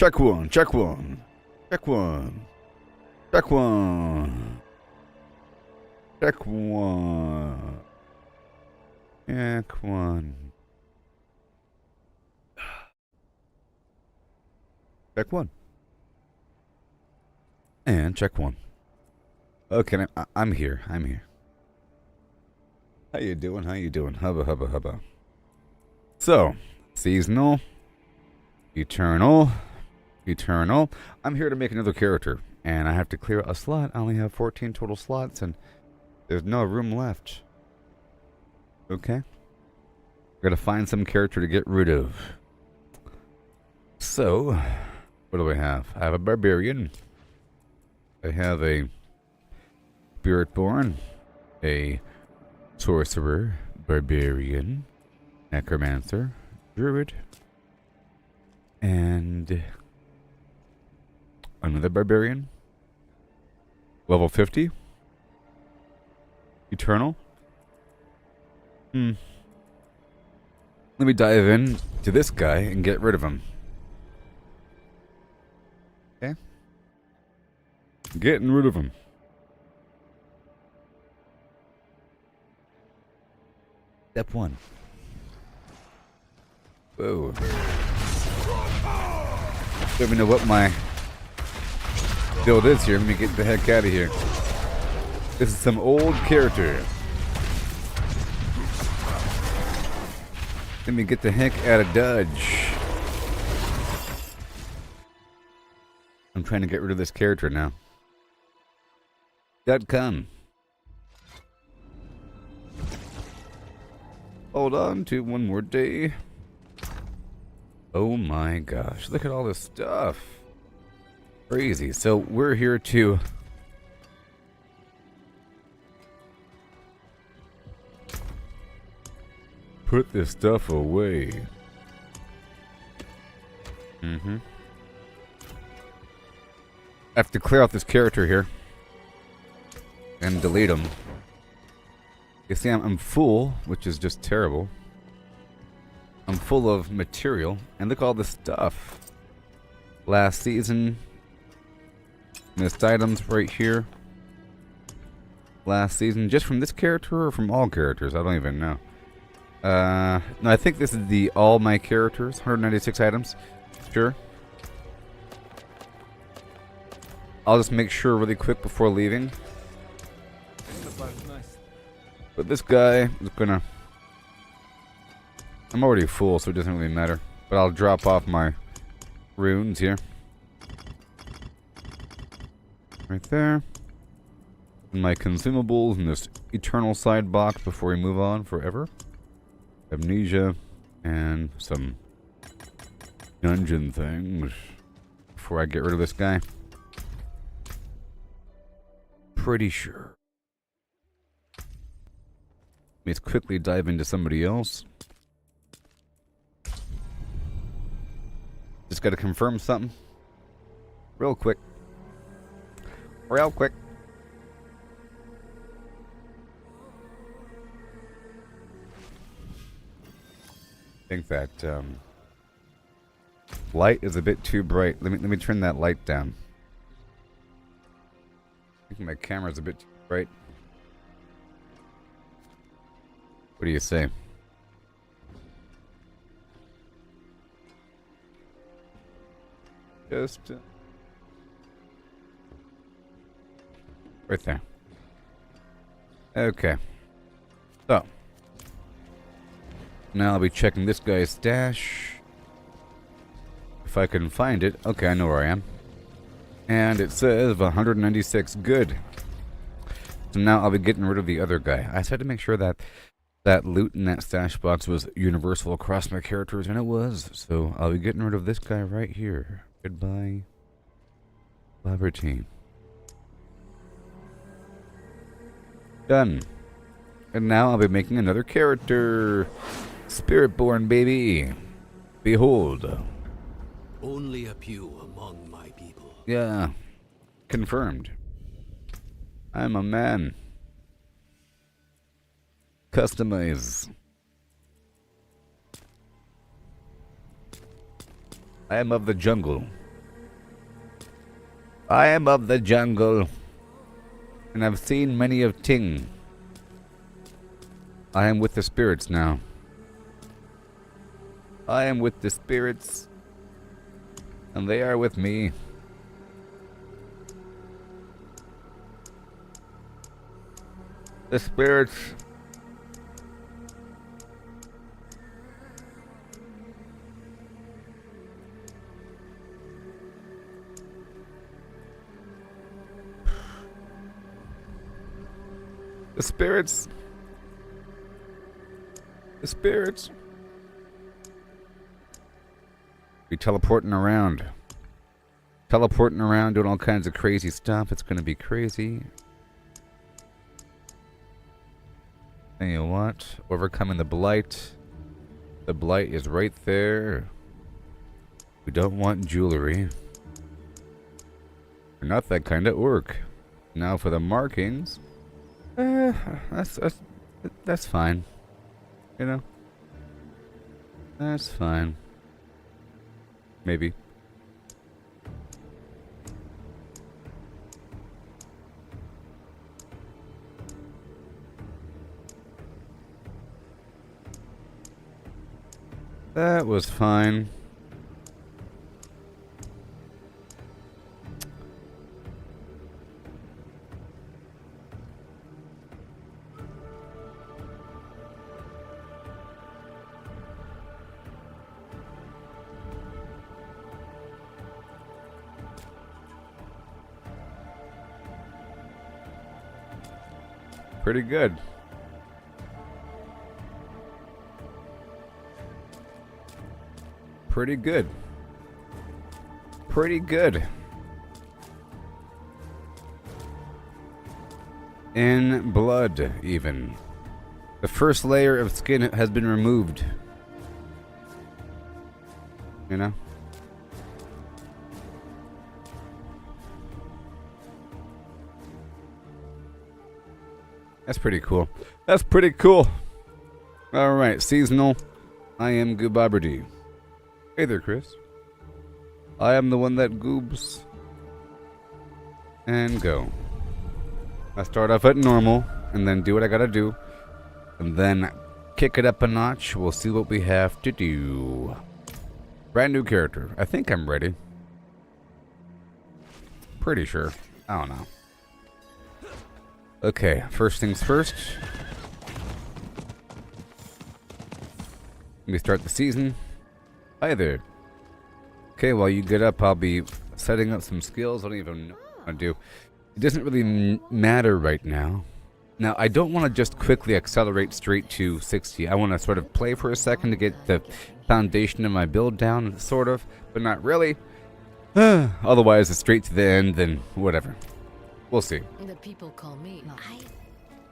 Check one. Check one. Check one. Check one. Check one. Check one. Check one. And check one. Okay, I'm here. I'm here. How you doing? How you doing? Hubba, hubba, hubba. So, seasonal, eternal, eternal. I'm here to make another character, and I have to clear a slot. I only have 14 total slots, and there's no room left. Okay? Gotta find some character to get rid of. So, what do I have? I have a barbarian. I have a Spiritborn, a sorcerer, barbarian, necromancer, druid, and another barbarian. Level 50. Eternal. Let me dive in to this guy and get rid of him. Okay? Getting rid of him. Step one. Whoa. Don't even know what my build is here. Let me get the heck out of here. This is some old character. Let me get the heck out of Dodge. I'm trying to get rid of this character now. .com. Hold on to one more day. Oh my gosh, look at all this stuff. Crazy. So we're here to put this stuff away. I have to clear out this character here and delete him. You see, I'm full, which is just terrible. I'm full of material, and look at all this stuff. Last season, missed items right here. Last season, just from this character or from all characters? I don't even know. No, I think this is the all my characters, 196 items. Sure. I'll just make sure really quick before leaving. But this guy is gonna... I'm already full, so it doesn't really matter. But I'll drop off my runes here. Right there. And my consumables in this eternal side box before we move on forever. Amnesia and some dungeon things before I get rid of this guy. Pretty sure. Let's quickly dive into somebody else. Just gotta confirm something. Real quick. Real quick. I think that light is a bit too bright. Let me turn that light down. I think my camera's a bit too bright. What do you say? Just right there. Okay. So now I'll be checking this guy's stash. If I can find it. Okay, I know where I am. And it says 196 good. So now I'll be getting rid of the other guy. I just had to make sure that that loot in that stash box was universal across my characters, and it was. So I'll be getting rid of this guy right here. Goodbye, Liberty. Done. And now I'll be making another character. Spiritborn, baby. Behold. Only a few among my people. Yeah. Confirmed. I'm a man. Customize. I am of the jungle. I am of the jungle, and I've seen many of Ting. I am with the spirits now. I am with the spirits, and they are with me. The spirits. The spirits. The spirits. Be teleporting around. Teleporting around, doing all kinds of crazy stuff. It's gonna be crazy. And you know what? Overcoming the blight. The blight is right there. We don't want jewelry. We're not that kind of orc. Now for the markings. That's fine. You know? That's fine. Maybe. That was fine. Pretty good. Pretty good. Pretty good. In blood, even. The first layer of skin has been removed. You know? That's pretty cool. That's pretty cool. Alright, seasonal. I am Gooboberti. Hey there, Chris. I am the one that goobs. And go. I start off at normal, and then do what I gotta do. And then kick it up a notch. We'll see what we have to do. Brand new character. I think I'm ready. Pretty sure. I don't know. Okay, first things first. Let me start the season. Hi there. Okay, while you get up, I'll be setting up some skills. I don't even know what to do. It doesn't really matter right now. Now, I don't want to just quickly accelerate straight to 60. I want to sort of play for a second to get the foundation of my build down, sort of, but not really. Otherwise, it's straight to the end, then whatever. We'll see. The people call me.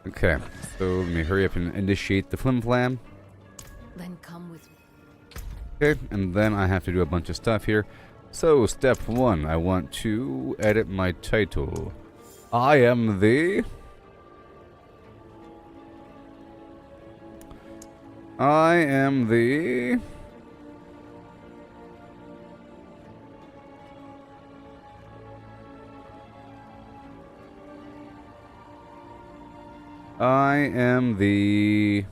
Okay, so let me hurry up and initiate the flim flam. Then come with me. Okay, and then I have to do a bunch of stuff here. So, step 1, I want to edit my title. I am the... I am the... I am the...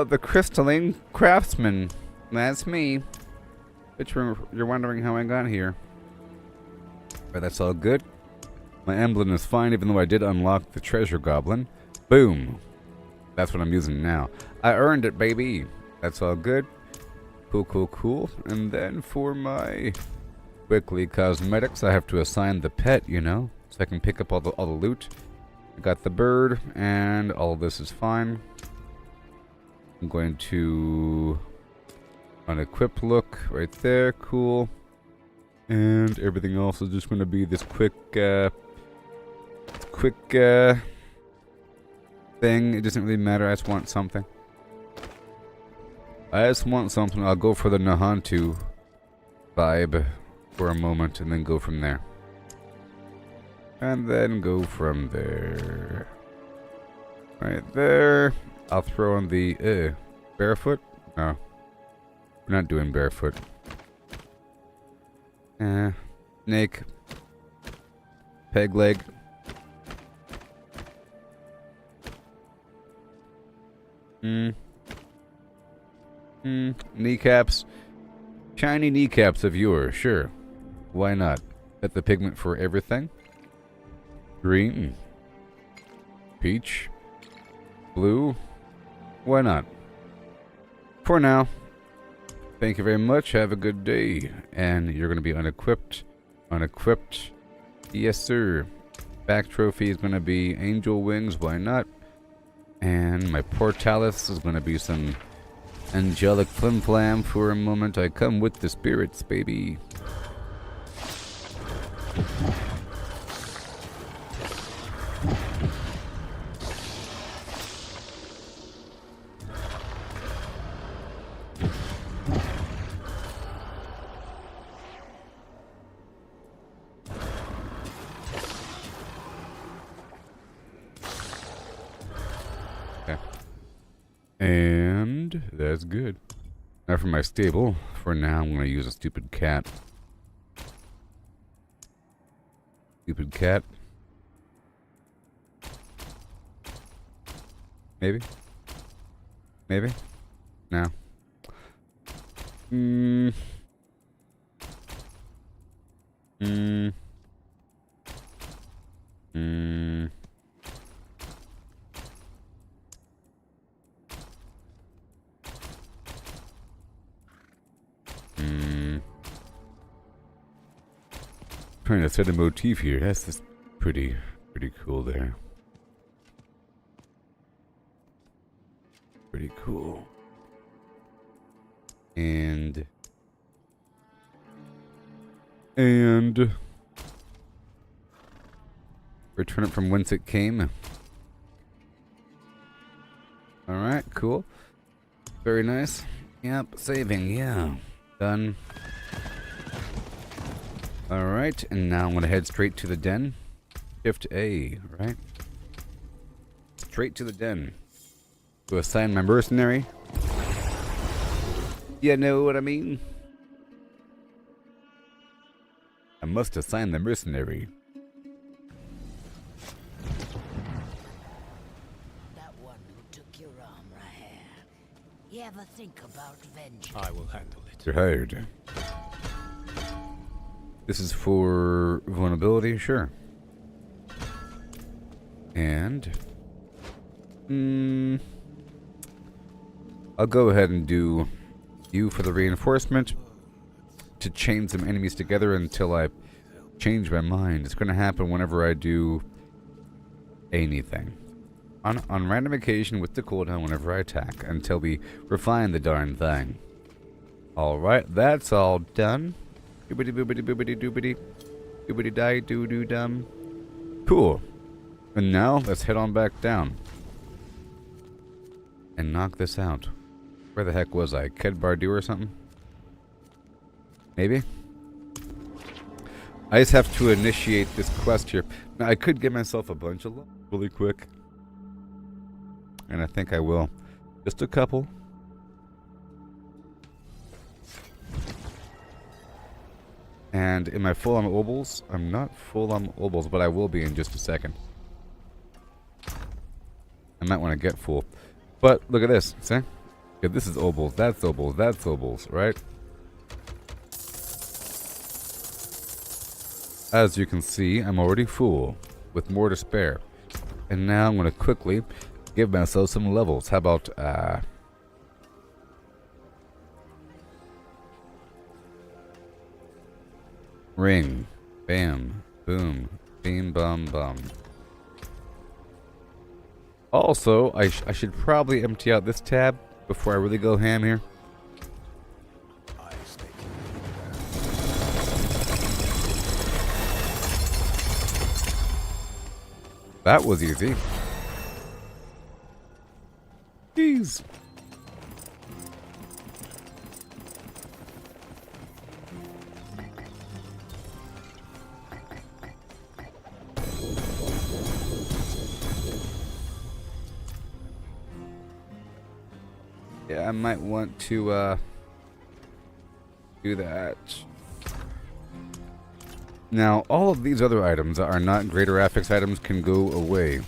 the crystalline craftsman. That's me. But you're wondering how I got here. But that's all good. My emblem is fine, even though I did unlock the treasure goblin. Boom. That's what I'm using now. I earned it, baby. That's all good. Cool, cool, cool. And then for my quickly cosmetics, I have to assign the pet, you know, so I can pick up all the loot. I got the bird, and all of this is fine. I'm going to unequip look right there. Cool. And everything else is just going to be this quick thing. It doesn't really matter. I just want something. I'll go for the Nahantu vibe. for a moment and then go from there. And then go from there. Right there. I'll throw in the barefoot. No. We're not doing barefoot. Snake. Peg leg. Kneecaps. Shiny kneecaps of yours, sure. Why not? Set the pigment for everything. Green. Peach. Blue. Why not? For now. Thank you very much. Have a good day. And you're going to be unequipped. Unequipped. Yes, sir. Back trophy is going to be angel wings. Why not? And my portalis is going to be some angelic flim flam for a moment. I come with the spirits, baby. And that's good. Now for my stable. For now, I'm going to use a stupid cat. Stupid cat. Maybe? Maybe? No. Trying to set a motif here. That's just pretty cool there. Pretty cool. And return it from whence it came. Alright, cool. Very nice. Yep, saving, yeah. Done. Alright, and now I'm going to head straight to the den. Shift A, right? Straight to the den. To assign my mercenary. You know what I mean? I must assign the mercenary. That one who took your arm, Rahel. You ever think about vengeance? I will handle it. You're hired. This is for vulnerability, sure. And I'll go ahead and do you for the reinforcement to chain some enemies together until I change my mind. It's going to happen whenever I do anything. On random occasion with the cooldown whenever I attack until we refine the darn thing. Alright, that's all done. Doobity boobity boobity doobity. Doobity die doo doo dum. Cool. And now let's head on back down. And knock this out. Where the heck was I? Kedbardu or something? Maybe? I just have to initiate this quest here. Now I could give myself a bunch of love really quick. And I think I will. Just a couple. And am I full on obols? I'm not full on obols, but I will be in just a second. I might want to get full. But look at this. See? Okay, this is obols. That's obols. That's obols, right? As you can see, I'm already full, with more to spare. And now I'm going to quickly give myself some levels. How about, ring. Bam. Boom. Beam bum bum. Also, I should probably empty out this tab before I really go ham here. That was easy. Jeez. Yeah, I might want to do that. Now, all of these other items that are not greater affix items can go away.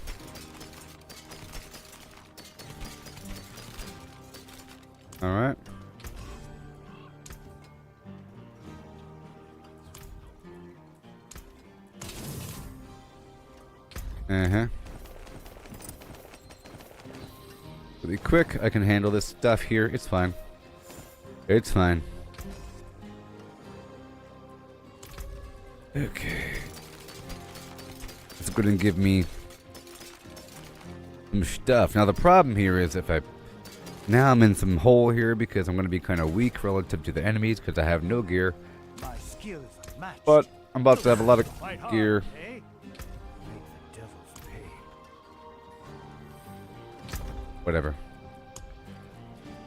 Alright. Uh-huh. Really quick, I can handle this stuff here. It's fine. It's fine. Okay. Let's go ahead and give me some stuff. Now the problem here is if I... Now I'm in some hole here because I'm going to be kind of weak relative to the enemies because I have no gear. My skills unmatched. But I'm about to have a lot of gear. Eh? Make the devils pay. Whatever.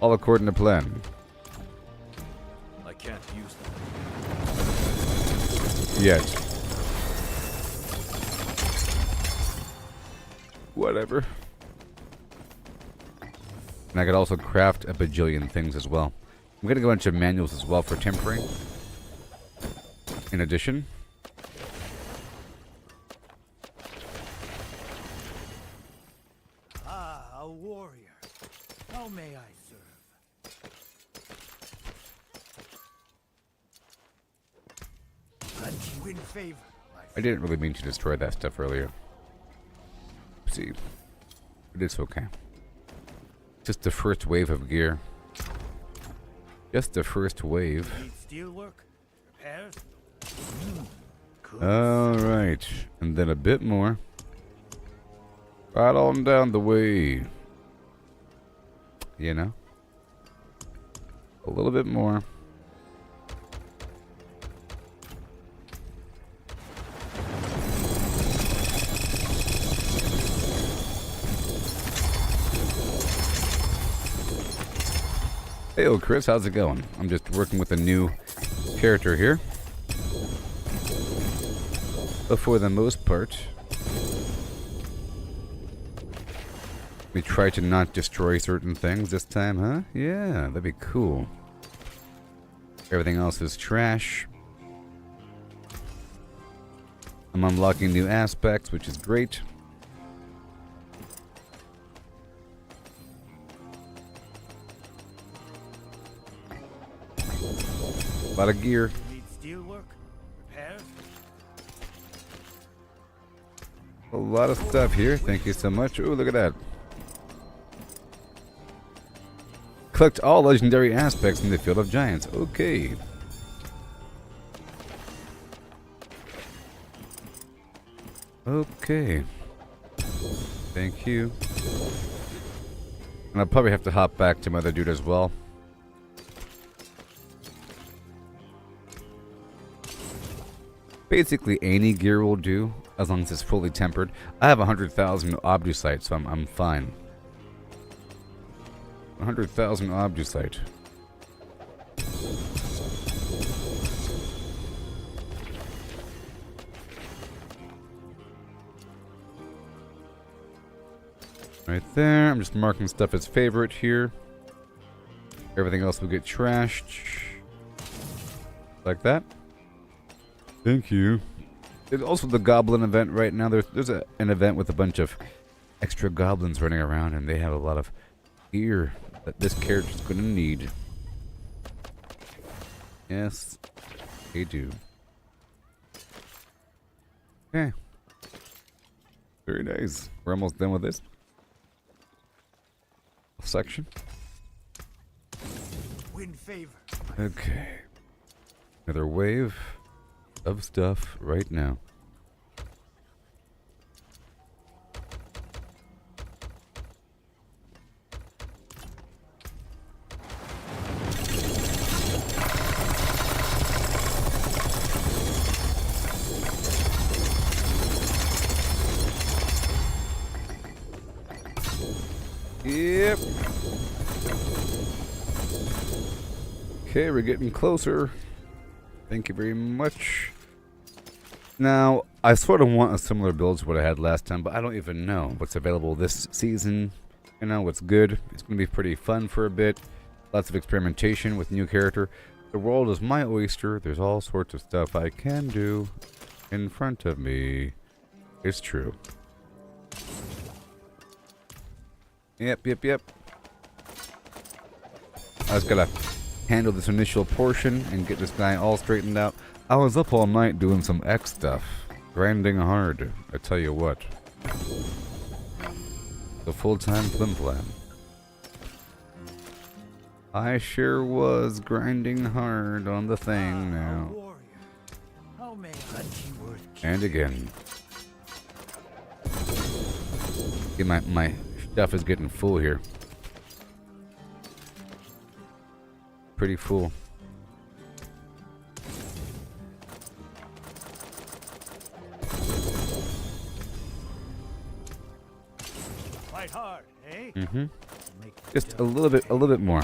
All according to plan. I can't use them. Yet. Whatever. And I could also craft a bajillion things as well. I'm getting a bunch of manuals as well for tempering. In addition. Ah, a warrior. How may I serve? And win favor. I didn't really mean to destroy that stuff earlier. See. But it's okay. Just the first wave of gear. Just the first wave. Need steel work? Repairs? Alright. And then a bit more. Right on down the way. You know? A little bit more. Hey, Chris, how's it going? I'm just working with a new character here. But for the most part, we try to not destroy certain things this time, huh? Yeah, that'd be cool. Everything else is trash. I'm unlocking new aspects, which is great. A lot of gear. Need steel work? Repairs? A lot of stuff here. Thank you so much. Oh, look at that. Collect all legendary aspects in the Field of Giants. Okay. Okay. Thank you. And I'll probably have to hop back to my other dude as well. Basically, any gear will do, as long as it's fully tempered. I have 100,000 obducite, so I'm fine. 100,000 obducite. Right there. I'm just marking stuff as favorite here. Everything else will get trashed. Like that. Thank you. There's also the goblin event right now. There's an event with a bunch of extra goblins running around, and they have a lot of gear that this character's going to need. Yes, they do. Okay. Very nice. We're almost done with this section. Win favor. Okay. Another wave of stuff right now. Yep. Okay, we're getting closer. Thank you very much. Now, I sort of want a similar build to what I had last time, but I don't even know what's available this season. You know what's good. It's going to be pretty fun for a bit. Lots of experimentation with new character. The world is my oyster. There's all sorts of stuff I can do in front of me. It's true. Yep. I just gotta handle this initial portion and get this guy all straightened out. I was up all night doing some X stuff. Grinding hard, I tell you what. The full-time flim-flam. I sure was grinding hard on the thing now. Warrior. How may I be worth killing? And again. See, my stuff is getting full here. Pretty full. Fight hard, eh? Make Just a little bit more.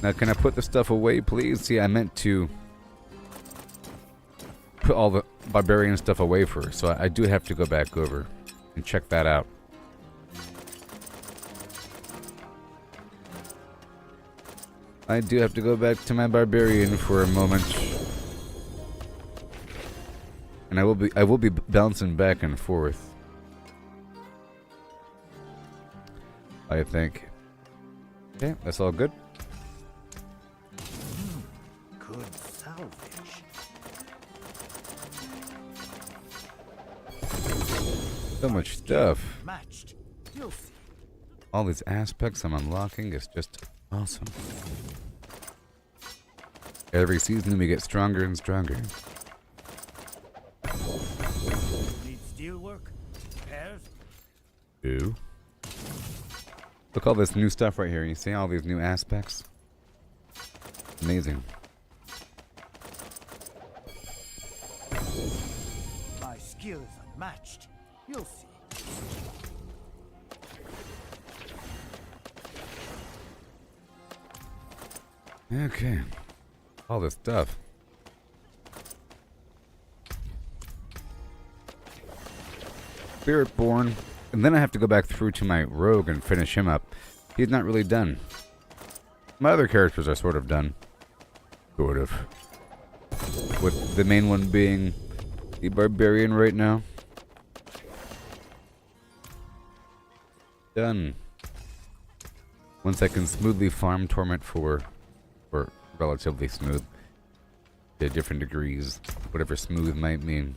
Now, can I put the stuff away, please? See, I meant to put all the barbarian stuff away first, so I do have to go back over and check that out. I do have to go back to my barbarian for a moment. And I will be bouncing back and forth, I think. Okay, that's all good. good salvage. So much stuff. Matched. You'll see. All these aspects I'm unlocking is just awesome. Every season we get stronger and stronger. Need steel work? Repairs? Ooh. Look all this new stuff right here. You see all these new aspects? Amazing. My skill is unmatched. You'll see. Okay. All this stuff. Spiritborn. And then I have to go back through to my rogue and finish him up. He's not really done. My other characters are sort of done. Sort of. With the main one being the barbarian right now. Done. Once I can smoothly farm Torment for relatively smooth. To different degrees. Whatever smooth might mean.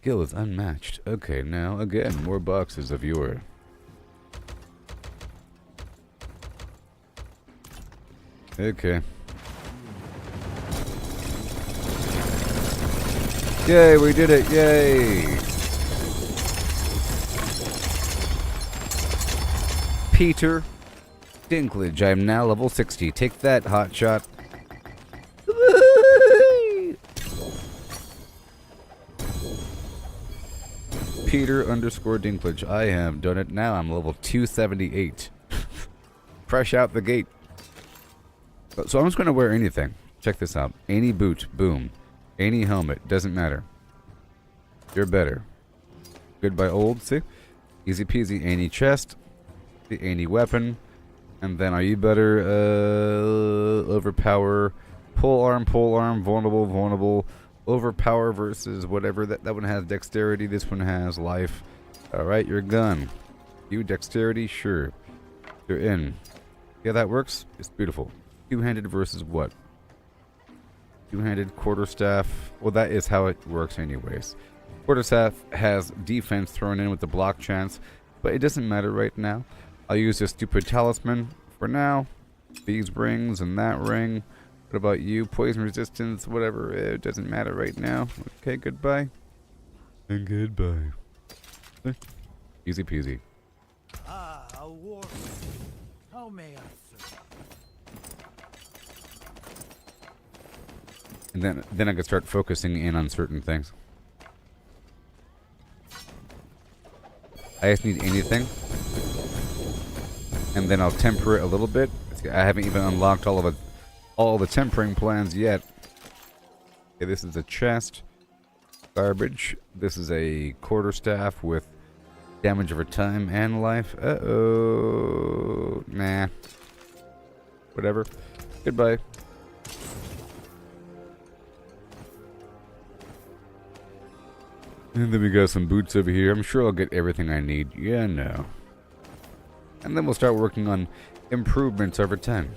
Skill is unmatched. Okay, now again, more boxes of your. Okay. Yay, we did it! Yay! Peter Dinklage, I am now level 60. Take that, hotshot. Peter _ Dinklage. I have done it now. I'm level 278. Fresh out the gate. So I'm just going to wear anything. Check this out. Any boot. Boom. Any helmet. Doesn't matter. You're better. Goodbye old. See? Easy peasy. Any chest. Any weapon. And then are you better? Overpower. Pull arm. Vulnerable. Overpower versus whatever. That one has dexterity. This one has life. Alright, your gun. You dexterity? Sure. You're in. Yeah, that works. It's beautiful. Two-handed versus what? Two-handed quarterstaff. Well, that is how it works anyways. Quarterstaff has defense thrown in with the block chance, but it doesn't matter right now. I'll use this stupid talisman for now. These rings and that ring. What about you? Poison resistance, whatever. It doesn't matter right now. Okay, goodbye. And goodbye. Easy peasy. Ah, a war. How may I serve? And then I can start focusing in on certain things. I just need anything. And then I'll temper it a little bit. I haven't even unlocked all the tempering plans yet. Okay, this is a chest. Garbage. This is a quarterstaff with damage over time and life. Uh-oh. Nah. Whatever. Goodbye. And then we got some boots over here. I'm sure I'll get everything I need. Yeah, no. And then we'll start working on improvements over time.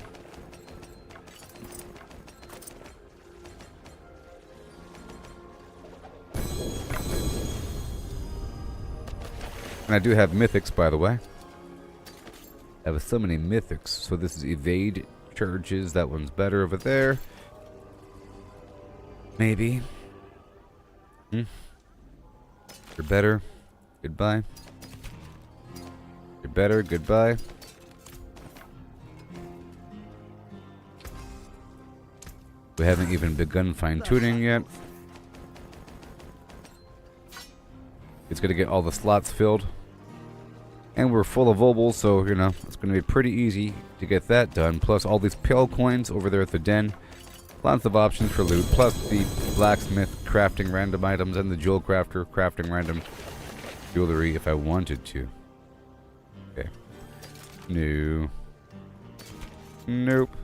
And I do have mythics, by the way. I have so many mythics. So this is evade charges. That one's better over there. Maybe. You're better. Goodbye. You're better. Goodbye. We haven't even begun fine-tuning yet. It's going to get all the slots filled. And we're full of obols, so, you know, it's going to be pretty easy to get that done. Plus all these pale coins over there at the den. Lots of options for loot. Plus the blacksmith crafting random items and the jewel crafter crafting random jewelry if I wanted to. Okay. No. Nope.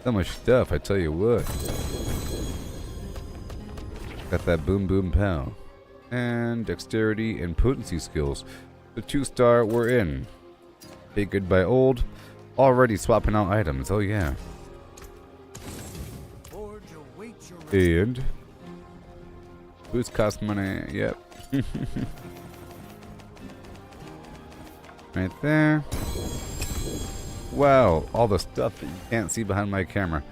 So much stuff, I tell you what. Got that boom boom pow. And dexterity and potency skills. The 2-star we're in. Hey, goodbye old. Already swapping out items, oh yeah. And boots cost money, yep. Right there. Wow, all the stuff that you can't see behind my camera.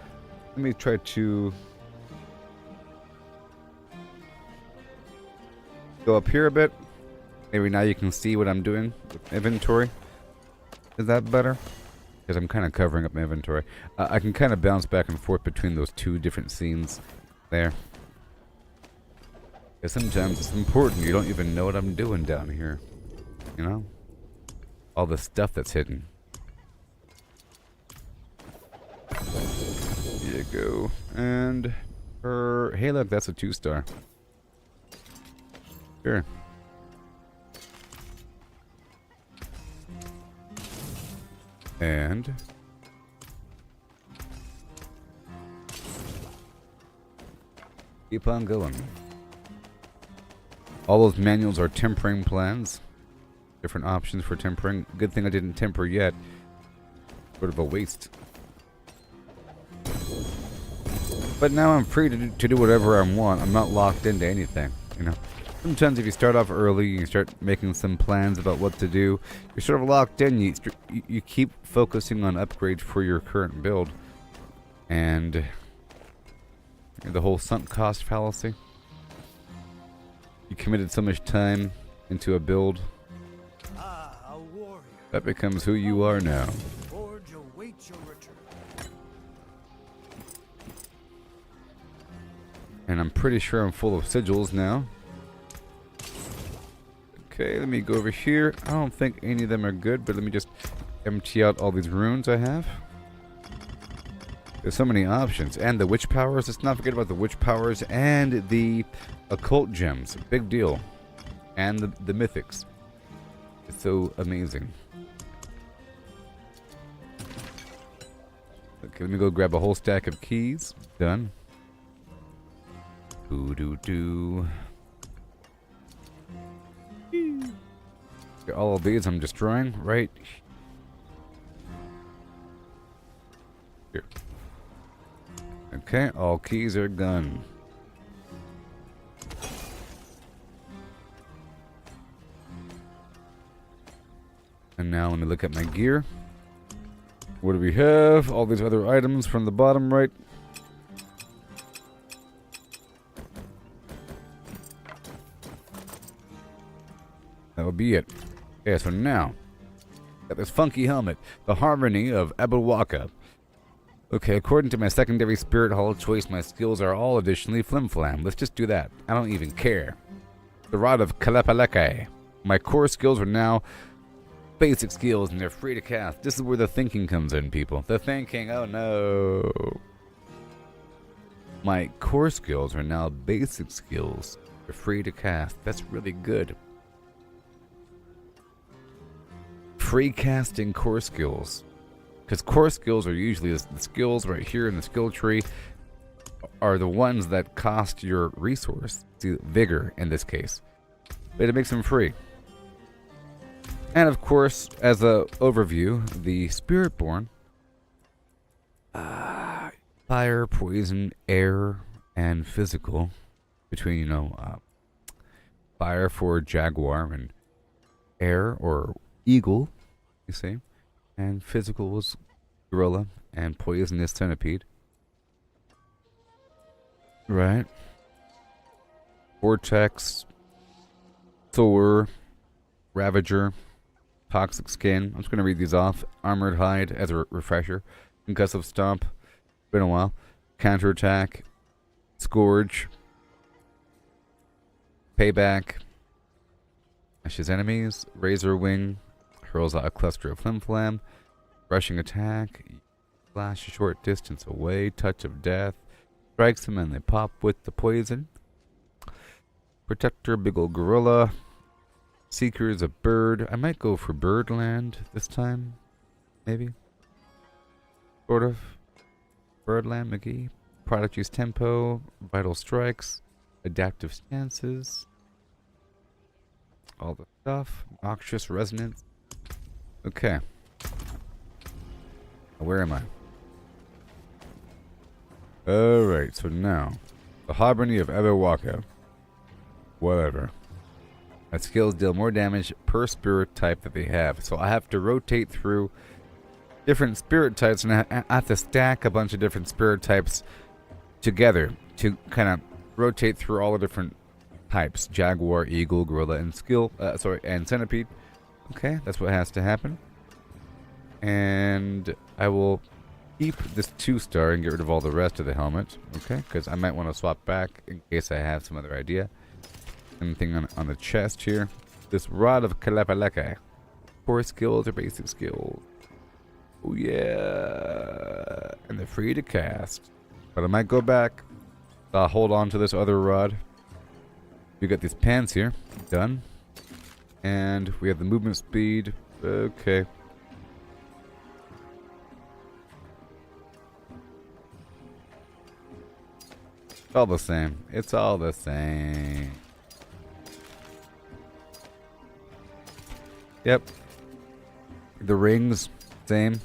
Let me try to go up here a bit. Maybe now you can see what I'm doing with inventory. Is that better? Because I'm kind of covering up my inventory. I can kind of bounce back and forth between those two different scenes there. Because sometimes it's important. You don't even know what I'm doing down here. You know? All the stuff that's hidden. There you go. And hey look, that's a 2-star. Sure. And keep on going. All those manuals are tempering plans. Different options for tempering. Good thing I didn't temper yet. Sort of a waste. But now I'm free to do whatever I want. I'm not locked into anything, you know. Sometimes if you start off early, you start making some plans about what to do. You're sort of locked in. You keep focusing on upgrades for your current build. And the whole sunk cost fallacy. You committed so much time into a build. A warrior. That becomes who you are now. Forge awaits your return. And I'm pretty sure I'm full of sigils now. Okay, let me go over here. I don't think any of them are good, but let me just empty out all these runes I have. There's so many options. And the witch powers. Let's not forget about the witch powers and the occult gems. Big deal. And the mythics. It's so amazing. Okay, let me go grab a whole stack of keys. Done. Doo-doo-doo. All of these I'm destroying right here. Okay, all keys are gone. And now let me look at my gear. What do we have? All these other items from the bottom right. That would be it. Okay, so now, got this funky helmet, the Harmony of Abelwaka. Okay, according to my secondary spirit hall choice, my skills are all additionally flim-flam. Let's just do that. I don't even care. The Rod of Kalepaleke. My core skills are now basic skills and they're free to cast. This is where the thinking comes in, people. The thinking, oh no. My core skills are now basic skills. They're free to cast. That's really good. Free casting core skills. Because core skills are usually the skills right here in the skill tree are the ones that cost your resource. See, vigor in this case. But it makes them free. And of course, as a overview, the Spiritborn. Fire, poison, air, and physical. Between, fire for jaguar and air or eagle, you see. And physical was gorilla and poisonous centipede. Right. Vortex, Thor, Ravager, Toxic Skin. I'm just going to read these off. Armored Hide as a refresher. Concussive Stomp. Been a while. Counterattack. Scourge. Payback. Ashes enemies. Razor Wing. Hurls out a cluster of flim-flam. Rushing attack. Flash a short distance away. Touch of death. Strikes them and they pop with the poison. Protector, big ol' gorilla. Seeker is a bird. I might go for Birdland this time. Maybe. Sort of. Birdland, McGee. Product use tempo. Vital strikes. Adaptive stances. All the stuff. Noxious resonance. Okay. Where am I? Alright, so now. The Harmony of Ebewaka. Whatever. That skills deal more damage per spirit type that they have. So I have to rotate through different spirit types, and I have to stack a bunch of different spirit types together to kind of rotate through all the different types. Jaguar, eagle, gorilla, and and centipede. Okay, that's what has to happen. And I will keep this 2-star and get rid of all the rest of the helmet. Okay, because I might want to swap back in case I have some other idea. Anything on the chest here. This Rod of Kalepaleke. Core skills or basic skills. Oh yeah. And they're free to cast. But I might go back. I'll hold on to this other rod. We got these pants here. Done. And we have the movement speed. Okay. It's all the same. It's all the same. Yep. The rings, same.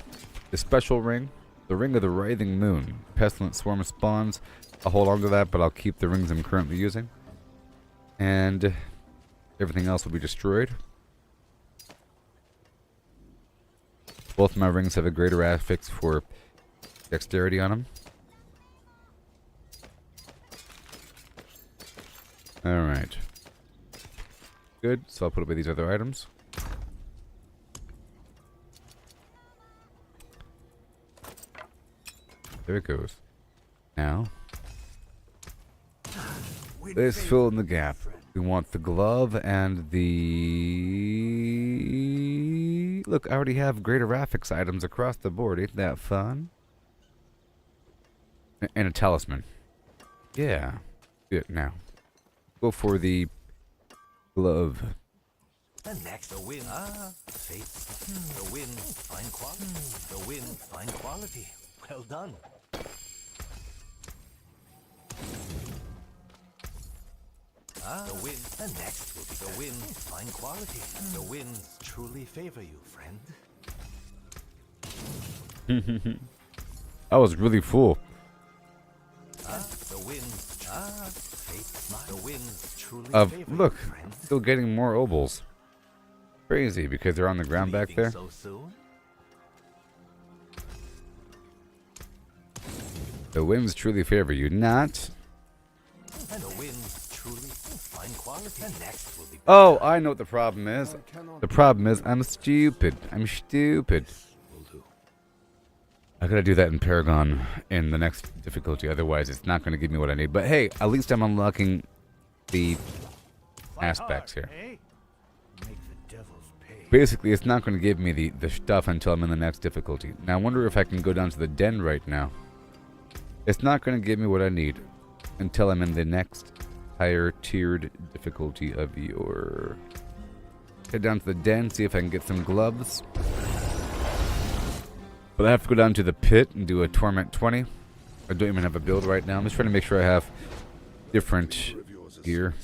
The special ring. The Ring of the Writhing Moon. Pestilent Swarm spawns. I'll hold on to that, but I'll keep the rings I'm currently using. And everything else will be destroyed. Both my rings have a greater affix for dexterity on them. Alright. Good, so I'll put away these other items. There it goes. Now, let's fill in the gap. We want the glove and the... Look, I already have greater affix items across the board. Ain't that fun? And a talisman. Yeah. Good, now. Go for the glove. And next, the wind. Faith. The wind, fine quality. The wind, fine quality. Well done. The wind. And next will be the wind, fine quality. The winds truly favor you, friend. I was really full. The winds. Faith. The winds truly favor Look, you, friend. still getting more obols. Crazy, because they're on the ground back there. So soon? The winds truly favor you, not. And the winds truly fine quality. And next will be. Oh, I know what the problem is. The problem is I'm stupid. I'm stupid. Will do. I gotta do that in Paragon in the next difficulty, otherwise it's not gonna give me what I need. But hey, at least I'm unlocking the aspects here. Make the devils pay. basically it's not going to give me the stuff until I'm in the next difficulty. Now I wonder if I can go down to the den right now. It's not going to give me what I need until I'm in the next higher tiered difficulty of your... Head down to the den, see if I can get some gloves. But I have to go down to the pit and do a Torment 20. I don't even have a build right now. I'm just trying to make sure I have different gear.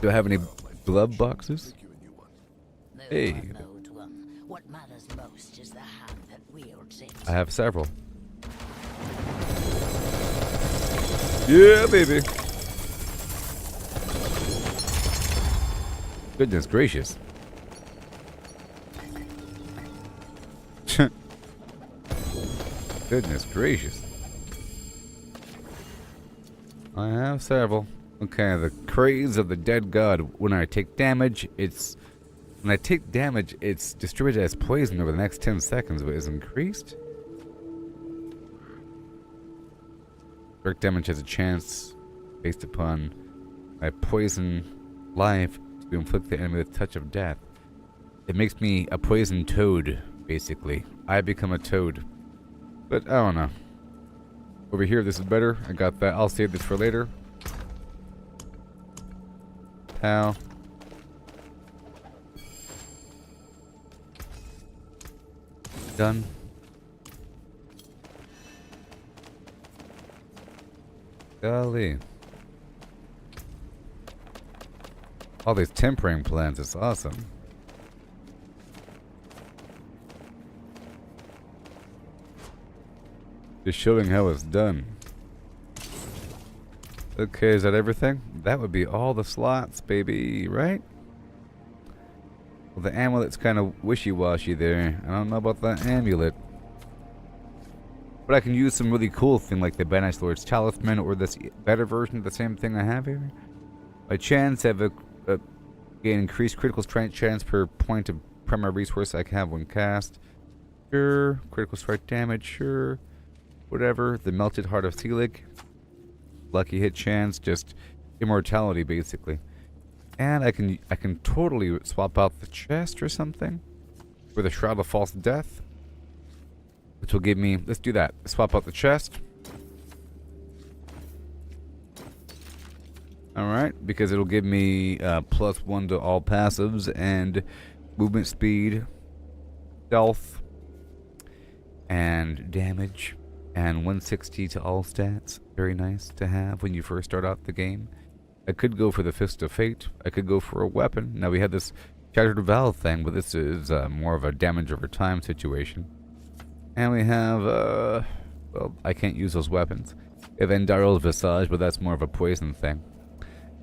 Do I have any glove boxes? Hey. What matters most is the hand that wields it. I have several. Yeah, baby. Goodness gracious. Goodness gracious. I have several. Okay, the craze of the dead god. When I take damage, it's distributed as poison over the next 10 seconds, but is increased. Direct damage has a chance, based upon my poison life, to inflict the enemy with touch of death. It makes me a poison toad, basically. I become a toad. But I don't know. Over here, this is better. I got that. I'll save this for later. Pow. Done. Golly. All these tempering plants is awesome. Just showing how it's done. Okay, is that everything? That would be all the slots, baby, right? Well, the amulet's kind of wishy-washy there. I don't know about that amulet. But I can use some really cool thing like the Banished Lord's Talisman or this better version of the same thing I have here. By chance, have gain increased critical strike chance per point of primary resource I can have when cast. Sure. Critical strike damage, sure. Whatever. The Melted Heart of Selig. Lucky hit chance, just immortality basically. And I can totally swap out the chest or something for the Shroud of False Death, which will give me, let's do that. Swap out the chest. Alright, because it'll give me +1 to all passives and movement speed, stealth, and damage, and 160 to all stats. Very nice to have when you first start out the game. I could go for the Fist of Fate. I could go for a weapon. Now we had this Shattered Valve thing, but this is more of a damage over time situation. And we have, well, I can't use those weapons. We have Endaryl's Visage, but that's more of a poison thing.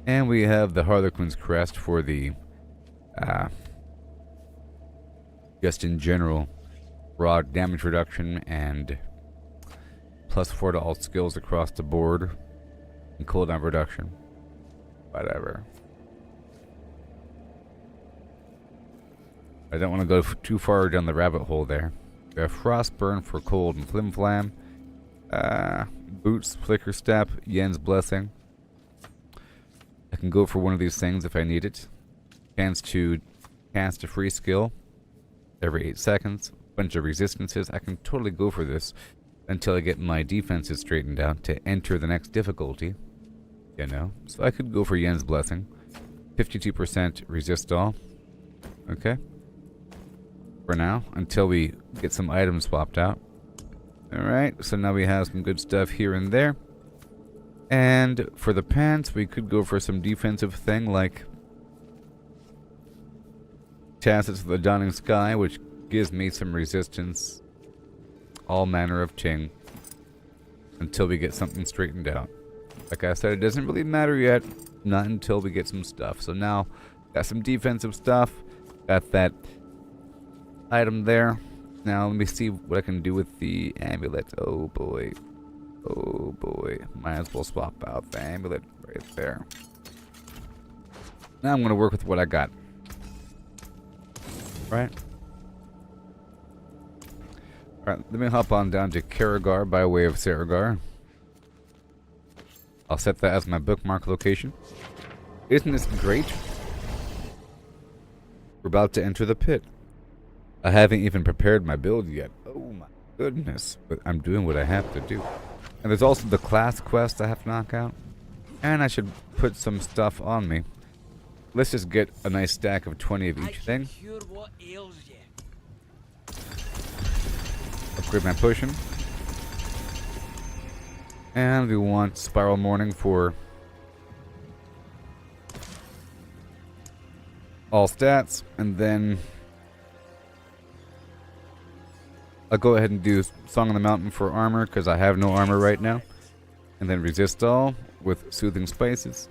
And we have the Harlequin's Crest for the, just in general, raw damage reduction and +4 to all skills across the board, and cooldown reduction. Whatever. I don't want to go too far down the rabbit hole there. We have Frostburn for cold and Flim Flam. Boots, Flicker Step, Yen's Blessing. I can go for one of these things if I need it. Chance to cast a free skill every 8 seconds. Bunch of resistances. I can totally go for this until I get my defenses straightened out to enter the next difficulty. You know? So I could go for Yen's Blessing. 52% resist all. Okay. For now, until we get some items swapped out. Alright, so now we have some good stuff here and there. And for the pants, we could go for some defensive thing like Tacits of the Dawning Sky, which gives me some resistance. All manner of ting. Until we get something straightened out. Like I said, it doesn't really matter yet. Not until we get some stuff. So now, got some defensive stuff. Got that item there. Now let me see what I can do with the amulet. Oh boy. Oh boy. Might as well swap out the amulet right there. Now I'm going to work with what I got. Right? Alright, let me hop on down to Karagar by way of Saragar. I'll set that as my bookmark location. Isn't this great? We're about to enter the pit. I haven't even prepared my build yet. Oh my goodness. But I'm doing what I have to do. And there's also the class quest I have to knock out. And I should put some stuff on me. Let's just get a nice stack of 20 of each thing. Cure what ails you. Upgrade my potion. And we want Spiral Morning for all stats. And then I'll go ahead and do Song on the Mountain for armor, because I have no armor right now. And then Resist All with Soothing Spices.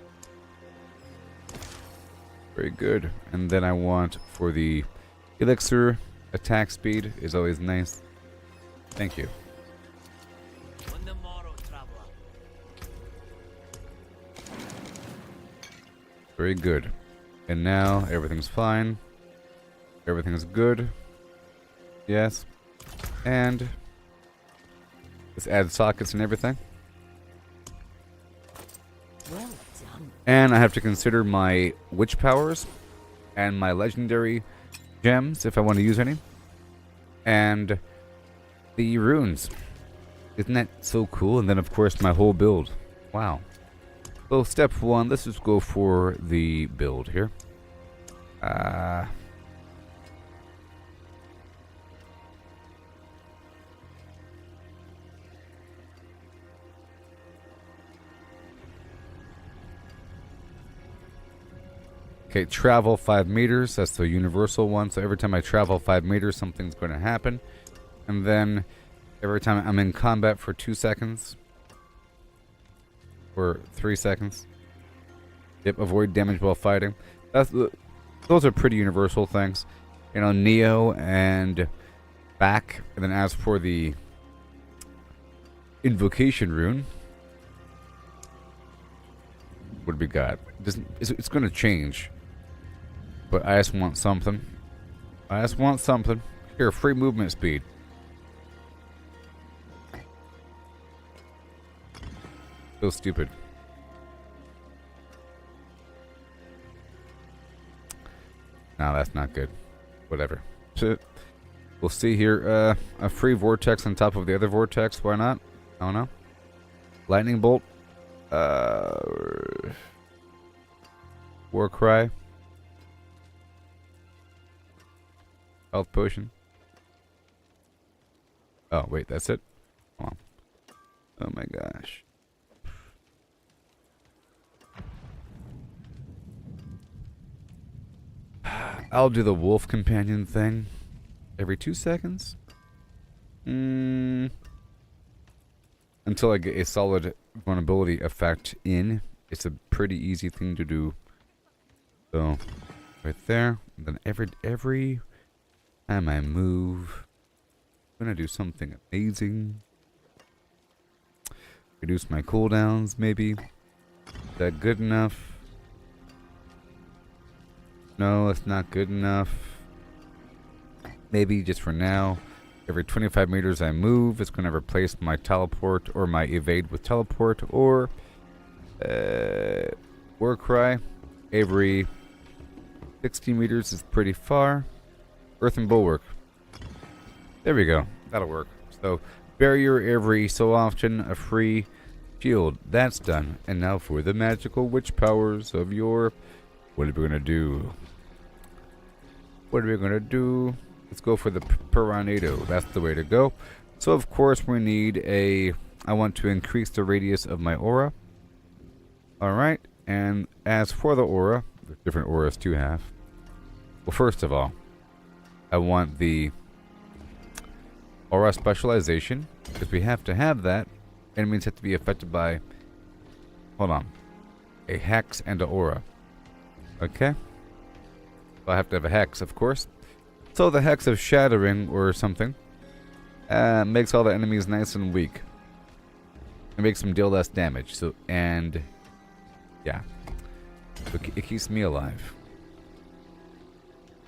Very good. And then I want for the Elixir, attack speed is always nice. Thank you. On the morrow, traveler. Very good. And now everything's fine. Everything's good. Yes. And let's add sockets and everything. Well done. And I have to consider my witch powers and my legendary gems if I want to use any. And the runes. Isn't that so cool? And then of course my whole build. Wow. So step one, let's just go for the build here. Okay, travel 5 meters. That's the universal one. So every time I travel 5 meters, something's going to happen. And then every time I'm in combat for 2 seconds. Or 3 seconds. Yep, avoid damage while fighting. Those are pretty universal things. You know, Neo and back. And then as for the invocation rune, what do we got? It's going to change. But I just want something. I just want something. Here, free movement speed. So stupid. No, that's not good. Whatever. So, we'll see here. A free vortex on top of the other vortex. Why not? I don't know. Lightning bolt. War cry. Health potion. Oh, wait, that's it? Hold on. Oh my gosh. I'll do the wolf companion thing every 2 seconds. Until I get a solid vulnerability effect in. It's a pretty easy thing to do. So, right there. And then every time I move, I'm gonna do something amazing. Reduce my cooldowns, maybe. Is that good enough? No, it's not good enough. Maybe just for now. Every 25 meters I move, it's gonna replace my teleport or my evade with teleport, or war cry. Every 60 meters is pretty far. Earth and bulwark. There we go. That'll work. So, barrier every so often, a free shield. That's done. And now for the magical witch powers of your... What are we gonna do? What are we gonna do? Let's go for the Piranado. That's the way to go. So, of course, we need a... I want to increase the radius of my aura. Alright. And as for the aura, there's different auras to have. Well, first of all, I want the aura specialization, because we have to have that. Enemies have to be affected by, hold on, a hex and an aura. Okay? So I have to have a hex, of course. So the hex of shattering or something makes all the enemies nice and weak. It makes them deal less damage. So, and yeah, it keeps me alive.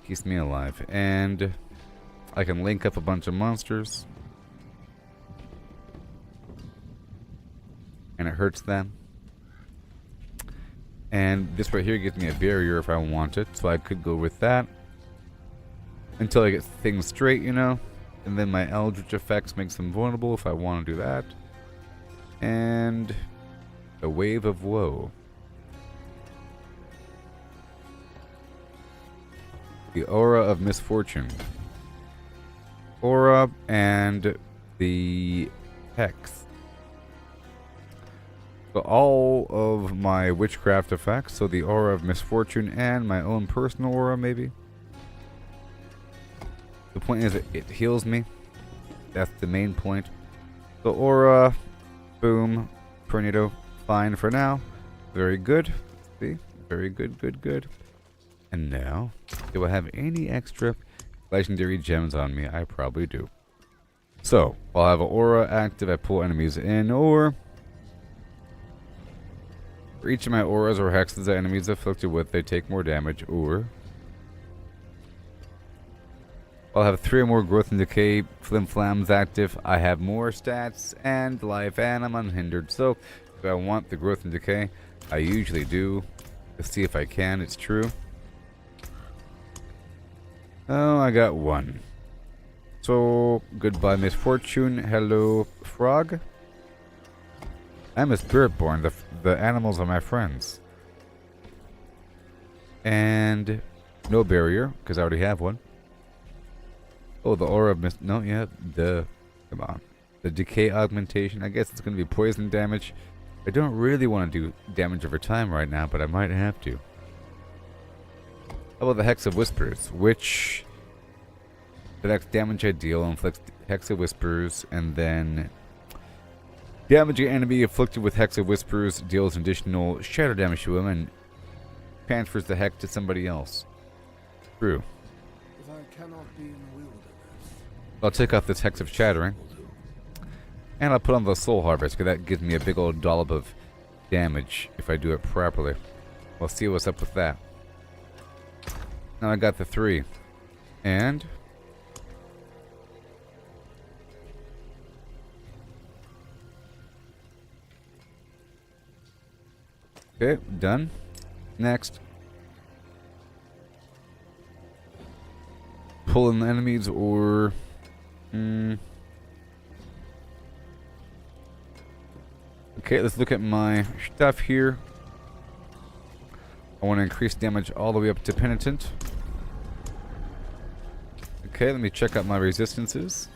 Keeps me alive. And I can link up a bunch of monsters. And it hurts them. And this right here gives me a barrier if I want it. So I could go with that. until I get things straight, you know. And then my Eldritch effects makes them vulnerable if I want to do that. And a wave of woe. The aura of misfortune. Aura and the hex. So all of my witchcraft effects, so the aura of misfortune and my own personal aura maybe. The point is it heals me. That's the main point. So aura, boom, tornado, fine for now. Very good. See? Very good, good, good. And now, do I have any extra legendary gems on me? I probably do. So, I'll have an aura active, I pull enemies in, or for each of my auras or hexes the enemies afflicted with, they take more damage, or I'll have 3 or more growth and decay flim-flams active. I have more stats and life, and I'm unhindered. So, if I want the growth and decay, I usually do. Let's see if I can, it's true. Oh, I got 1. So, goodbye misfortune. Hello, frog. I'm a Spiritborn. The animals are my friends. And no barrier, because I already have one. Oh, the aura of no, yeah, come on. The decay augmentation. I guess it's going to be poison damage. I don't really want to do damage over time right now, but I might have to. How about the Hex of Whispers, which the next damage I deal inflicts Hex of Whispers, and then damaging enemy afflicted with Hex of Whispers deals additional shatter damage to him and transfers the hex to somebody else. True. If I cannot be in the wilderness, I'll take off this Hex of Shattering, and I'll put on the Soul Harvest, because that gives me a big old dollop of damage if I do it properly. We'll see what's up with that. Now I got the 3. And okay, done. Next. Pull in the enemies or okay, let's look at my stuff here. I want to increase damage all the way up to Penitent. Okay, let me check out my resistances.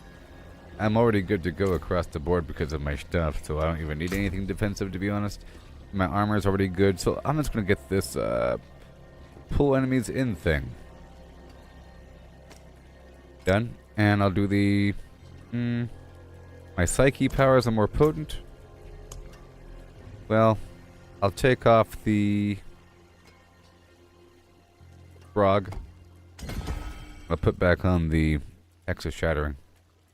I'm already good to go across the board because of my stuff, so I don't even need anything defensive, to be honest. My armor is already good, so I'm just going to get this pull enemies in thing done. And I'll do the my psyche powers are more potent. Well, I'll take off the frog. I'll put back on the Hex of Shattering,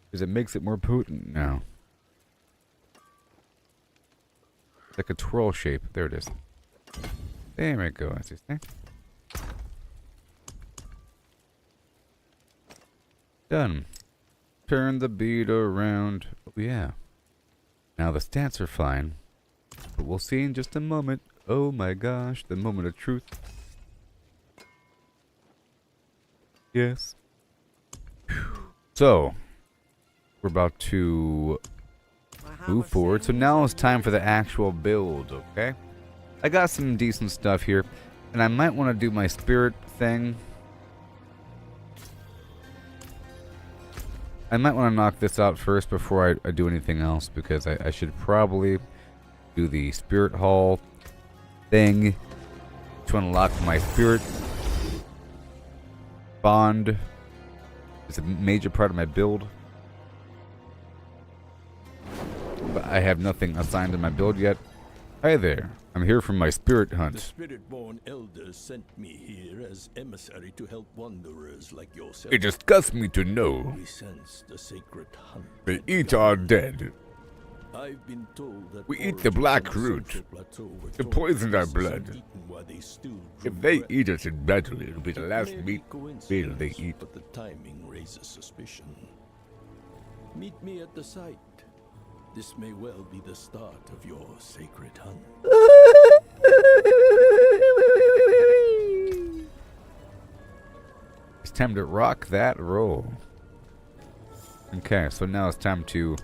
because it makes it more potent now. Like a twirl shape. There it is. There we go, as you say. Done. Turn the bead around. Oh, yeah. Now the stats are fine. But we'll see in just a moment. Oh my gosh, the moment of truth. Yes. So, we're about to move forward. So now it's time for the actual build, okay? I got some decent stuff here, and I might want to do my spirit thing. I might want to knock this out first before I do anything else, because I should probably do the spirit hall thing to unlock my spirit bond. It's a major part of my build. But I have nothing assigned in my build yet. Hi there. I'm here from my spirit hunt. The Spiritborn elders sent me here as emissary to help wanderers like yourself. It disgusts me to know We sense the sacred hunt. they eat our dead. I've been told that We eat the black origins on the root. Central Plateau were It thought poisoned our to be blood. eaten while they still If drew they breath. eat us in battle, it'll be the It last may be meat meal they coincidence, eat. But the timing raises suspicion. Meet me at the site. This may well be the start of your sacred hunt. It's time to rock that roll. Okay, so now it's time to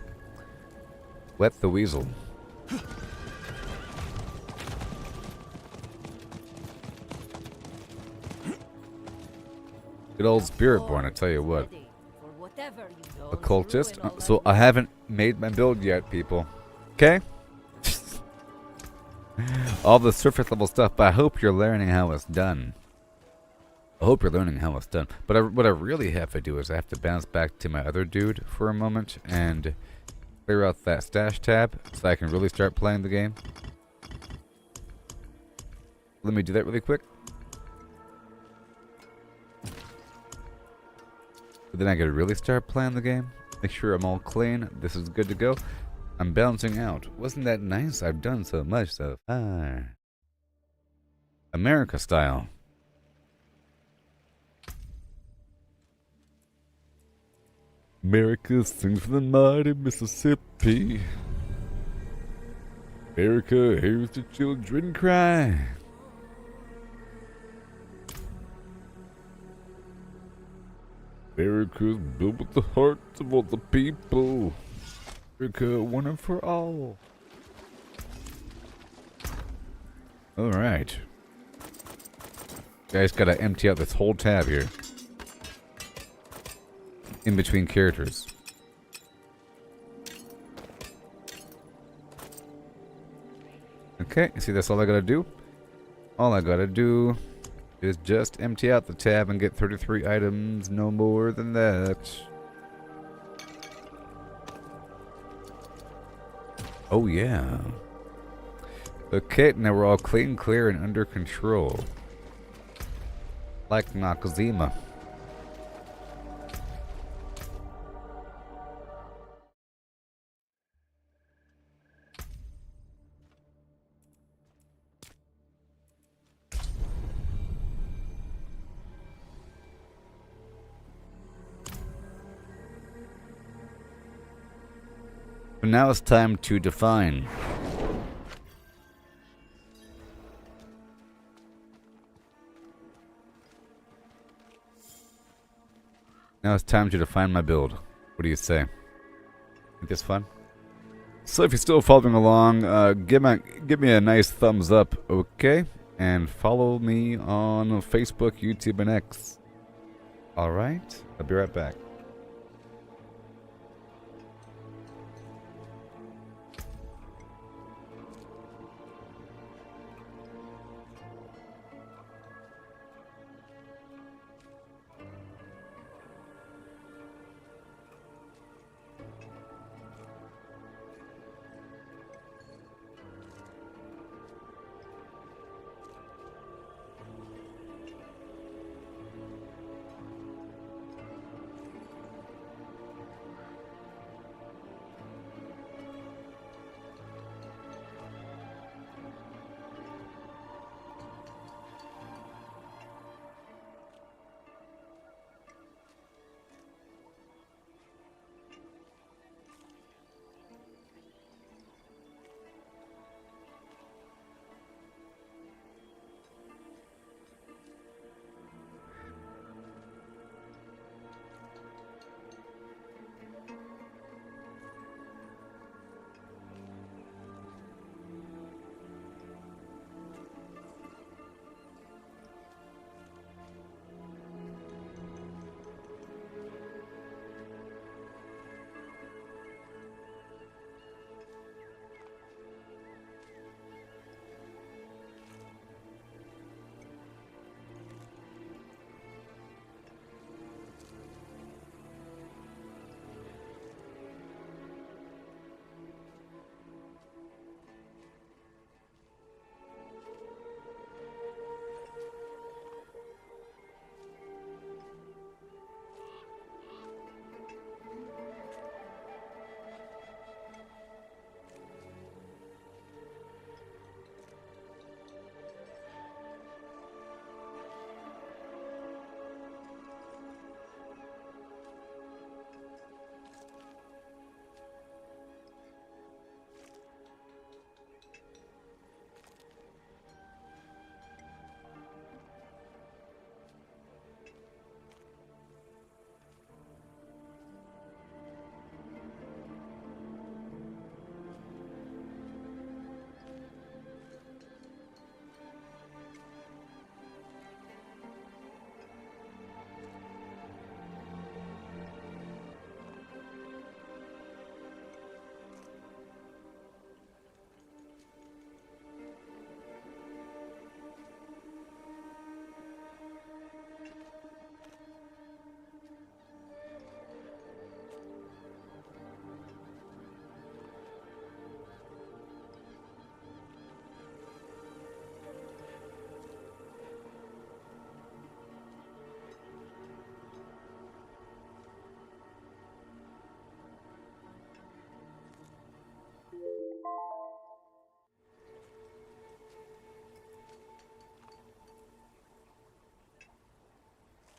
wet the weasel. Good old Spiritborn, I tell you what. Ready for whatever you don't Occultist. ruin all So that I haven't made my build yet, people. Okay? All the surface level stuff, but I hope you're learning how it's done. I hope you're learning how it's done. But what I really have to do is I have to bounce back to my other dude for a moment and clear out that stash tab so I can really start playing the game. Let me do that really quick. But then I can really start playing the game. Make sure I'm all clean. This is good to go. I'm bouncing out. Wasn't that nice? I've done so much so far. America style. America sings for the mighty Mississippi. America hears the children cry. America's built with the hearts of all the people. America, one and for all. Alright. Guys, gotta empty out this whole tab here. In between characters. Okay, see that's all I gotta do? All I gotta do is just empty out the tab and get 33 items, no more than that. Oh yeah. Okay, now we're all clean, clear, and under control. Like Nakazima. But now it's time to define. Now it's time to define my build. What do you say? Think this fun? So if you're still following along, give me a nice thumbs up, okay? And follow me on Facebook, YouTube, and X. Alright? I'll be right back.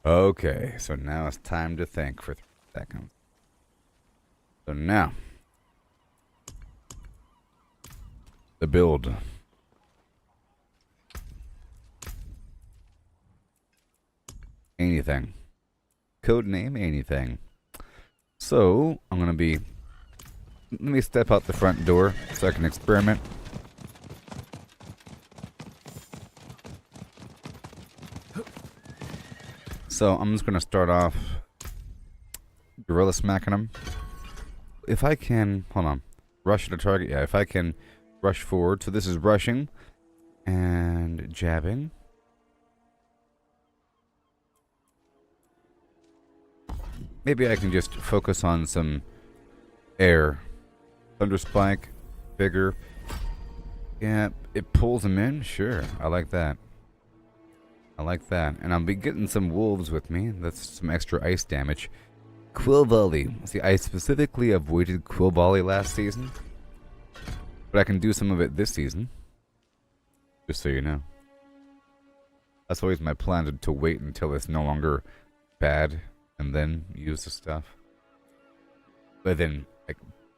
Okay, so now it's time to think for 3 seconds. So now, the build. Anything. Code name anything. So, I'm gonna be... Let me step out the front door so I can experiment. So, I'm just gonna start off gorilla smacking him. If I can... Hold on. Rush at a target? Yeah, if I can rush forward. So this is rushing and jabbing. Maybe I can just focus on some air. Thunder Spike, bigger. Yeah, it pulls him in. Sure, I like that. I like that. And I'll be getting some wolves with me. That's some extra ice damage. Quill Volley. See, I specifically avoided Quill Volley last season. But I can do some of it this season. Just so you know. That's always my plan, to wait until it's no longer bad. And then use the stuff. But then I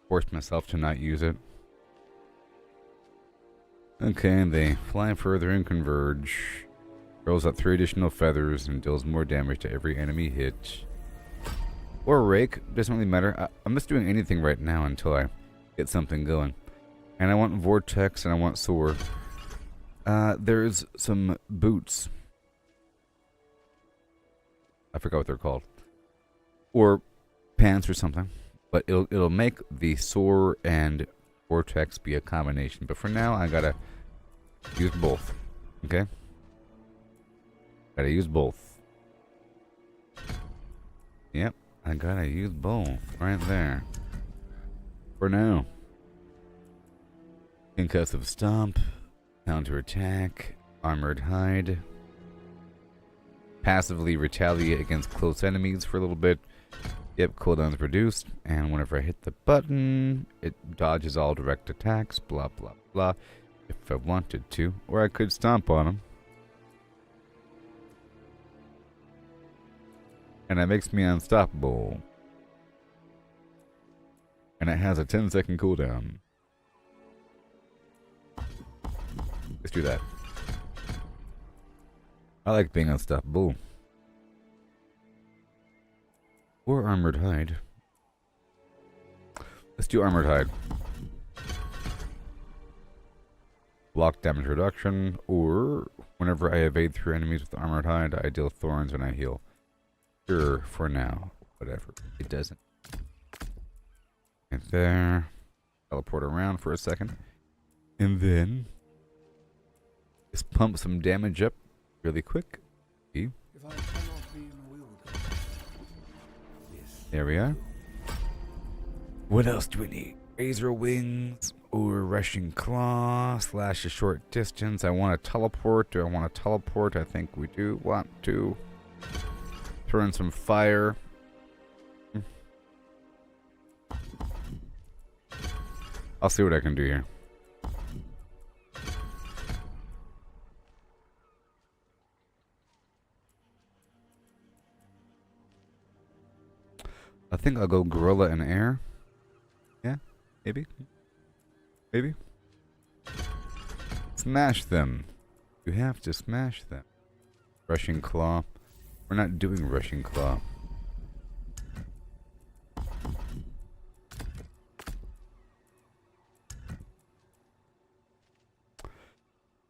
force myself to not use it. Okay, they fly further and converge. Rolls out 3 additional feathers and deals more damage to every enemy hit. Or rake, doesn't really matter. I'm just doing anything right now until I get something going. And I want vortex and I want soar. There's some boots. I forgot what they're called. Or pants or something. But it'll make the soar and vortex be a combination. But for now, I gotta use both. Okay? Gotta use both. Yep, I gotta use both. Right there. For now. Concussive Stomp. Counterattack. Armored Hide. Passively retaliate against close enemies for a little bit. Yep, cooldown's reduced, and whenever I hit the button, it dodges all direct attacks, blah blah blah, if I wanted to, or I could stomp on them. And it makes me unstoppable. And it has a 10-second cooldown. Let's do that. I like being unstoppable. Or Armored Hide. Let's do Armored Hide. Block damage reduction, or whenever I evade through enemies with Armored Hide, I deal thorns and I heal. Sure, for now. Whatever. It doesn't. Right there. Teleport around for a second. And then just pump some damage up really quick. See? If I cannot be in the wilderness. There we are. What else do we need? Razor Wings or Rushing Claw. Slash a short distance. I want to teleport. Do I want to teleport? I think we do want to. Throw in some fire. I'll see what I can do here. I think I'll go gorilla and air. Yeah, maybe. Maybe. Smash them. You have to smash them. Rushing Claw. We're not doing Rushing Claw.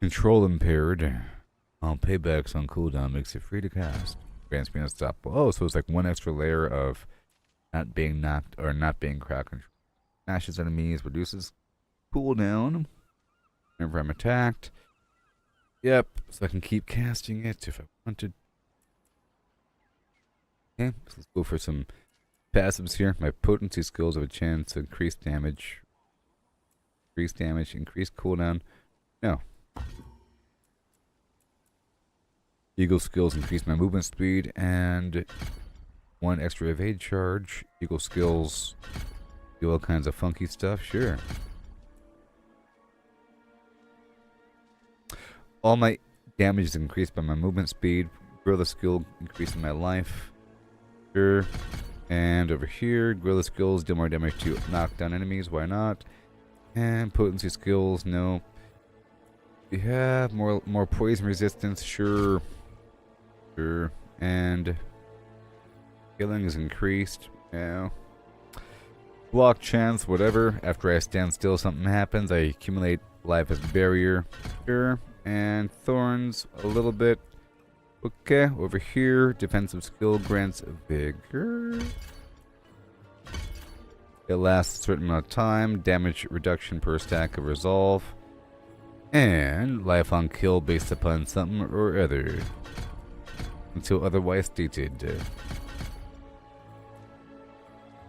Control impaired. Paybacks on cooldown makes it free to cast. Grants me unstoppable. Oh, so it's like one extra layer of not being knocked or not being crowd control. Smashes enemies, reduces cooldown whenever I'm attacked. Yep, so I can keep casting it if I wanted. Okay, so let's go for some passives here. My potency skills have a chance to increase damage. Increase cooldown. No. Eagle skills increase my movement speed and 1 extra evade charge. Eagle skills do all kinds of funky stuff. Sure. All my damage is increased by my movement speed. Gorilla skill increasing my life. Sure. And over here, gorilla skills deal more damage to knock down enemies. Why not? And potency skills, no. We have more poison resistance. Sure. Sure. And healing is increased. Yeah. Block chance, whatever. After I stand still, something happens. I accumulate life as barrier. Sure. And thorns, a little bit. Okay, over here, defensive skill grants vigor. It lasts a certain amount of time. Damage reduction per stack of resolve. And life on kill based upon something or other. Until otherwise stated.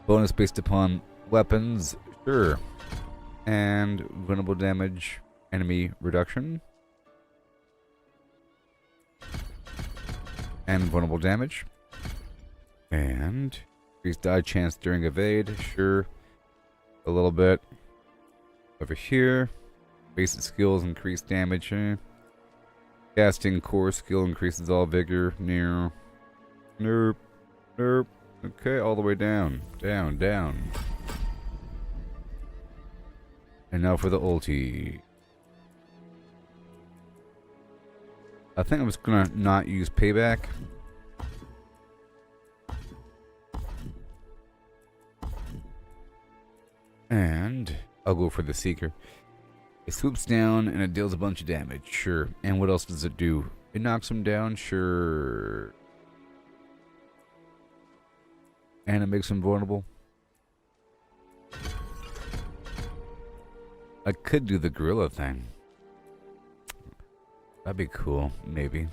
Bonus based upon weapons, sure. And vulnerable damage, enemy reduction. And vulnerable damage. And increased dodge chance during evade, sure. A little bit. Over here. Basic skills increase damage. Casting core skill increases all vigor. Near. Nope. Nope. Okay, all the way down. Down, down. And now for the ulti. I think I'm just gonna not use payback. And I'll go for the Seeker. It swoops down and it deals a bunch of damage, sure. And what else does it do? It knocks them down, sure. And it makes them vulnerable. I could do the gorilla thing. That'd be cool, maybe.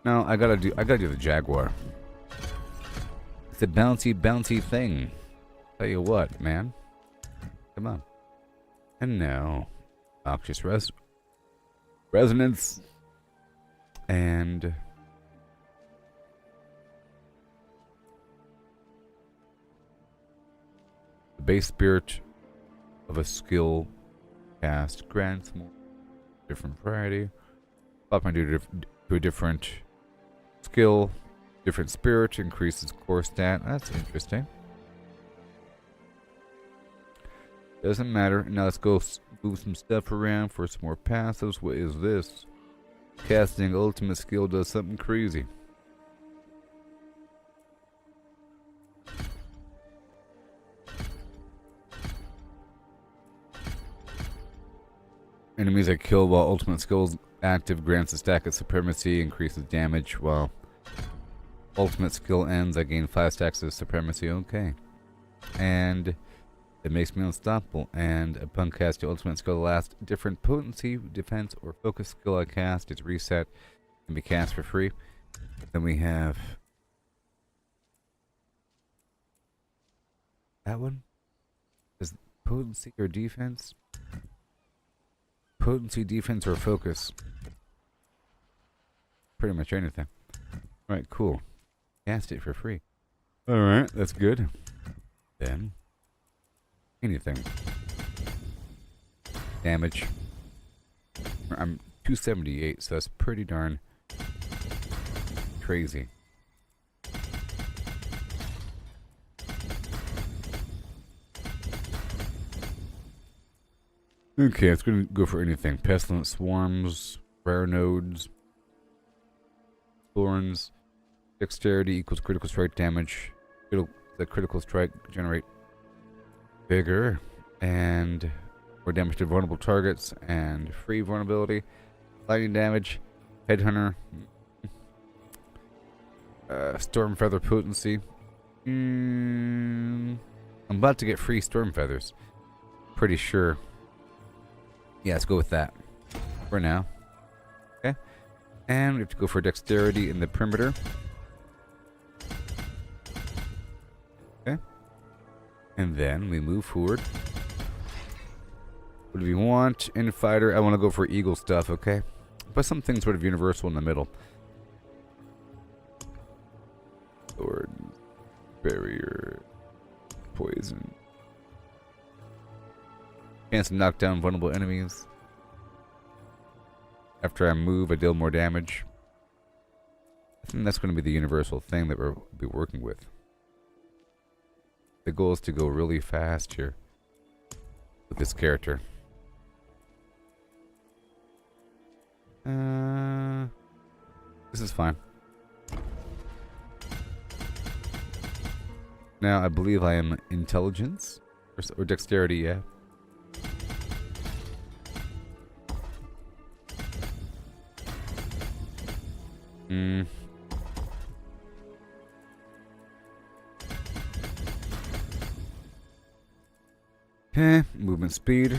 No, I gotta do the Jaguar. It's a bouncy thing. Tell you what, man. Come on. And now, Noxious Resonance. And the base spirit of a skill cast grants more different variety. Pop to a different skill, different spirit, increases core stat. That's interesting. Doesn't matter. Now let's go move some stuff around for some more passives. What is this? Casting ultimate skill does something crazy. Enemies I kill while ultimate skills active grants a stack of supremacy, increases damage while ultimate skill ends. I gain 5 stacks of supremacy. Okay. And it makes me unstoppable. And upon casting ultimate skill, the last different potency, defense, or focus skill I cast is reset and be cast for free. Then we have that one. Is potency or defense? Potency, defense, or focus. Pretty much anything. Alright, cool. Cast it for free. Alright, that's good. Then, anything. Damage. I'm 278, so that's pretty darn crazy. Okay, it's going to go for anything. Pestilent swarms, rare nodes, thorns, dexterity equals critical strike damage. The critical strike generate vigor and more damage to vulnerable targets and free vulnerability. Lightning damage, headhunter, storm feather potency. I'm about to get free storm feathers. Pretty sure. Yeah, let's go with that for now. Okay. And we have to go for dexterity in the perimeter. Okay. And then we move forward. What do we want? In fighter, I want to go for eagle stuff, okay? But something sort of universal in the middle. Sword, barrier, poison. Chance to knock down vulnerable enemies. After I move, I deal more damage. I think that's going to be the universal thing that we'll be working with. The goal is to go really fast here with this character. This is fine. Now, I believe I am intelligence or dexterity, yeah. Okay, movement speed.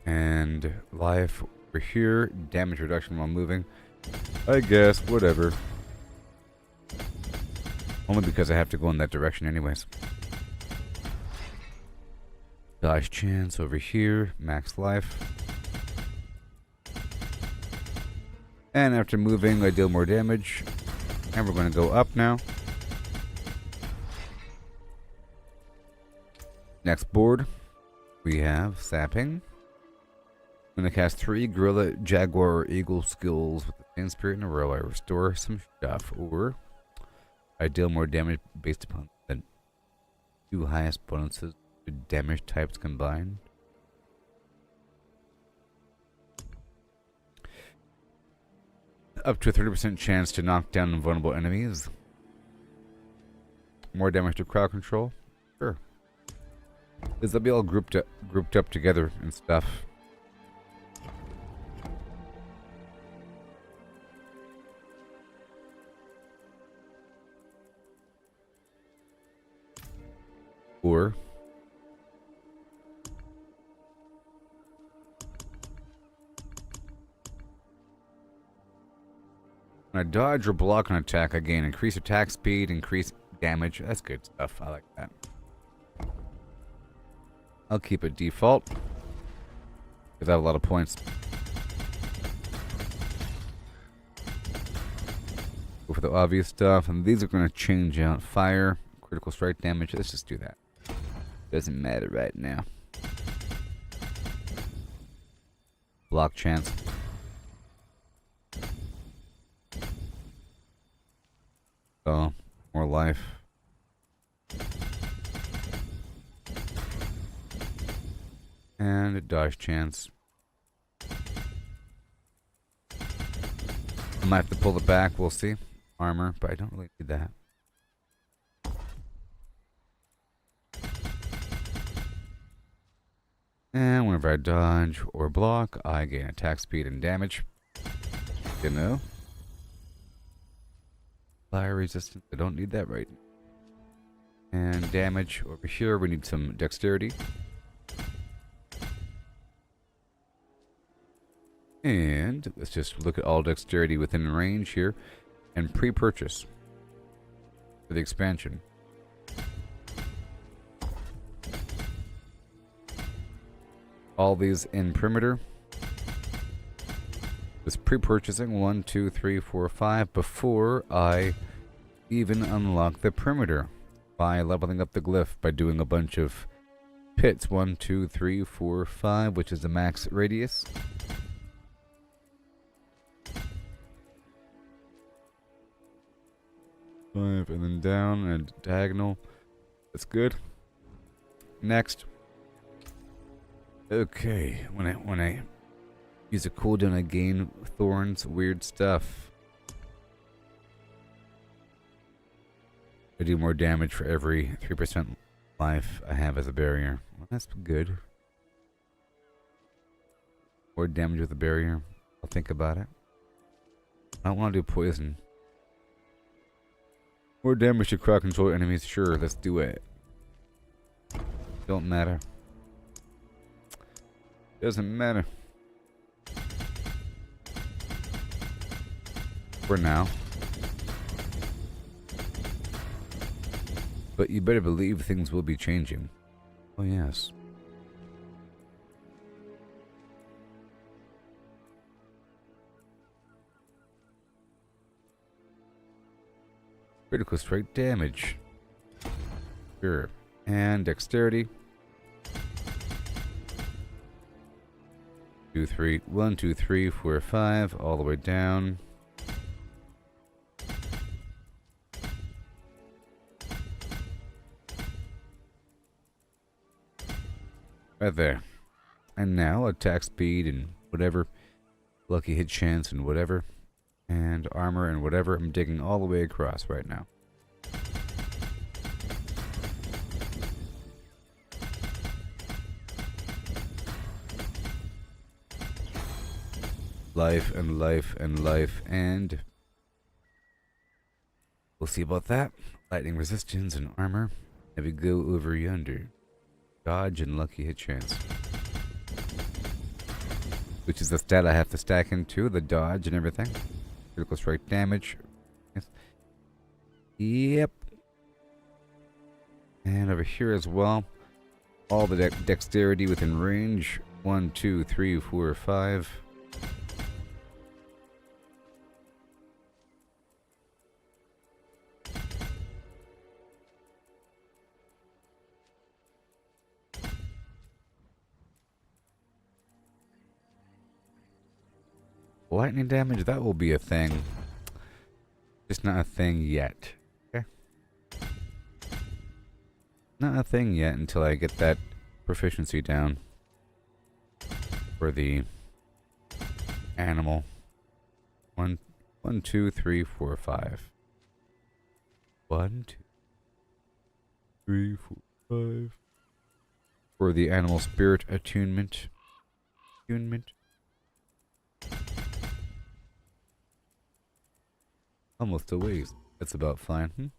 And life over here. Damage reduction while moving. I guess, whatever. Only because I have to go in that direction anyways. Dodge chance over here. Max life. And after moving, I deal more damage. And we're going to go up now. Next board, we have Sapping. I'm going to cast 3 Gorilla, Jaguar, or Eagle skills with the same spirit in a row. I restore some stuff, or I deal more damage based upon the 2 highest bonuses to damage types combined. Up to a 30% chance to knock down invulnerable enemies. More damage to crowd control. Sure. Because they'll be all grouped up together and stuff. Or when I dodge or block an attack, I gain increased attack speed, increased damage. That's good stuff. I like that. I'll keep it default because I have a lot of points. Go for the obvious stuff, and these are going to change out. Fire, critical strike damage. Let's just do that. Doesn't matter right now. Block chance. Oh, more life. And a dodge chance. I might have to pull it back, we'll see. Armor, but I don't really need that. And whenever I dodge or block, I gain attack speed and damage. You know? Fire resistance, I don't need that right now. And damage over here, we need some dexterity. And let's just look at all dexterity within range here and pre-purchase for the expansion. All these in perimeter. Just pre-purchasing 1, 2, 3, 4, 5 before I even unlock the perimeter by leveling up the glyph by doing a bunch of pits. 1, 2, 3, 4, 5, which is the max radius. And then down and diagonal. That's good. Next. Okay, when I use a cooldown, I gain thorns, weird stuff. I do more damage for every 3% life I have as a barrier. Well, that's good. More damage with a barrier. I'll think about it. I don't want to do poison. More damage to crowd control enemies. Sure, let's do it. Don't matter. Doesn't matter. For now. But you better believe things will be changing. Oh yes. Critical strike damage. Sure. And dexterity. 2, 3, 1, 2, 3, 4, 5, all the way down. Right there. And now attack speed and whatever. Lucky hit chance and whatever. And armor and whatever. I'm digging all the way across right now. Life and life and life and... We'll see about that. Lightning resistance and armor. Have we go over yonder. Dodge and lucky hit chance. Which is the stat I have to stack into. The dodge and everything. Critical strike damage. Yes. Yep. And over here as well. All the dexterity within range. 1, 2, 3, 4, 5. Lightning damage, that will be a thing. Just not a thing yet. Okay. Not a thing yet until I get that proficiency down. For the animal. 1, 2, 3, 4, 5. 1, 2, 3, 4, 5. For the animal spirit attunement. Almost a waste. That's about fine.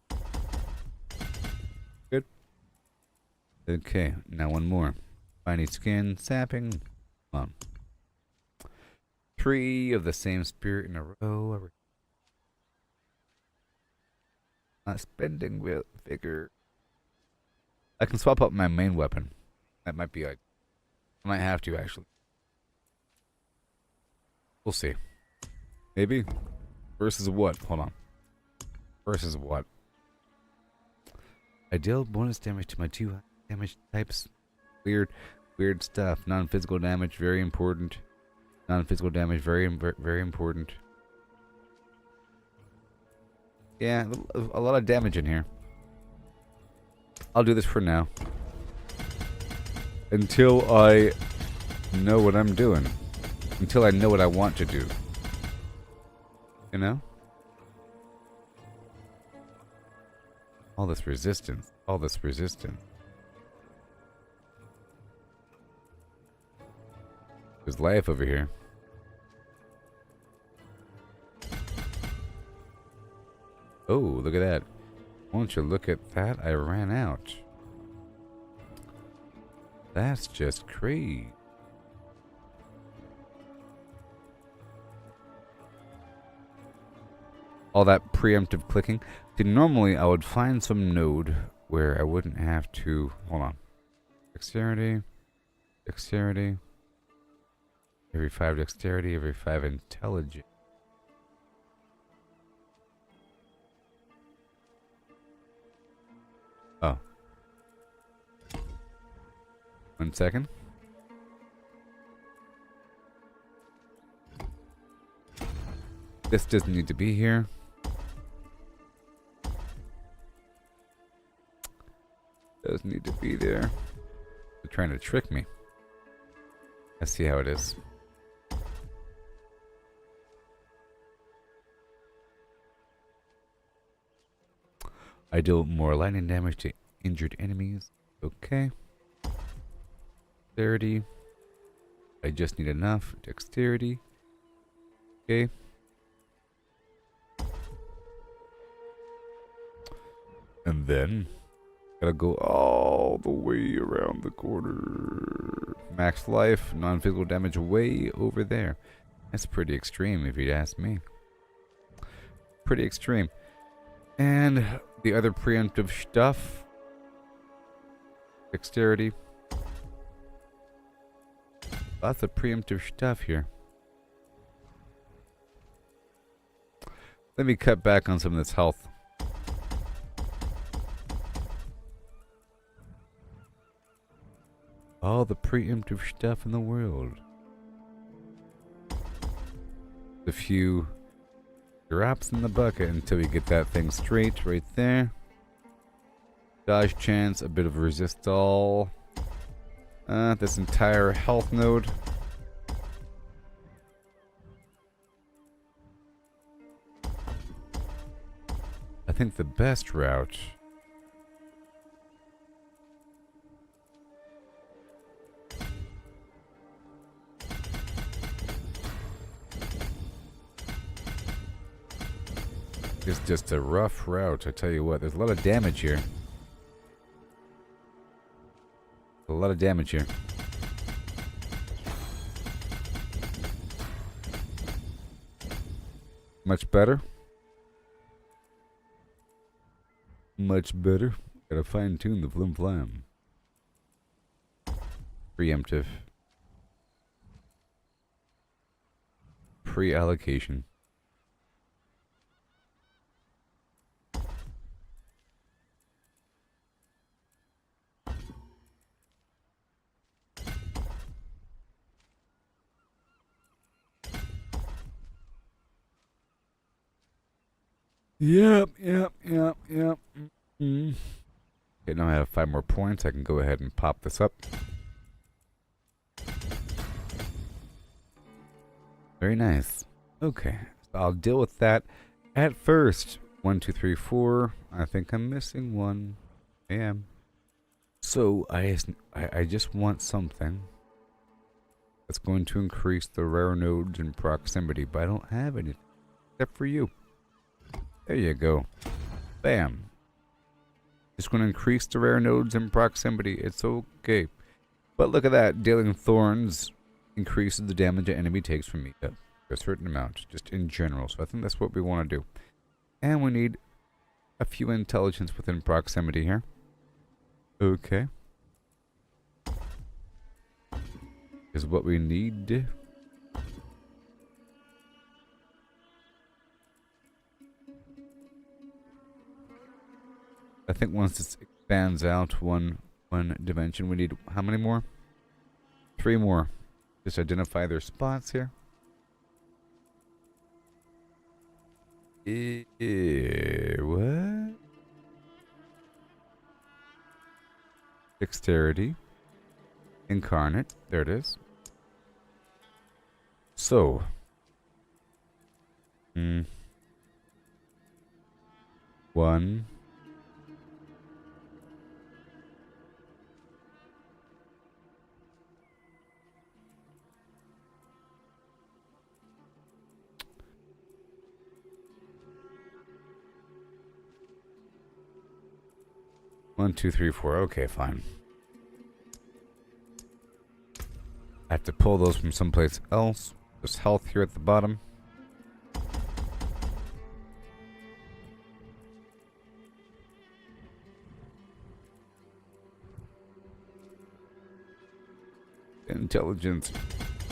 Good. Okay, now one more. Spiny skin, sapping. Come on. 3 of the same spirit in a row. Not spending vigor. I can swap up my main weapon. That might be like... I might have to, actually. We'll see. Maybe. Versus what? Hold on. Versus what? I deal bonus damage to my 2 damage types. Weird stuff. Non-physical damage, very important. Non-physical damage, very important. Yeah, a lot of damage in here. I'll do this for now. Until I know what I'm doing. Until I know what I want to do. You know? All this resistance. All this resistance. There's life over here. Oh, look at that. Won't you look at that? I ran out. That's just crazy. All that preemptive clicking. See, normally I would find some node where I wouldn't have to... Hold on. Dexterity. Dexterity. Every 5 dexterity, every 5 intelligence. Oh. 1 second. This doesn't need to be here. Doesn't need to be there. They're trying to trick me. Let's see how it is. I deal more lightning damage to injured enemies. Okay. Dexterity. I just need enough. Dexterity. Okay. And then gotta go all the way around the corner. Max life, non-physical damage way over there. That's pretty extreme if you'd ask me. Pretty extreme. And the other preemptive stuff. Dexterity. Lots of preemptive stuff here. Let me cut back on some of this health. All the preemptive stuff in the world. A few drops in the bucket until we get that thing straight right there. Dodge chance, a bit of resist all. This entire health node. I think the best route is just a rough route. I tell you what, there's a lot of damage here. A lot of damage here. Much better. Much better. Gotta fine tune the flim flam. Preemptive. Pre-allocation. Yep. Okay, now I have 5 more points. I can go ahead and pop this up. Very nice. Okay, so I'll deal with that at first. 1, 2, 3, 4. I think I'm missing one. I am. So I just want something that's going to increase the rare nodes in proximity, but I don't have anything except for you. There you go. Bam. Just going to increase the rare nodes in proximity. It's okay. But look at that. Dealing thorns increases the damage an enemy takes from me. A certain amount, just in general. So I think that's what we want to do. And we need a few intelligence within proximity here. Okay. Is what we need. I think once it expands out one dimension, we need how many more? 3 more. Just identify their spots here. What? Dexterity. Incarnate. There it is. So. 1. One, 2, 3, 4. Okay, fine. I have to pull those from someplace else. There's health here at the bottom. Intelligence.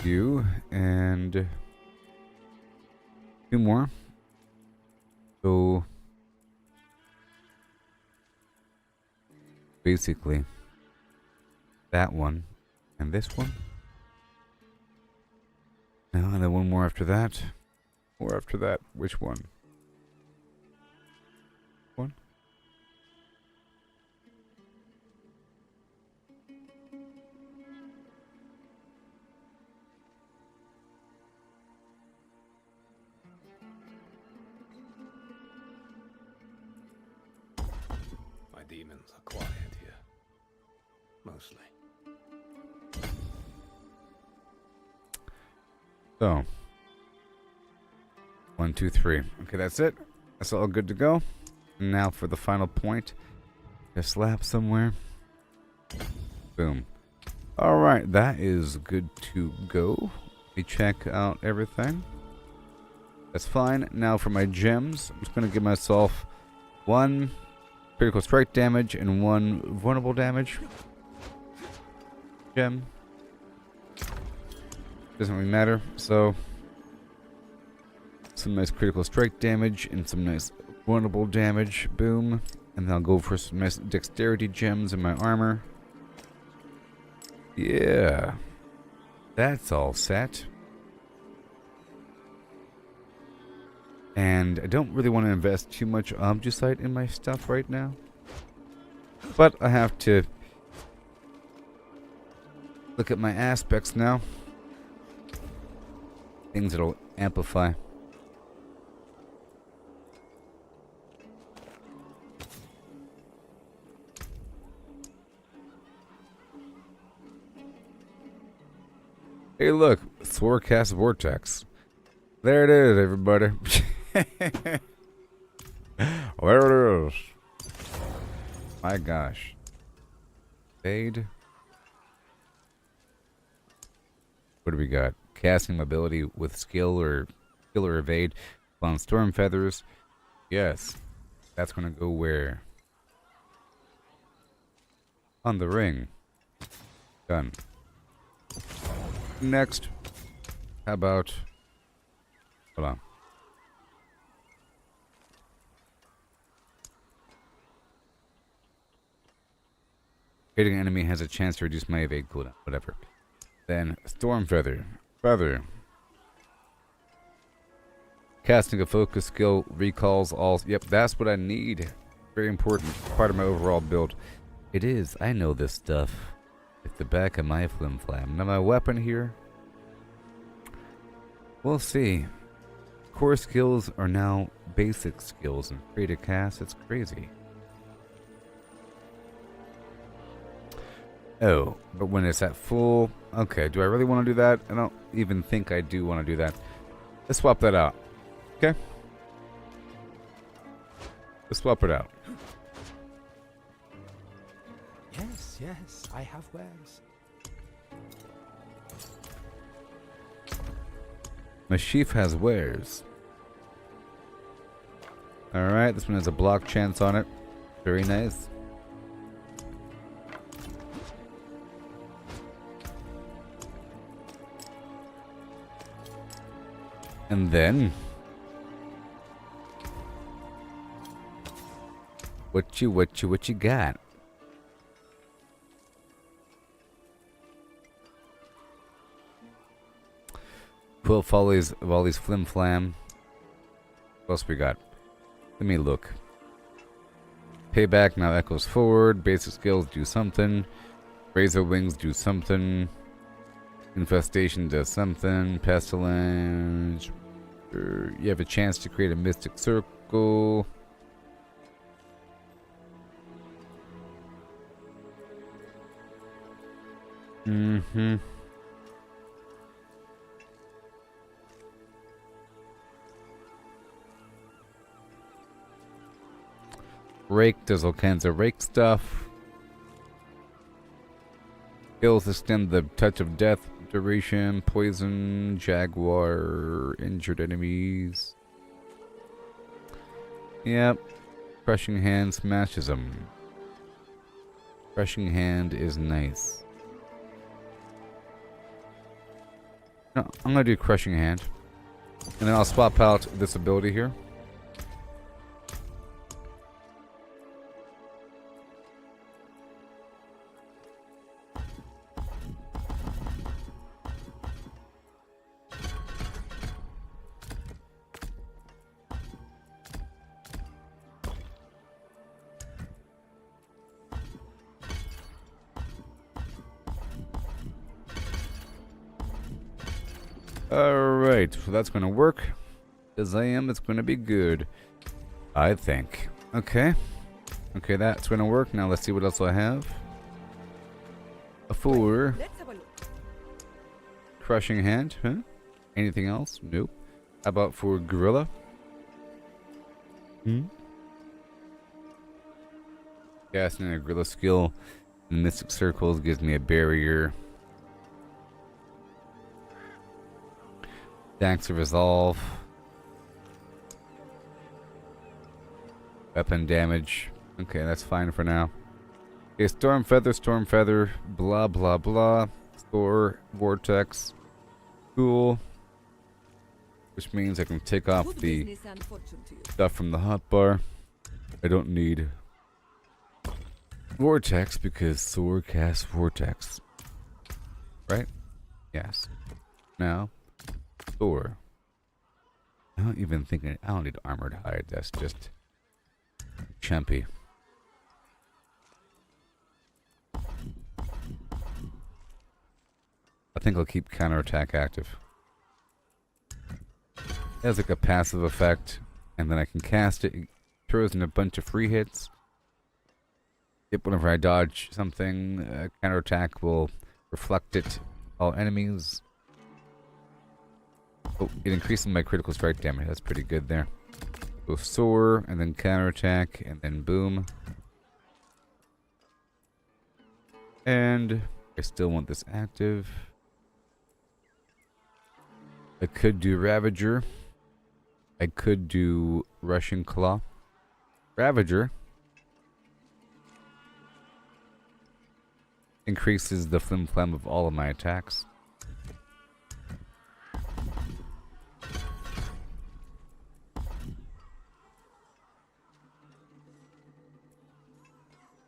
You and 2 more. So basically, that one and this one. Now, and then 1 more after that. Or after that, which one? One? My demons are quiet here. Mostly. So, 1, 2, 3. Okay, that's it. That's all good to go. And now for the final point. Just slap somewhere. Boom. Alright, that is good to go. Let me check out everything. That's fine. Now for my gems, I'm just going to give myself 1 critical strike damage and 1 vulnerable damage gem. Doesn't really matter. So, some nice critical strike damage and some nice vulnerable damage. Boom. And then I'll go for some nice dexterity gems in my armor. Yeah. That's all set. And I don't really want to invest too much Obducite in my stuff right now. But I have to look at my aspects now. Things that'll amplify. Hey look, Swordcast Vortex. There it is, everybody. There it is. My gosh. Fade. What do we got? Casting ability with skill or evade on storm feathers. Yes. That's gonna go where? On the ring. Done. Next. How about... Hold on. Hitting an enemy has a chance to reduce my evade cooldown. Whatever. Then, Storm Feather. Feather. Casting a focus skill recalls all... Yep, that's what I need. Very important. Part of my overall build. It is. I know this stuff. At the back of my flim flam. Now my weapon here. We'll see. Core skills are now basic skills and free to cast. It's crazy. Oh, but when it's at full... Okay, do I really want to do that? I don't even think I do want to do that. Let's swap that out. Okay? Let's swap it out. Yes, I have wares. My sheaf has wares. Alright, this one has a block chance on it. Very nice. And then... What you got? Quill follies of all these flim flam. What else we got? Let me look. Payback now echoes forward. Basic skills do something. Razor wings do something. Infestation does something. Pestilence. You have a chance to create a mystic circle. Mm-hmm. Rake does all kinds of rake stuff. Skills extend the touch of death duration, poison, jaguar, injured enemies. Yep. Crushing hand smashes them. Crushing hand is nice. No, I'm gonna do crushing hand. And then I'll swap out this ability here. Alright, so that's gonna work. As I am, it's gonna be good. I think. Okay. Okay, that's gonna work. Now let's see what else I have. A 4. Crushing hand, huh? Anything else? Nope. How about for gorilla? Casting a gorilla skill in mystic circles gives me a barrier. Thanks to resolve. Weapon damage. Okay, that's fine for now. Okay, storm feather, blah blah blah. Store, vortex. Cool. Which means I can take off the stuff from the hotbar. I don't need vortex because sword casts vortex. right? Yes. Now, Thor. I don't even think I don't need armored hide. That's just chumpy. I think I'll keep counterattack active. It has like a passive effect, and then I can cast it. It throws in a bunch of free hits. Yep, whenever I dodge something, counterattack will reflect it all enemies. Oh, it increases my critical strike damage. That's pretty good there. Go soar, and then counterattack, and then boom. And I still want this active. I could do Ravager. I could do Rushing Claw. Ravager increases the flim flam of all of my attacks.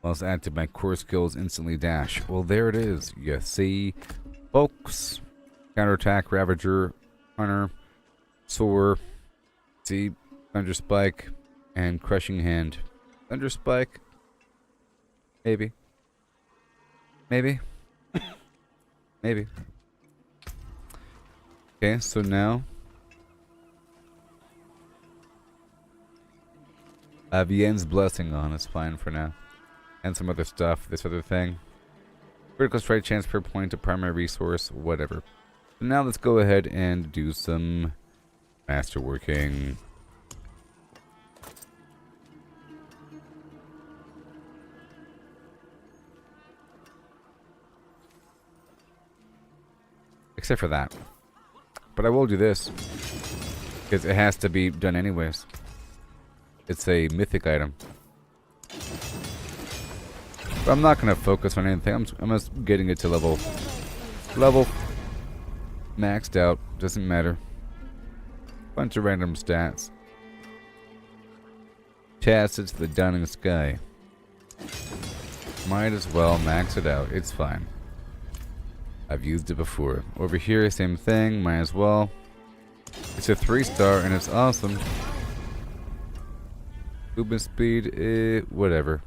Let's add to my core skills instantly dash. Well, there it is. You see, folks. Counterattack, Ravager, Hunter, Soar. See, Thunder Spike, and Crushing Hand. Thunder Spike. Maybe. Maybe. Maybe. Okay, so now I have Yen's Blessing on. It's fine for now. And some other stuff, this other thing. Critical strike chance per point, a primary resource, whatever. So now let's go ahead and do some masterworking. Except for that. But I will do this. Because it has to be done anyways. It's a mythic item. But I'm not going to focus on anything. I'm just getting it to level maxed out. Doesn't matter. Bunch of random stats. Chastity to the dawning sky. Might as well max it out. It's fine. I've used it before. Over here, same thing. Might as well. It's a 3-star and it's awesome. Movement speed, whatever.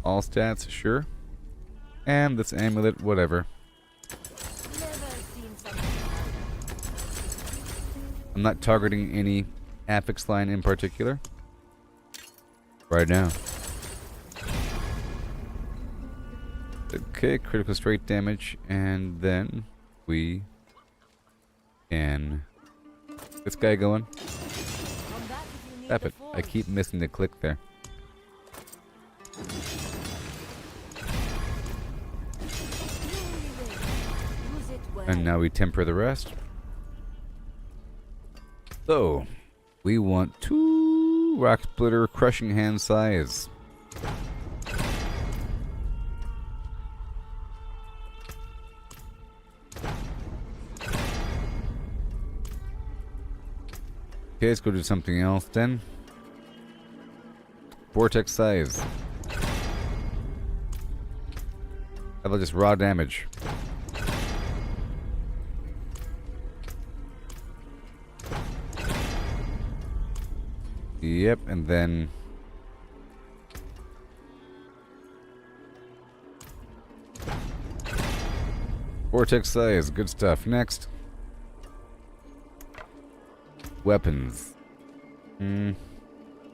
All stats, sure. And this amulet, whatever. I'm not targeting any affix line in particular right now. Okay, critical straight damage, and then we can get this guy going. Stop it. I keep missing the click there. And now we temper the rest. So, we want 2 rock splitter crushing hand size. Okay, let's go do something else then. Vortex size. How about just raw damage? Yep, and then vortex size, good stuff. Next, weapons.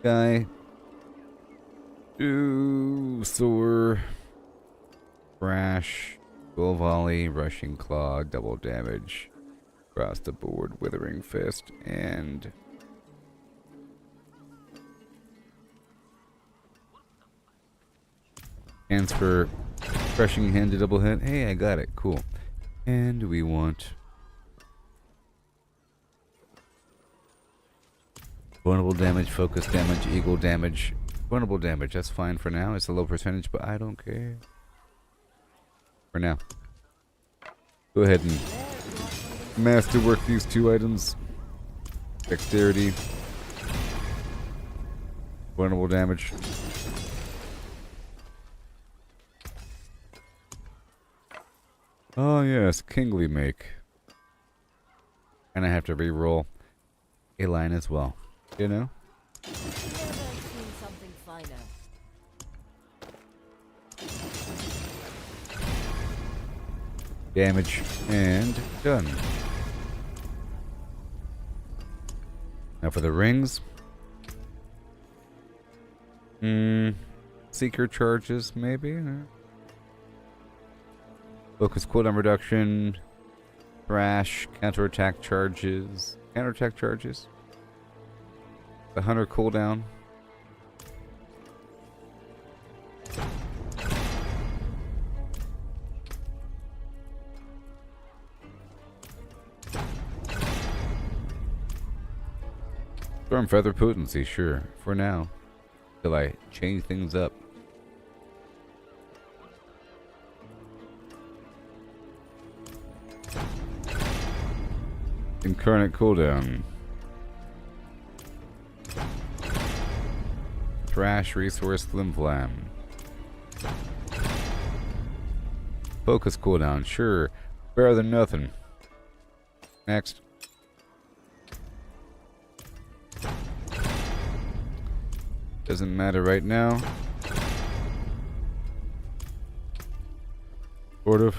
Guy. Soar. Crash. Full volley. Rushing claw. Double damage. Across the board. Withering fist. And hands for crushing hand to double hit. Hey, I got it. Cool. And we want vulnerable damage, focus damage, eagle damage. Vulnerable damage, that's fine for now. It's a low percentage, but I don't care. For now. Go ahead and masterwork these 2 items. Dexterity. Vulnerable damage. Oh yes, Kingly make. And I have to re-roll a line as well. You know? Never seen something finer. Damage and done. Now for the rings. Seeker charges, maybe? Focus cooldown reduction. Thrash. Counterattack charges. Counterattack charges. The Hunter cooldown. Storm Feather potency, sure. For now. Till I change things up. Incarnate cooldown. Thrash resource Flim Flam. Focus cooldown, sure. Better than nothing. Next. Doesn't matter right now. Sort of.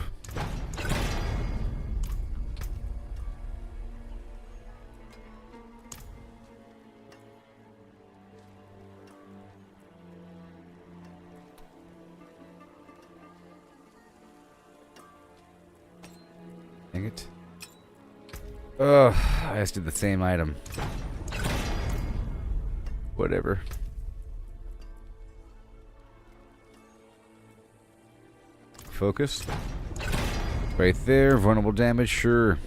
Dang it. Ugh, I just did the same item. Whatever. Focus. Right there, vulnerable damage, sure.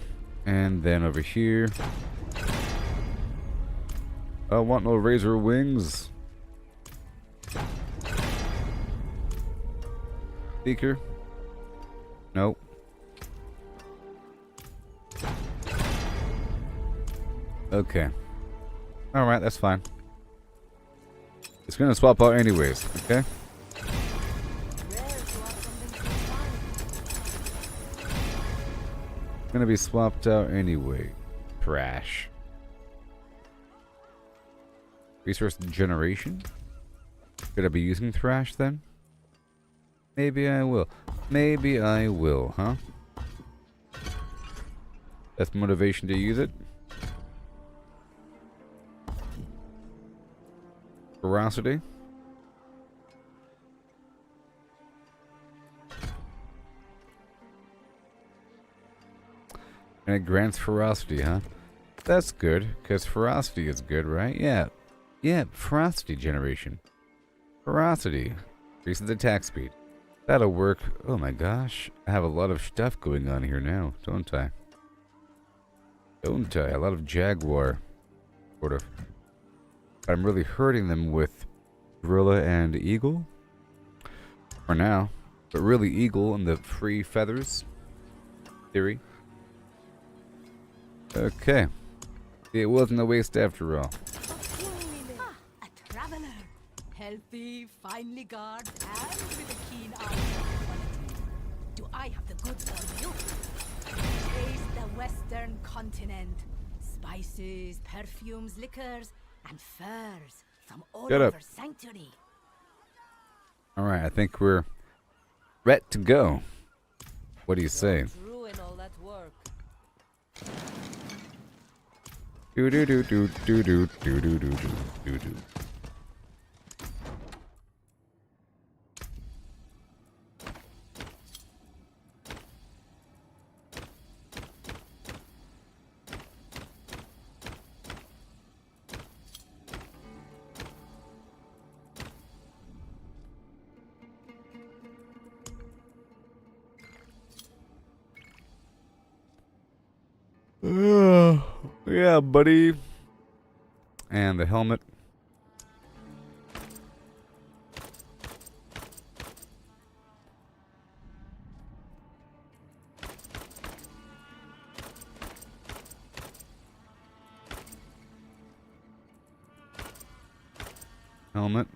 And then over here. I want no razor wings. Seeker. Nope. Okay. Alright, that's fine. It's gonna swap out anyways, okay? Gonna be swapped out anyway. Trash. Resource generation? Could I be using thrash then? Maybe I will. Maybe I will, huh? That's motivation to use it. Ferocity. And it grants ferocity, huh? That's good, because ferocity is good, right? Yeah. Yeah, ferocity generation. Ferocity. Increases attack speed. That'll work. Oh my gosh. I have a lot of stuff going on here now, don't I? Don't I? A lot of Jaguar. Sort of. I'm really hurting them with Gorilla and Eagle. For now. But really Eagle and the free feathers. Theory. Okay. It wasn't a waste after all. A traveler. Healthy, finely garbed, and with a keen eye for quality. Do I have the goods for you? Taste the Western continent. Spices, perfumes, liquors, and furs from all Shut up. over Sanctuary. Alright, I think we're ready to go. What do you say? Ruin all that work. Do do do do do do do do do do do. Yeah, buddy. And the helmet. helmet.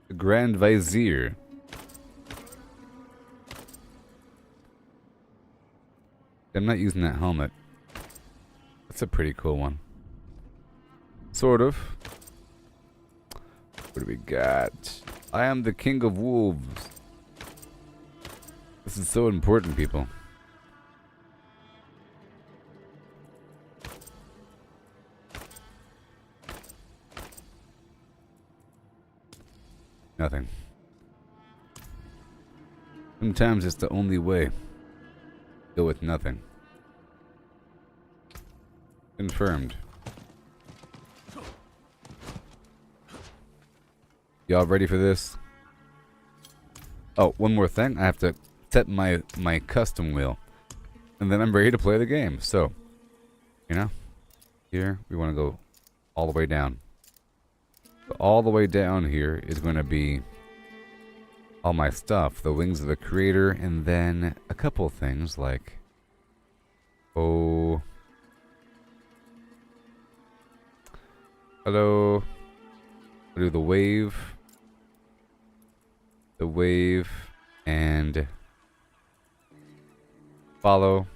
The Grand Vizier. I'm not using that helmet. That's a pretty cool one. Sort of. What do we got? I am the King of Wolves. This is so important, people. Nothing. Sometimes it's the only way. Go with nothing. Confirmed. Y'all ready for this? Oh, one more thing. I have to set my custom wheel. And then I'm ready to play the game. So, you know, here we want to go all the way down. So all the way down here is going to be all my stuff. The Wings of the Creator, and then a couple things like... Oh... Hello. We'll do the wave. The wave. And... Follow.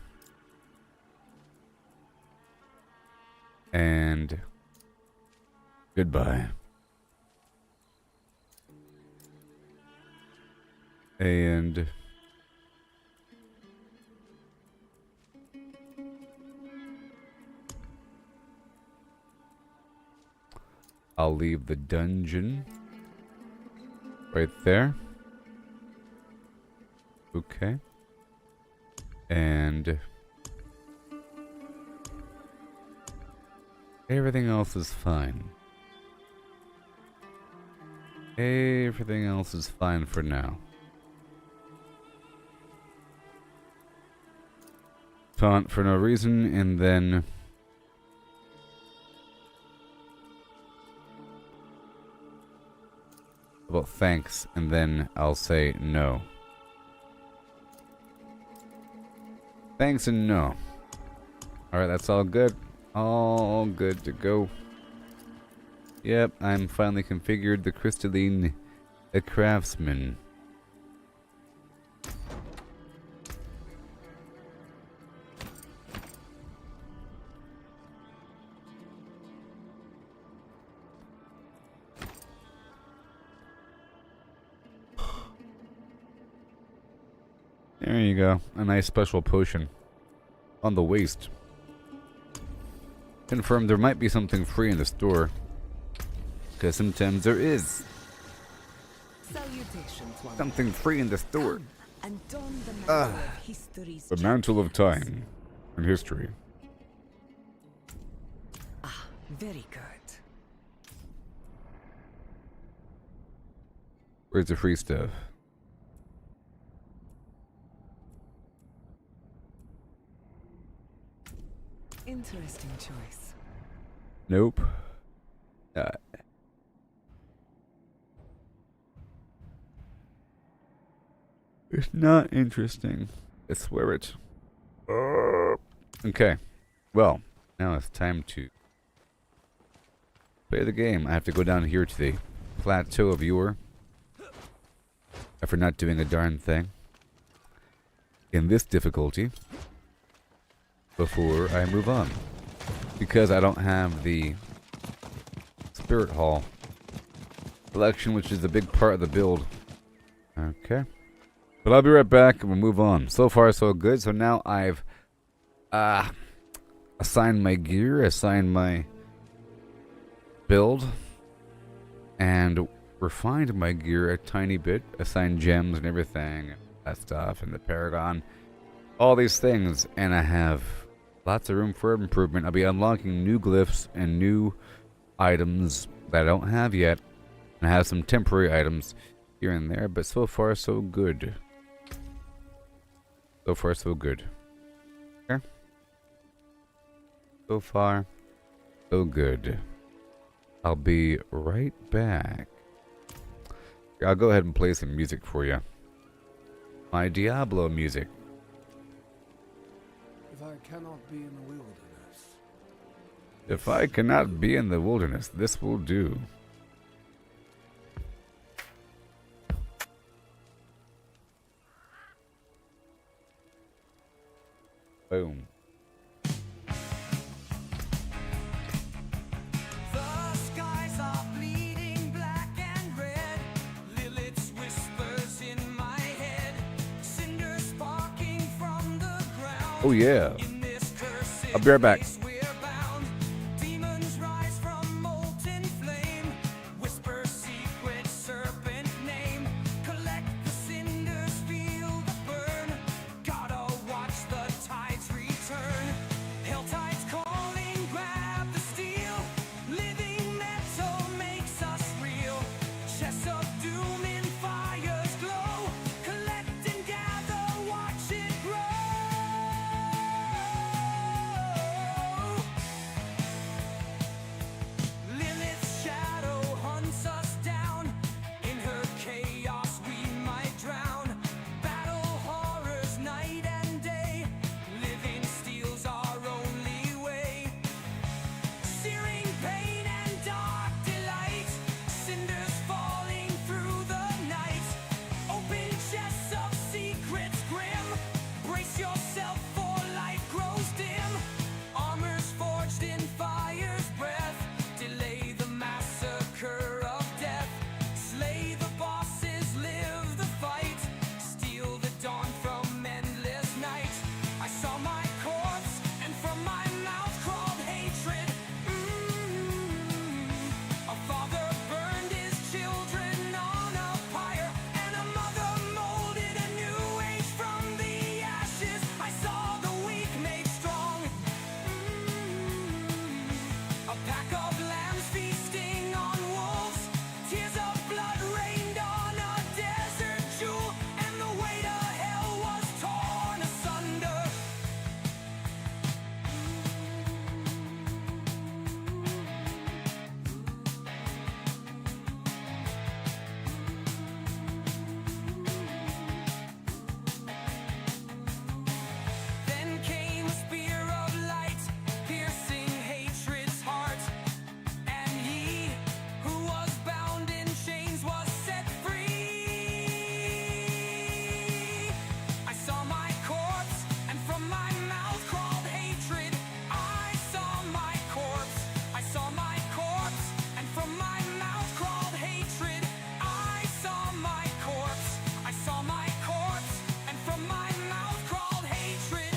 And... Goodbye. And... I'll leave the dungeon right there. Okay. And everything else is fine. Everything else is fine for now. Taunt for no reason, and then well, thanks, and then I'll say no. Thanks and no. Alright, that's all good. All good to go. Yep, I'm finally configured the crystalline craftsman. There you go. A nice special potion. On the waist. Confirmed there might be something free in the store. Because sometimes there is. Salutations, one. Something free in the store. And don the mantle of history's The Mantle of Time. And history. Ah, very good. Where's the free stuff? Interesting choice. Nope. It's not interesting. I swear it. Okay. Well, now it's time to play the game. I have to go down here to the plateau of Yore after not doing a darn thing in this difficulty before I move on, because I don't have the Spirit Hall collection, which is a big part of the build. Okay. But I'll be right back and we'll move on. So far, so good. So now I've assigned my gear, assigned my build, and refined my gear a tiny bit, assigned gems and everything, that stuff, and the Paragon, all these things, and I have lots of room for improvement. I'll be unlocking new glyphs and new items that I don't have yet, and I have some temporary items here and there, but so far, so good. So far, so good. Okay. So far, so good. I'll be right back. I'll go ahead and play some music for you. My Diablo music. If I cannot be in the wilderness, If I cannot be in the wilderness, this will do. Boom. The skies are bleeding black and red. Lilith's whispers in my head. Cinders sparking from the ground. Oh yeah. In this cursed I'll be right back. place we're bound. Demons rise from molten flame. Whisper secret serpent name. Collect the cinders, feel the burn. Gotta watch the tides return. Hell tides calling, grab the steel. Living metal makes us real. Chests of doom in fire's glow. Collect and gather, watch it grow. Lilith's shadow hunts us down. In her chaos we might drown. Battle horrors night and day. Living steals our only way. Searing pain and dark delight. Cinders falling through the night. Open chests of secrets grim. Brace yourself for light grows dim. Armors forged in fire's breath. Delay the massacre of death. Slay the bosses, live the fight. Steal the dawn from endless night. I saw my corpse, and from my mouth crawled hatred. A father burned his children on a pyre, and a mother molded a new age from the ashes. I saw the weak made strong. A pack of lambs feasting on wolves. Tears of blood rained on a desert jewel, and the way to hell was torn asunder. Then came a spear of light, piercing hatred's heart. And he who was bound in chains was set free. I saw my corpse, and from my mouth crawled hatred. I saw my corpse, I saw my corpse, and from my mouth crawled hatred. I saw my corpse, I saw my corpse, and from my mouth crawled hatred.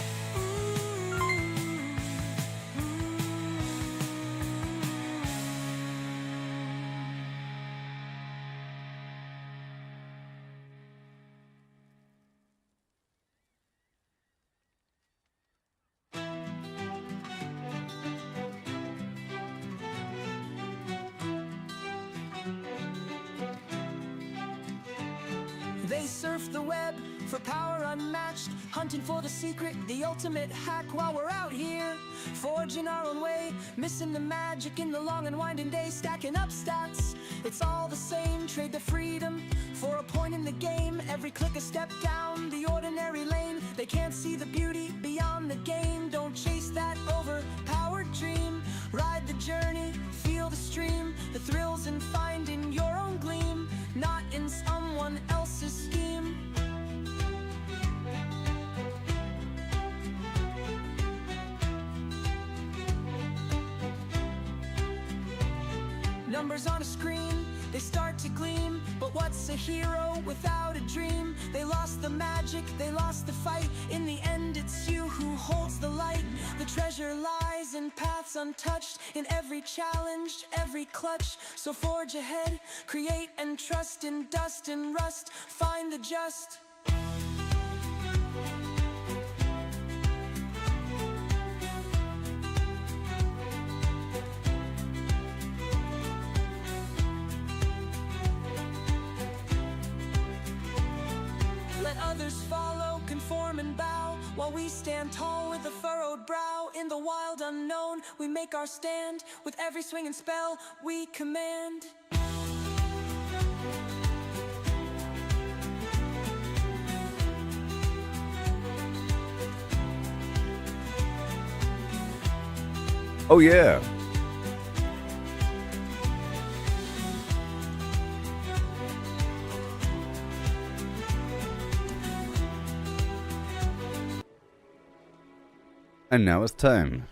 They surf the web for power unmatched, hunting for the secret, the ultimate hack while we're out here, forging our own way, missing the magic in the long and winding day, stacking up stats. It's all the same, trade the freedom for a point in the game. Every click a step down the ordinary lane. They can't see the beauty beyond the game. Don't chase that overpowered dream. Ride the journey, feel the stream, the thrills in finding your own gleam, not in someone else's scheme. Numbers on a screen, they start to gleam. But what's a hero without a dream? They lost the magic, they lost the fight. In the end, it's you who holds the light. The treasure lies in paths untouched, in every challenge, every clutch. So forge ahead, create and trust. In dust and rust, find the just. Let others follow, conform and bow, while we stand tall with a furrowed brow. In in the wild unknown. We make our stand with every swing and spell we command. Oh yeah. And now it's time.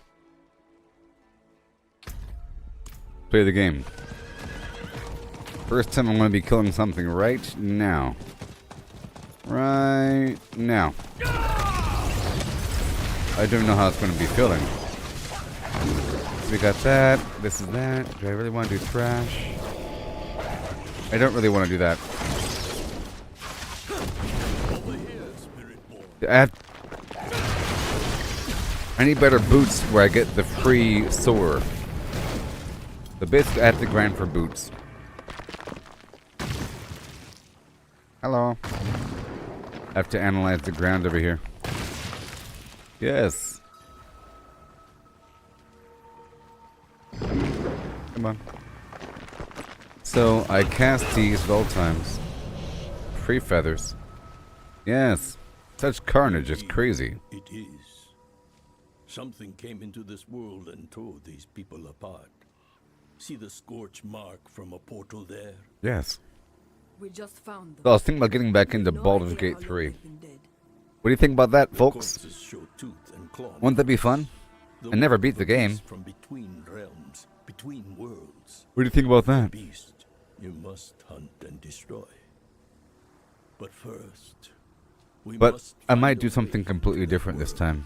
Play the game. First time I'm going to be killing something right now. Right now. I don't know how it's going to be feeling. We got that. This is that. Do I really want to do trash? I don't really want to do that. I need better boots where I get the free sword. So basically I have to grind for boots. Hello. I have to analyze the ground over here. Yes. Come on. So I cast these at all times. Free feathers. Yes. Such carnage is crazy. It is. Something came into this world and tore these people apart. See the scorch mark from a portal there? Yes. We just found them. So I was thinking about getting back into No Baldur's idea Gate how long 3. they've been dead. What do you think about that, folks? Corpses show tooth and claw. Wouldn't that be fun? I never beat the game. From between realms, between worlds. What do you think about that? Beast you must hunt and destroy. But first, we But must I find might a do way something completely into the different this world. time.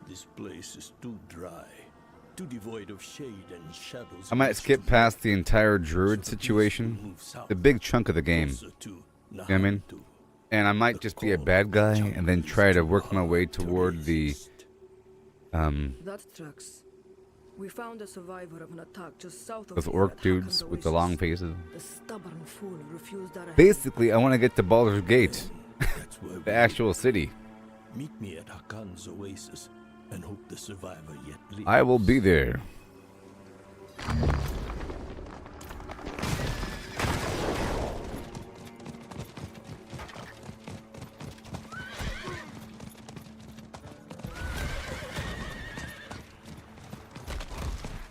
This place is too dry, too devoid of shade and shadows. I might skip past the entire druid situation, the big chunk of the game. You know what I mean? And I might just be a bad guy and then try to work my way toward the That tracks. We found a survivor of an attack just south of those here orc at dudes Hakan's with the Oasis. long faces. The stubborn fool refused our help. Basically, I want to get to Baldur's Gate, That's where the actual city. Meet me at Hakan's Oasis and hope the survivor yet lives. I will be there.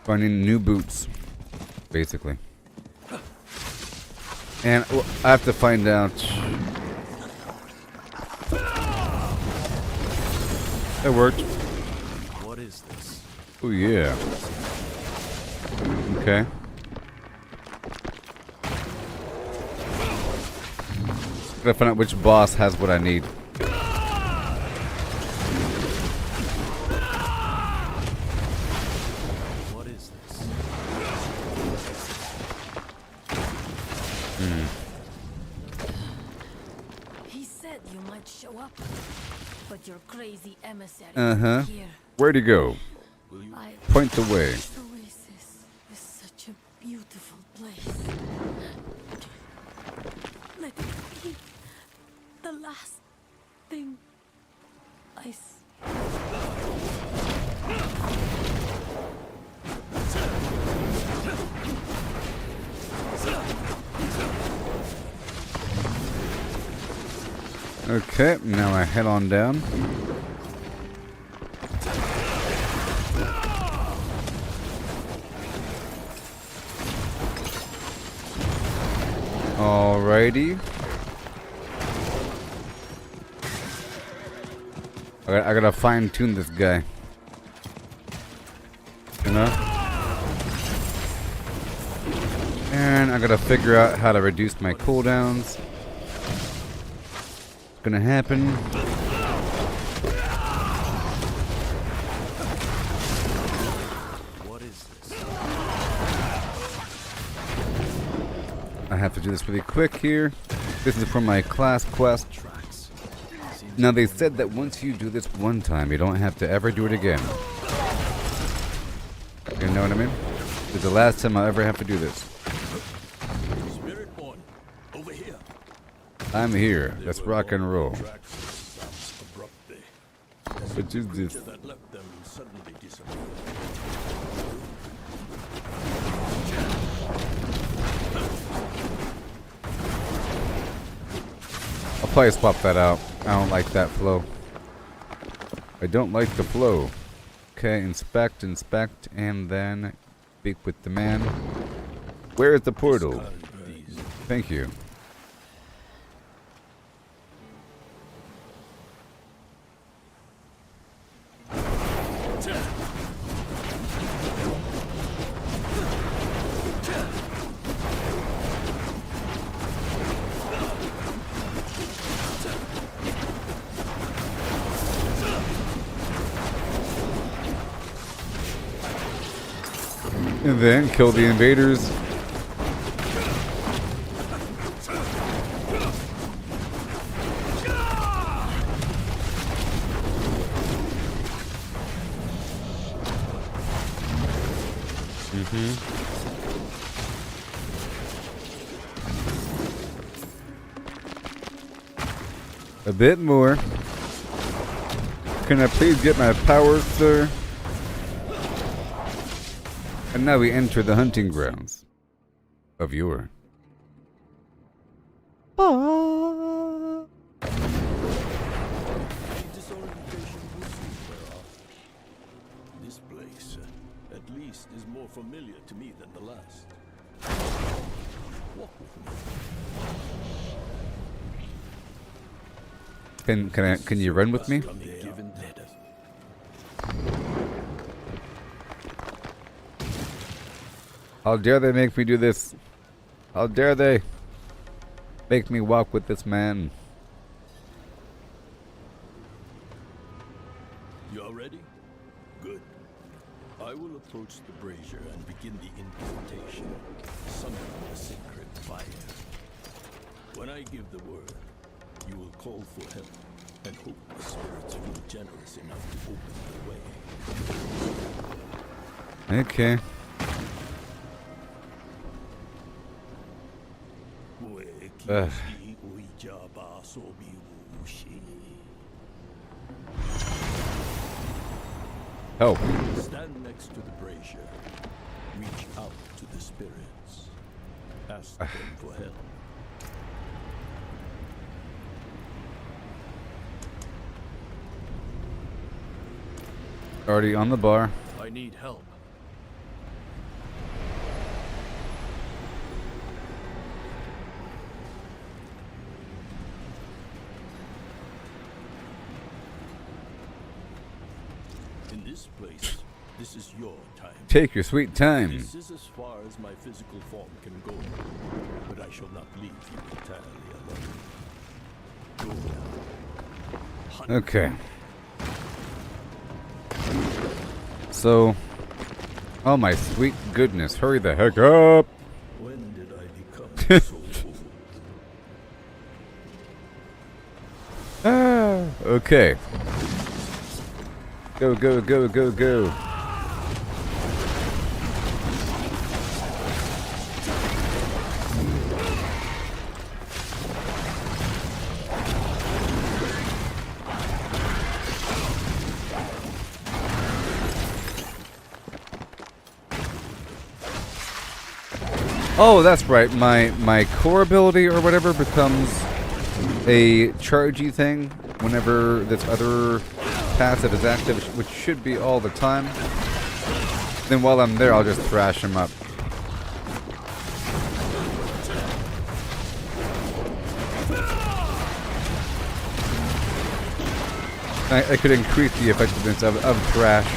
Finding new boots, basically. And well, I have to find out. That worked. What is this? Oh yeah. Okay. Gotta find out which boss has what I need. What is this? He said you might show up, but your crazy emissary Uh-huh. is here. Where'd he go? I Point the way. This oasis is such a beautiful place. Let it be the last thing I Okay, now I head on down. Alrighty. I gotta fine tune this guy. You know? And I gotta figure out how to reduce my cooldowns. It's gonna happen. What is this? I have to do this really quick here. This is for my class quest. Tracks. Seems Now they said that once you do this one time, you don't have to ever do it again. You know what I mean? It's the last time I'll ever have to do this. Spiritborn, over here. I'm here. Let's rock and roll. Tracks stopped abruptly. What is this? That left them suddenly probably swap that out. I don't like that flow. I don't like the flow. Okay, inspect, and then speak with the man. Where is the portal? Thank you. And then kill the invaders. A bit more. Can I please get my power, sir? And now we enter the hunting grounds of your. Disorientation will soon wear off. This place, at least, is more familiar to me than the last. Walk with me. Can you run with me? From the given letter. How dare they make me do this? How dare they make me walk with this man? You are ready? Good. I will approach the brazier and begin the incantation, summoning a sacred fire. When I give the word, you will call for help and hope the spirits feel generous enough to open the way. Okay. Ugh. Help. Stand next to the brazier. Reach out to the spirits. Ask them for help. Already on the bar. I need help. In this place, this is your time. Take your sweet time. This is as far as my physical form can go, but I shall not leave you entirely alone. Go now. Hunt. Okay. So, oh my sweet goodness, hurry the heck up! When did I become so old? Okay. Go, go, go, go, go. Oh, that's right. My core ability or whatever becomes a chargey thing whenever this other passive is active, which should be all the time. Then while I'm there, I'll just thrash him up. I could increase the effectiveness of thrash.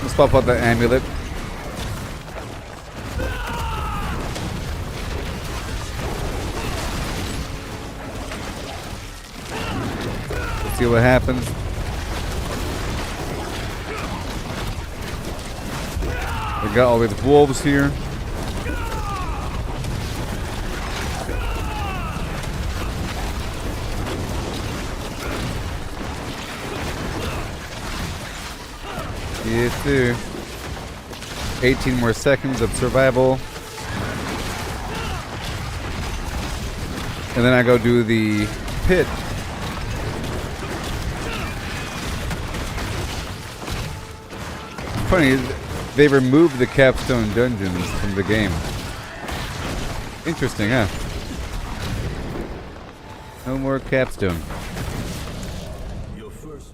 Let's pop out the amulet. Let's see what happens. We got all these wolves here. Yes, sir. 18 more seconds of survival. And then I go do the pit. Funny, they removed the capstone dungeons from the game. Interesting, huh? No more capstone. Your first.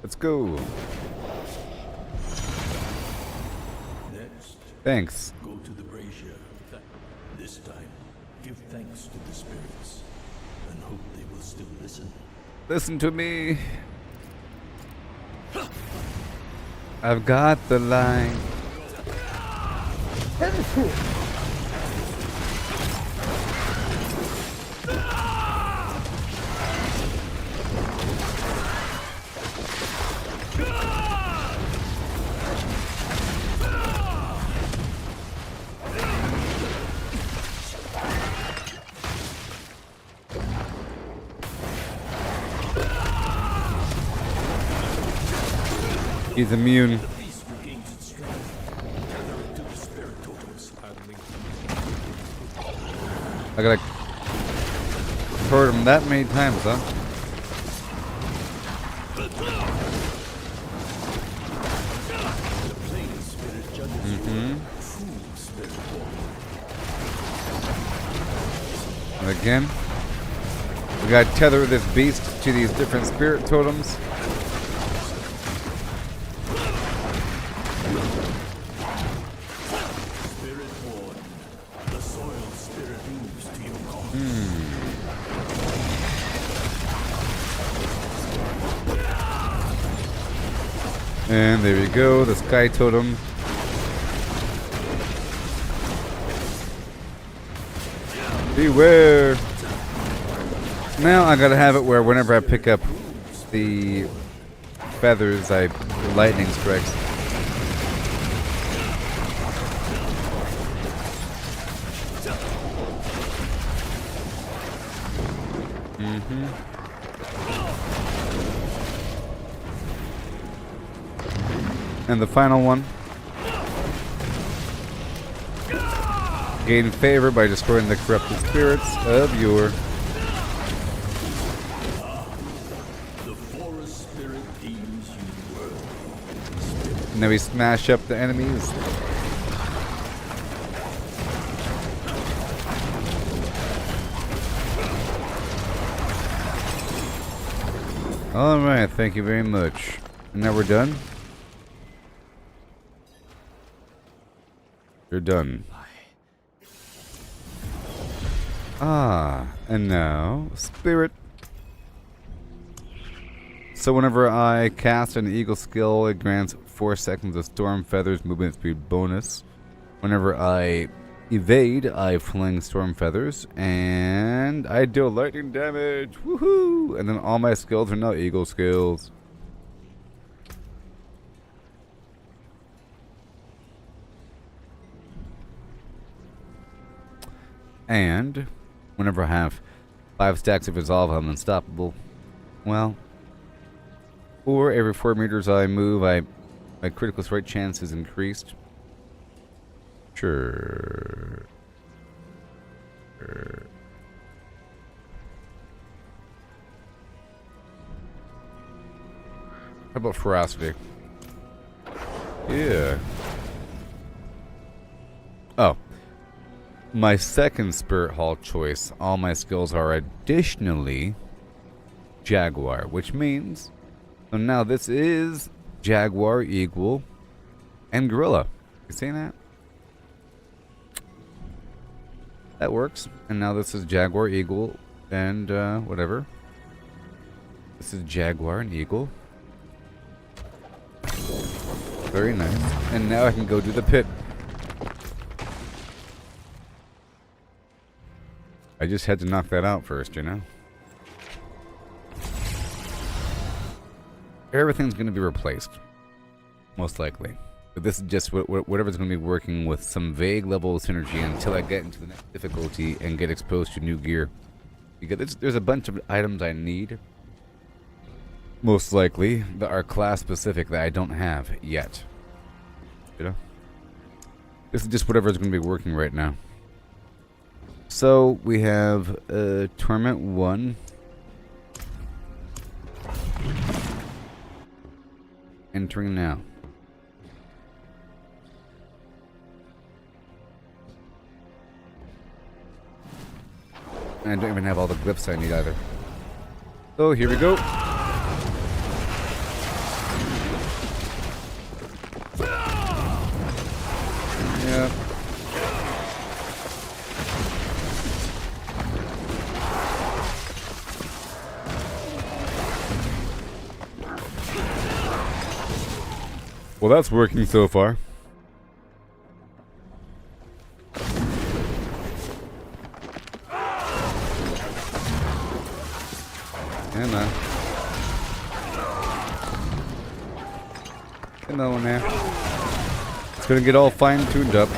Let's go. Next, Thanks. go to the brazier. This time, give thanks to the spirits and hope they will still listen. Listen to me. I've got the line. He's immune. I gotta hurt him that many times, huh? And again, we gotta tether this beast to these different spirit totems. Spiritborn, the soil spirit moves to your call. And there we go, the sky totem. Beware! Now I gotta have it where whenever I pick up the feathers, I lightning strikes. And the final one. Gain favor by destroying the corrupted spirits of your... The forest spirit deems you worthy. And then we smash up the enemies. Alright, thank you very much. And now we're done? You're done. Ah, and now, spirit. So whenever I cast an eagle skill, it grants 4 seconds of storm feathers movement speed bonus. Whenever I evade, I fling storm feathers, and I deal lightning damage. Woohoo! And then all my skills are now eagle skills. And whenever I have 5 stacks of resolve, I'm unstoppable. Well, or every 4 meters I move, my critical strike chance is increased. Sure. How about ferocity? Yeah. Oh. My second Spirit Hall choice, all my skills are additionally Jaguar, which means, so now this is Jaguar, Eagle, and Gorilla. You see that? That works. And now this is Jaguar, Eagle, and whatever. This is Jaguar and Eagle. Very nice. And now I can go do the pit. I just had to knock that out first, you know? Everything's going to be replaced. Most likely. But this is just whatever's going to be working with some vague level of synergy until I get into the next difficulty and get exposed to new gear. Because there's a bunch of items I need. Most likely. That are class specific that I don't have yet. You know? This is just whatever's going to be working right now. So we have Torment 1. Entering now. And I don't even have all the glyphs I need either. So here we go. Yeah. Well, that's working so far. Come on. Come on there. It's gonna get all fine tuned up.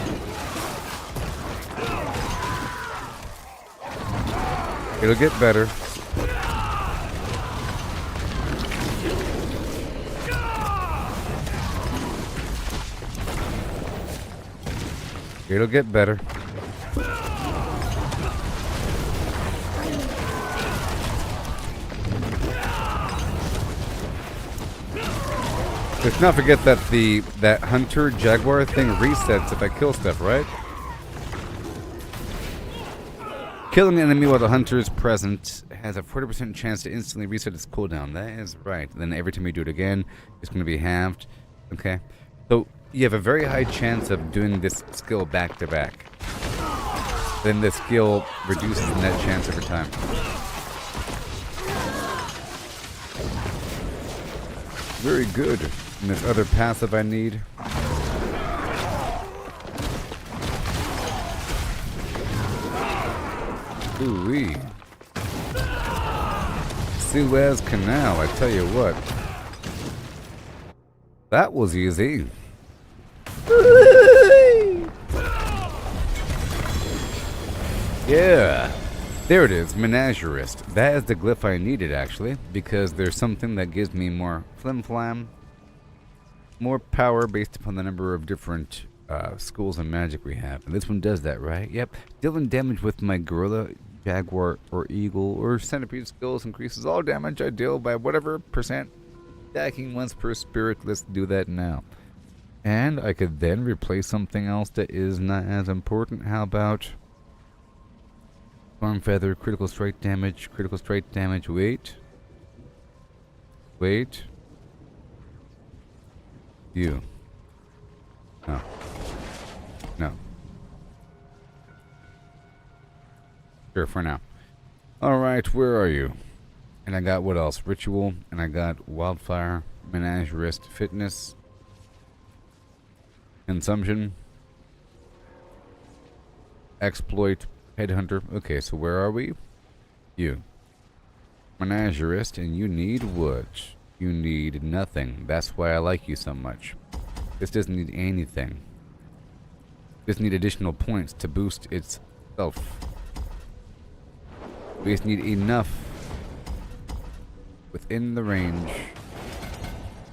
It'll get better. It'll get better. Let's not forget that that hunter jaguar thing resets if I kill stuff, right? Killing an enemy while the hunter is present has a 40% chance to instantly reset its cooldown. That is right. Then every time you do it again, it's going to be halved. Okay. So you have a very high chance of doing this skill back to back. Then the skill reduces the net chance over time. Very good. And this other passive I need. Ooh-wee. Suez Canal, I tell you what. That was easy. Yeah. There it is, Menagerist. That is the glyph I needed, actually, because there's something that gives me more flim-flam, more power based upon the number of different schools of magic we have. And this one does that, right? Yep. Dealing damage with my gorilla, jaguar, or eagle, or centipede skills increases all damage I deal by whatever percent. Stacking once per spirit. Let's do that now. And I could then replace something else that is not as important. How about Storm Feather, critical strike damage, wait. Wait. You. No. No. Sure, for now. Alright, where are you? And I got what else? Ritual, and I got Wildfire, Menagerist, Fitness, Consumption, Exploit, Headhunter. Okay, so where are we? You. Menagerist, and you need what? You need nothing. That's why I like you so much. This doesn't need anything. Just need additional points to boost itself. We just need enough within the range.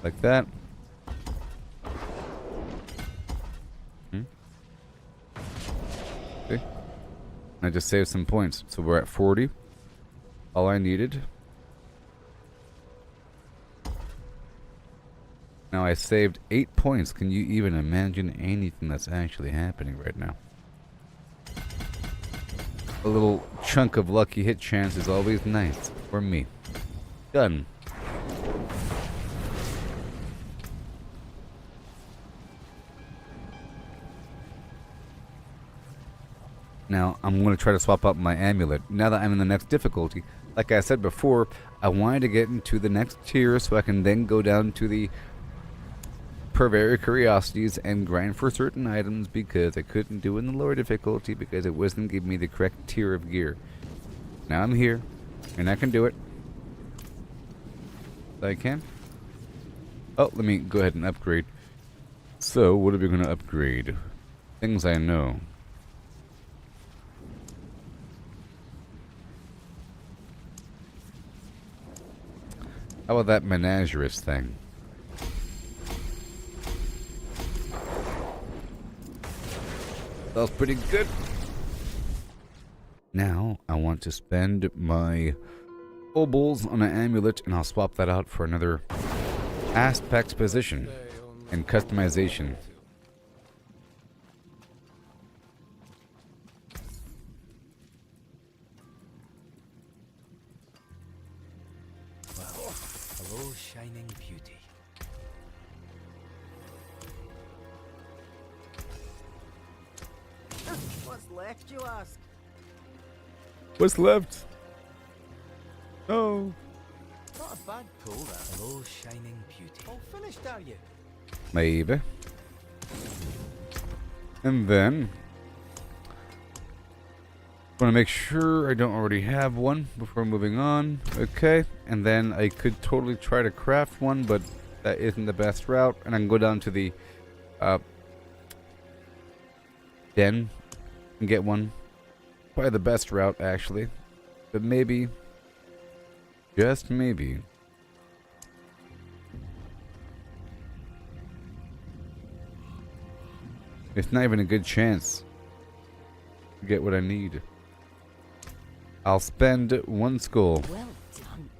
Like that. Okay. I just saved some points. So we're at 40. All I needed. Now I saved 8 points. Can you even imagine anything that's actually happening right now? A little chunk of lucky hit chance is always nice for me. Done. Now, I'm going to try to swap out my amulet. Now that I'm in the next difficulty, like I said before, I wanted to get into the next tier so I can then go down to the Purveyor Curiosities and grind for certain items because I couldn't do it in the lower difficulty because it wasn't giving me the correct tier of gear. Now I'm here, and I can do it. I can. Oh, let me go ahead and upgrade. So, what are we going to upgrade? Things I know. How about that Menagerist thing? That was pretty good. Now, I want to spend my obols on an amulet, and I'll swap that out for another aspect position and customization. Hello, shining beauty. What's left, you ask? What's left? Oh. Not a bad pull, that. Hello, shining beauty. All finished, are you? Maybe. And then want to make sure I don't already have one before moving on. Okay. And then I could totally try to craft one, but that isn't the best route. And I can go down to the den and get one. Probably the best route, actually. But maybe, just maybe, it's not even a good chance to get what I need. I'll spend one skull. Well done.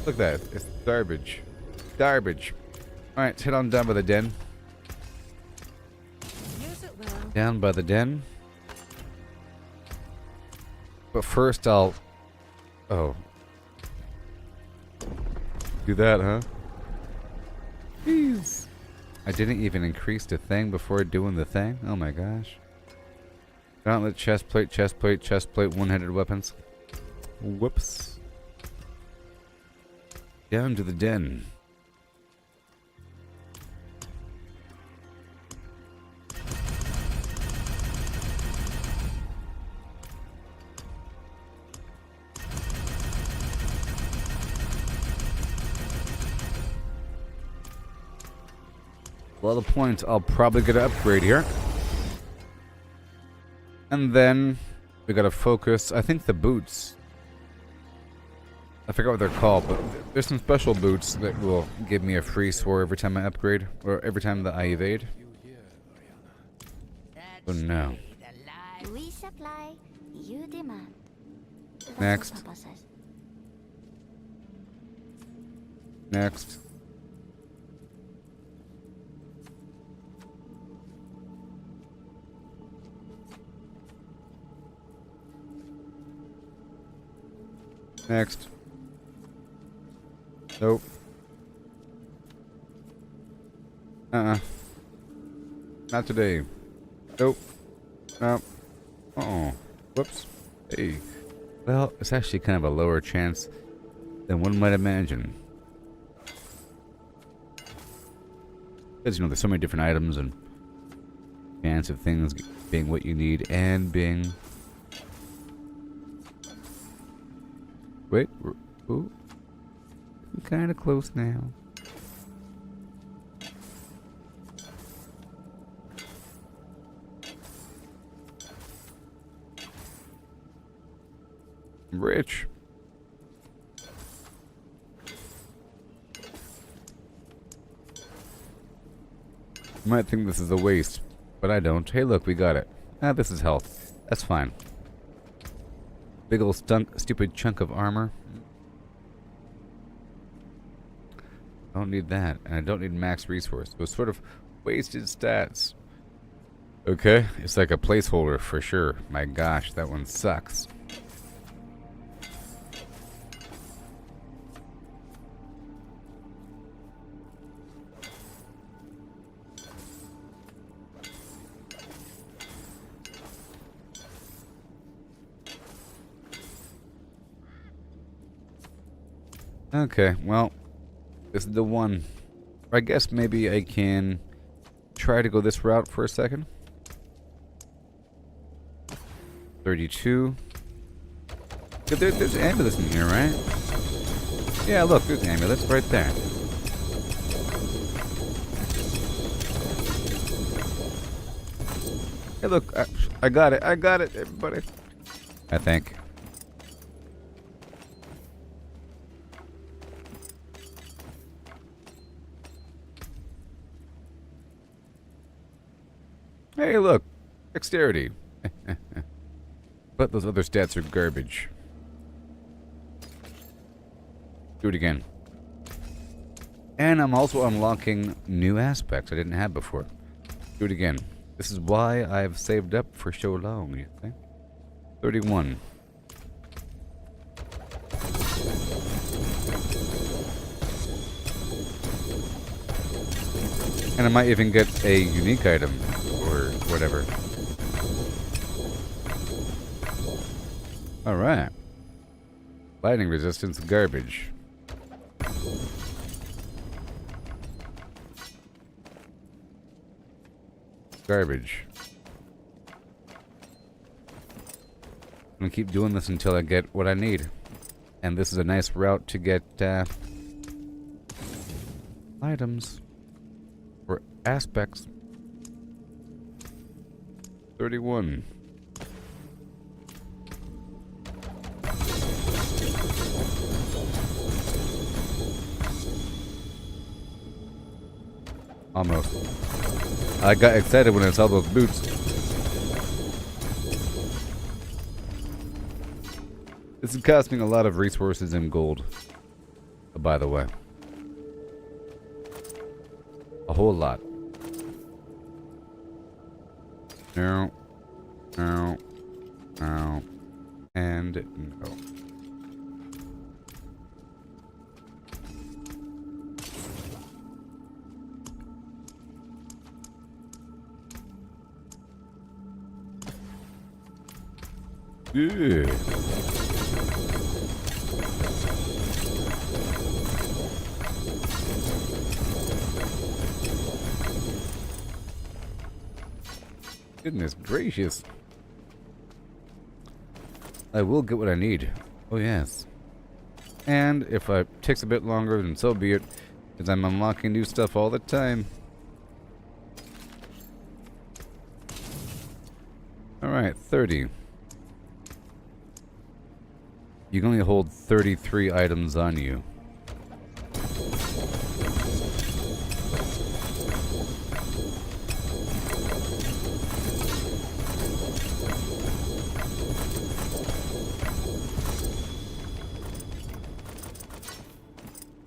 Look at that. It's garbage. Garbage. Alright, let's head on down by the den. Use it well. Down by the den. But first I'll... Oh. Do that, huh? Jeez. I didn't even increase the thing before doing the thing? Oh my gosh. Gauntlet, chestplate, chestplate, chestplate, one-handed weapons. Whoops. Down to the den. A lot of points. I'll probably get an upgrade here. And then we gotta focus. I think the boots. I forgot what they're called, but there's some special boots that will give me a free sword every time I upgrade, or every time that I evade. Oh no. We supply, you demand. Next. Next. Next. Nope. Not today. Nope. Nope. Uh-oh. Whoops. Hey. Well, it's actually kind of a lower chance than one might imagine. Because, you know, there's so many different items and chance of things being what you need and being... Wait, ooh, I'm kind of close now. I'm rich. You might think this is a waste, but I don't. Hey, look, we got it. Ah, this is health. That's fine. Big old stupid chunk of armor. Don't need that, and I don't need max resource. So it's sort of wasted stats. Okay, it's like a placeholder for sure. My gosh, that one sucks. Okay, well, this is the one. I guess maybe I can try to go this route for a second. 32. There's amulets in here, right? Yeah, look, there's amulets right there. Hey, look, I got it, everybody. I think. Hey, look. Dexterity. But those other stats are garbage. Do it again. And I'm also unlocking new aspects I didn't have before. Do it again. This is why I've saved up for so long, you think? 31. And I might even get a unique item or whatever. Alright. Lightning resistance garbage. Garbage. I'm gonna keep doing this until I get what I need. And this is a nice route to get items or aspects. 31. Almost. I got excited when I saw those boots. This is costing a lot of resources and gold. By the way. A whole lot. No. No. No. And no. Yeah. Goodness gracious. I will get what I need. Oh yes. And if it takes a bit longer, then so be it. Because I'm unlocking new stuff all the time. Alright, 30. You can only hold 33 items on you.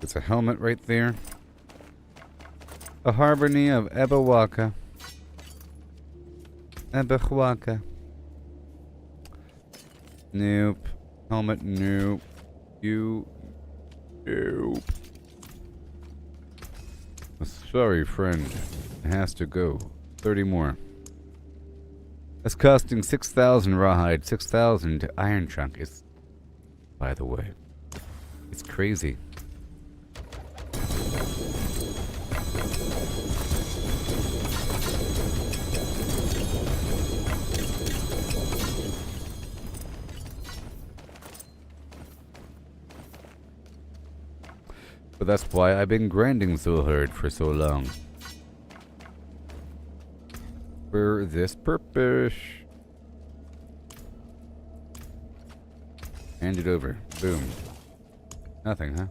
It's a helmet right there. A harmony of Ebawaka. Ebawaka. Nope. Helmet, nope. You, nope. Sorry, friend. It has to go. 30 more. That's costing 6,000 rawhide, 6,000 iron chunk. It's, by the way, it's crazy. But that's why I've been grinding so hard for so long. For this purpose. Hand it over. Boom. Nothing, huh?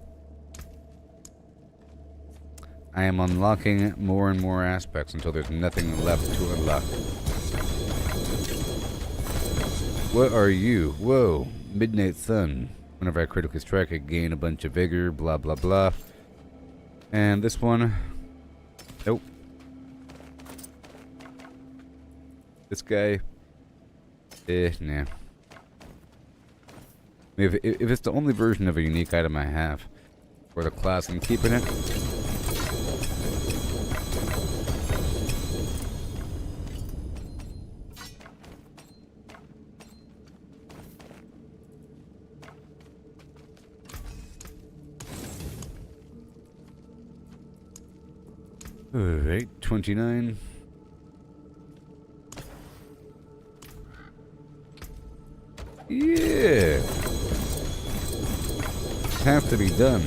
I am unlocking more and more aspects until there's nothing left to unlock. What are you? Whoa. Midnight Sun. Whenever I critically strike, I gain a bunch of vigor, blah, blah, blah. And this one... Nope. This guy... nah. If it's the only version of a unique item I have for the class, I'm keeping it. Alright, 29. Yeah! Has to be done.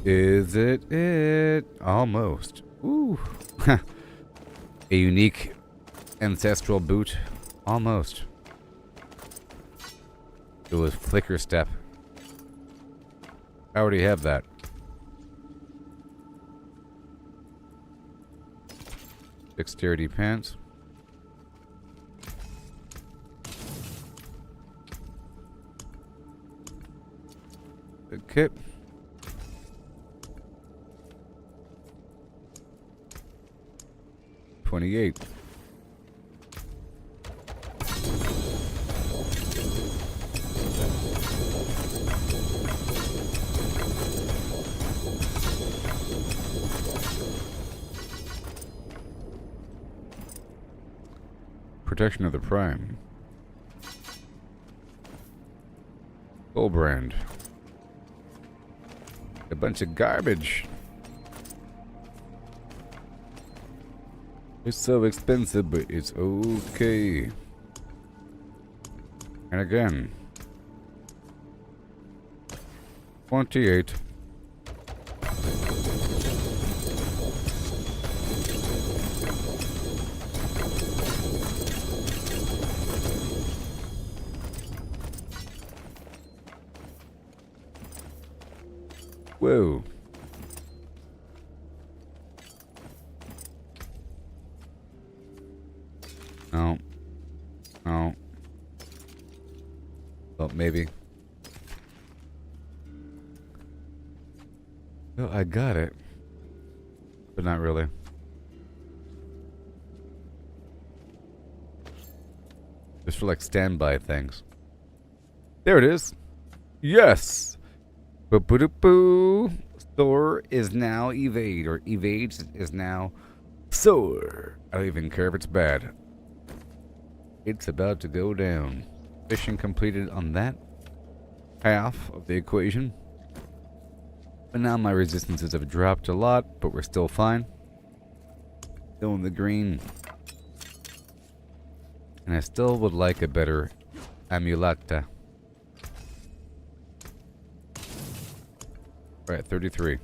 Is it? Almost. Ooh. A unique ancestral boot. Almost. It was flicker step. I already have that. Dexterity pants. Okay. $28. Protection of the Prime. Gold brand. A bunch of garbage. It's so expensive, but it's okay. And again. 28. Whoa. No. No. Well, maybe. Well, I got it. But not really. Just for like standby things. There it is. Yes! Boo-boo-doo-boo. Soar is now evade, or evade is now soar. I don't even care if it's bad. It's about to go down. Mission completed on that half of the equation. But now my resistances have dropped a lot, but we're still fine. Still in the green. And I still would like a better amuleta. Alright, 33.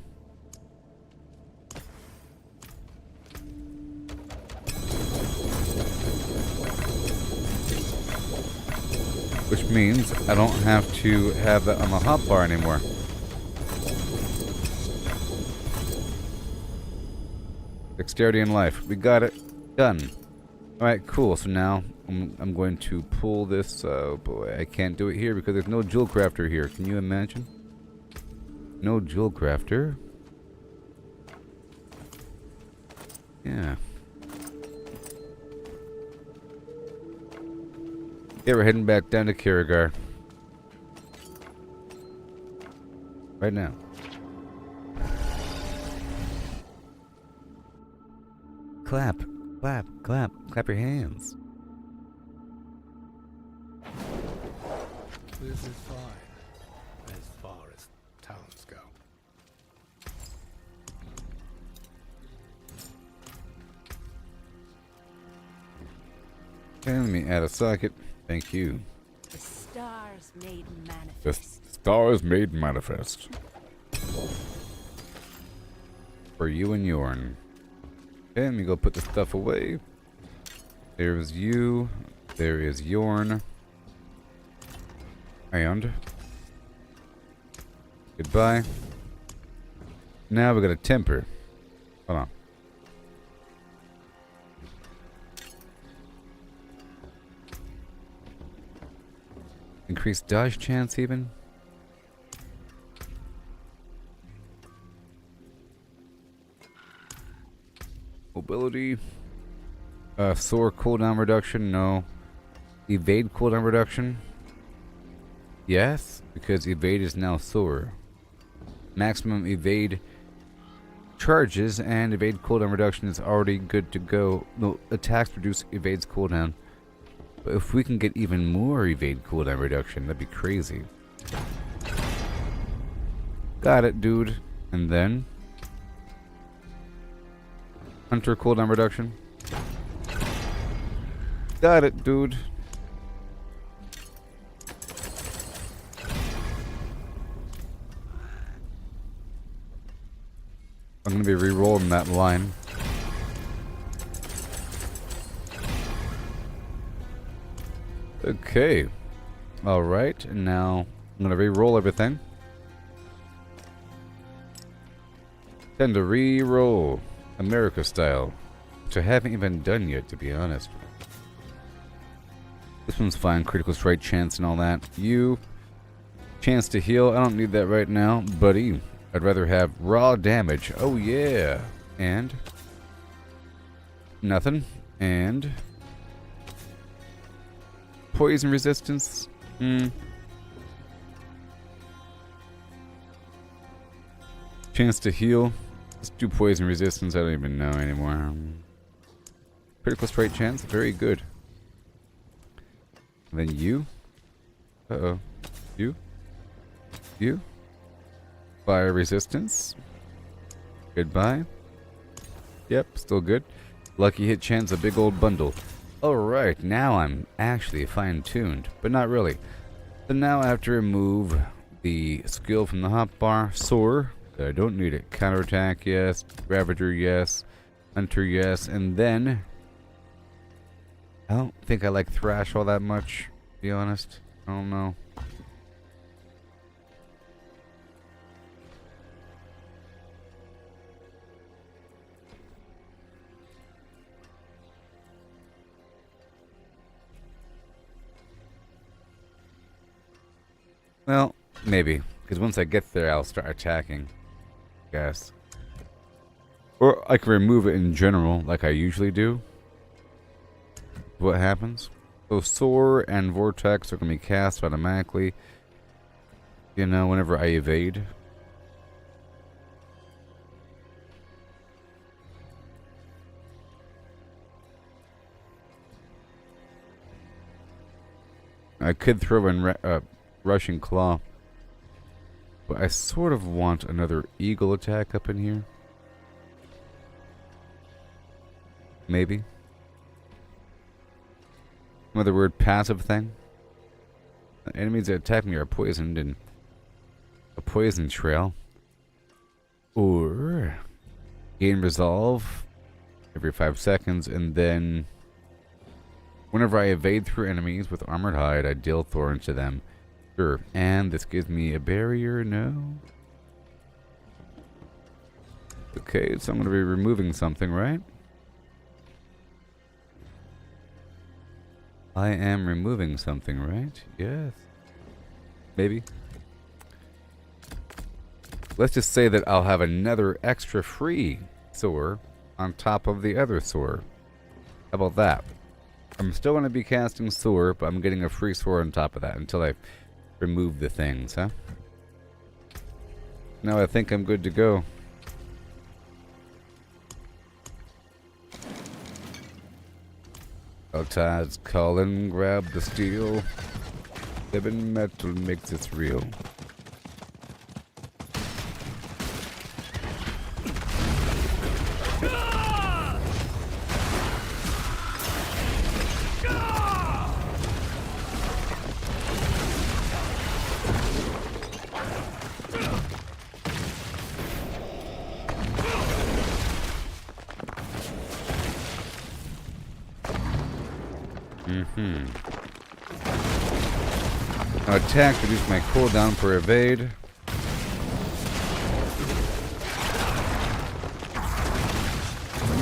Which means I don't have to have that on the hotbar anymore. Dexterity and life. We got it. Done. Alright, cool. So now I'm going to pull this. Oh boy, I can't do it here because there's no jewel crafter here. Can you imagine? No jewel crafter. Yeah. Yeah, we're heading back down to Kirigar. Right now. Clap, clap, clap, clap your hands. This is fine, as far as talents go. Okay, let me add a socket. Thank you. The stars made manifest. The stars made manifest. For you and Yorn. Okay, let me go put the stuff away. There's you. There is Yorn. And goodbye. Now we got a temper. Hold on. Increased dodge chance even. Mobility. Soar cooldown reduction, no. Evade cooldown reduction. Yes, because evade is now soar. Maximum evade charges and evade cooldown reduction is already good to go. No, attacks reduce evade's cooldown. But if we can get even more evade cooldown reduction, that'd be crazy. Got it, dude. And then Hunter cooldown reduction. Got it, dude. I'm gonna be re-rolling that line. Okay. Alright, and now I'm gonna re-roll everything. Tend to re-roll. America style. which I haven't even done yet, to be honest. This one's fine, critical strike chance and all that. You, chance to heal, I don't need that right now, buddy. I'd rather have raw damage. Oh yeah. And nothing. And poison resistance. Chance to heal. Let's do poison resistance. I don't even know anymore. Critical strike chance. Very good. And then you. Uh-oh. You. You. Fire resistance. Goodbye. Yep, still good. Lucky hit chance, a big old bundle. Alright, now I'm actually fine-tuned, but not really. So now I have to remove the skill from the hotbar. Soar. I don't need it. Counterattack, yes. Ravager, yes. Hunter, yes. And then I don't think I like Thrash all that much, to be honest. I don't know. Well, maybe. Because once I get there, I'll start attacking. Guess. Or I can remove it in general, like I usually do. What happens? So Soar and Vortex are going to be cast automatically. You know, whenever I evade. I could throw in Rushing Claw. But I sort of want another Eagle attack up in here. Maybe. Another weird passive thing. Enemies that attack me are poisoned in a poison trail. Or gain resolve every 5 seconds, and then whenever I evade through enemies with armored hide, I deal thorns to them. Sure. And this gives me a barrier, no? Okay, so I'm going to be removing something, right? I am removing something, right? Yes. Maybe. Let's just say that I'll have another extra free Soar on top of the other Soar. How about that? I'm still going to be casting Soar, but I'm getting a free Soar on top of that until I remove the things, huh? Now I think I'm good to go. Altad's calling, grab the steel. Living metal makes it real. Now attack, reduce my cooldown for evade.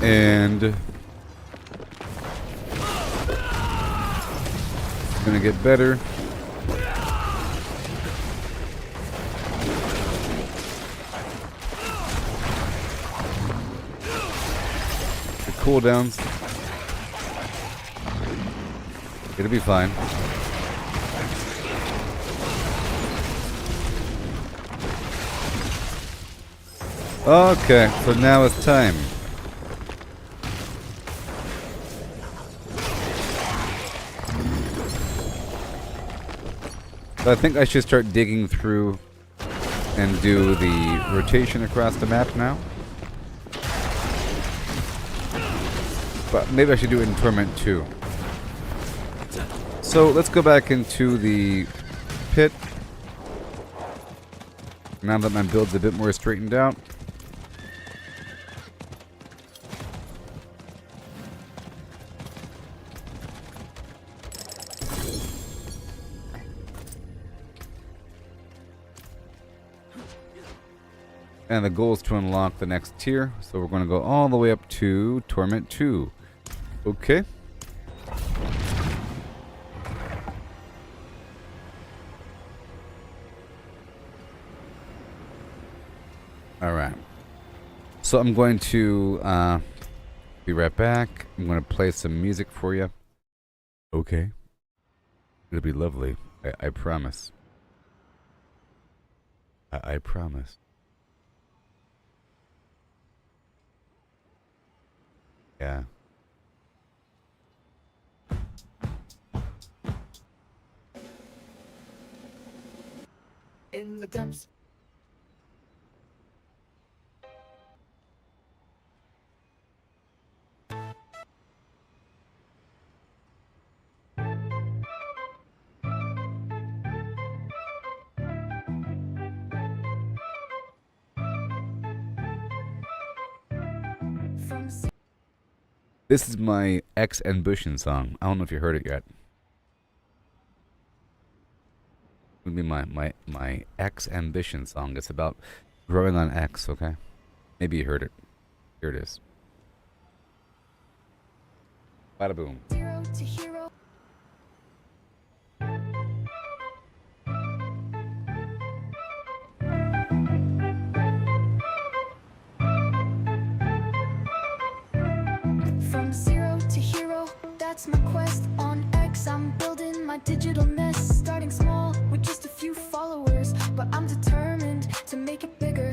And it's gonna get better. The cooldowns. It'll be fine. Okay, so now it's time. So I think I should start digging through and do the rotation across the map now. But maybe I should do it in Torment too. So let's go back into the pit. Now that my build's a bit more straightened out. And the goal is to unlock the next tier. So we're going to go all the way up to Torment 2. Okay. Alright. So I'm going to be right back. I'm going to play some music for you. Okay. It'll be lovely. I promise. I promise. Yeah. In the depths. This is my X Ambition song. I don't know if you heard it yet. It would be my X Ambition song. It's about growing on X, okay? Maybe you heard it. Here it is. Bada boom. Zero to hero. From zero to hero, that's my quest. On X, I'm building my digital nest. Starting small with just a few followers, but I'm determined to make it bigger.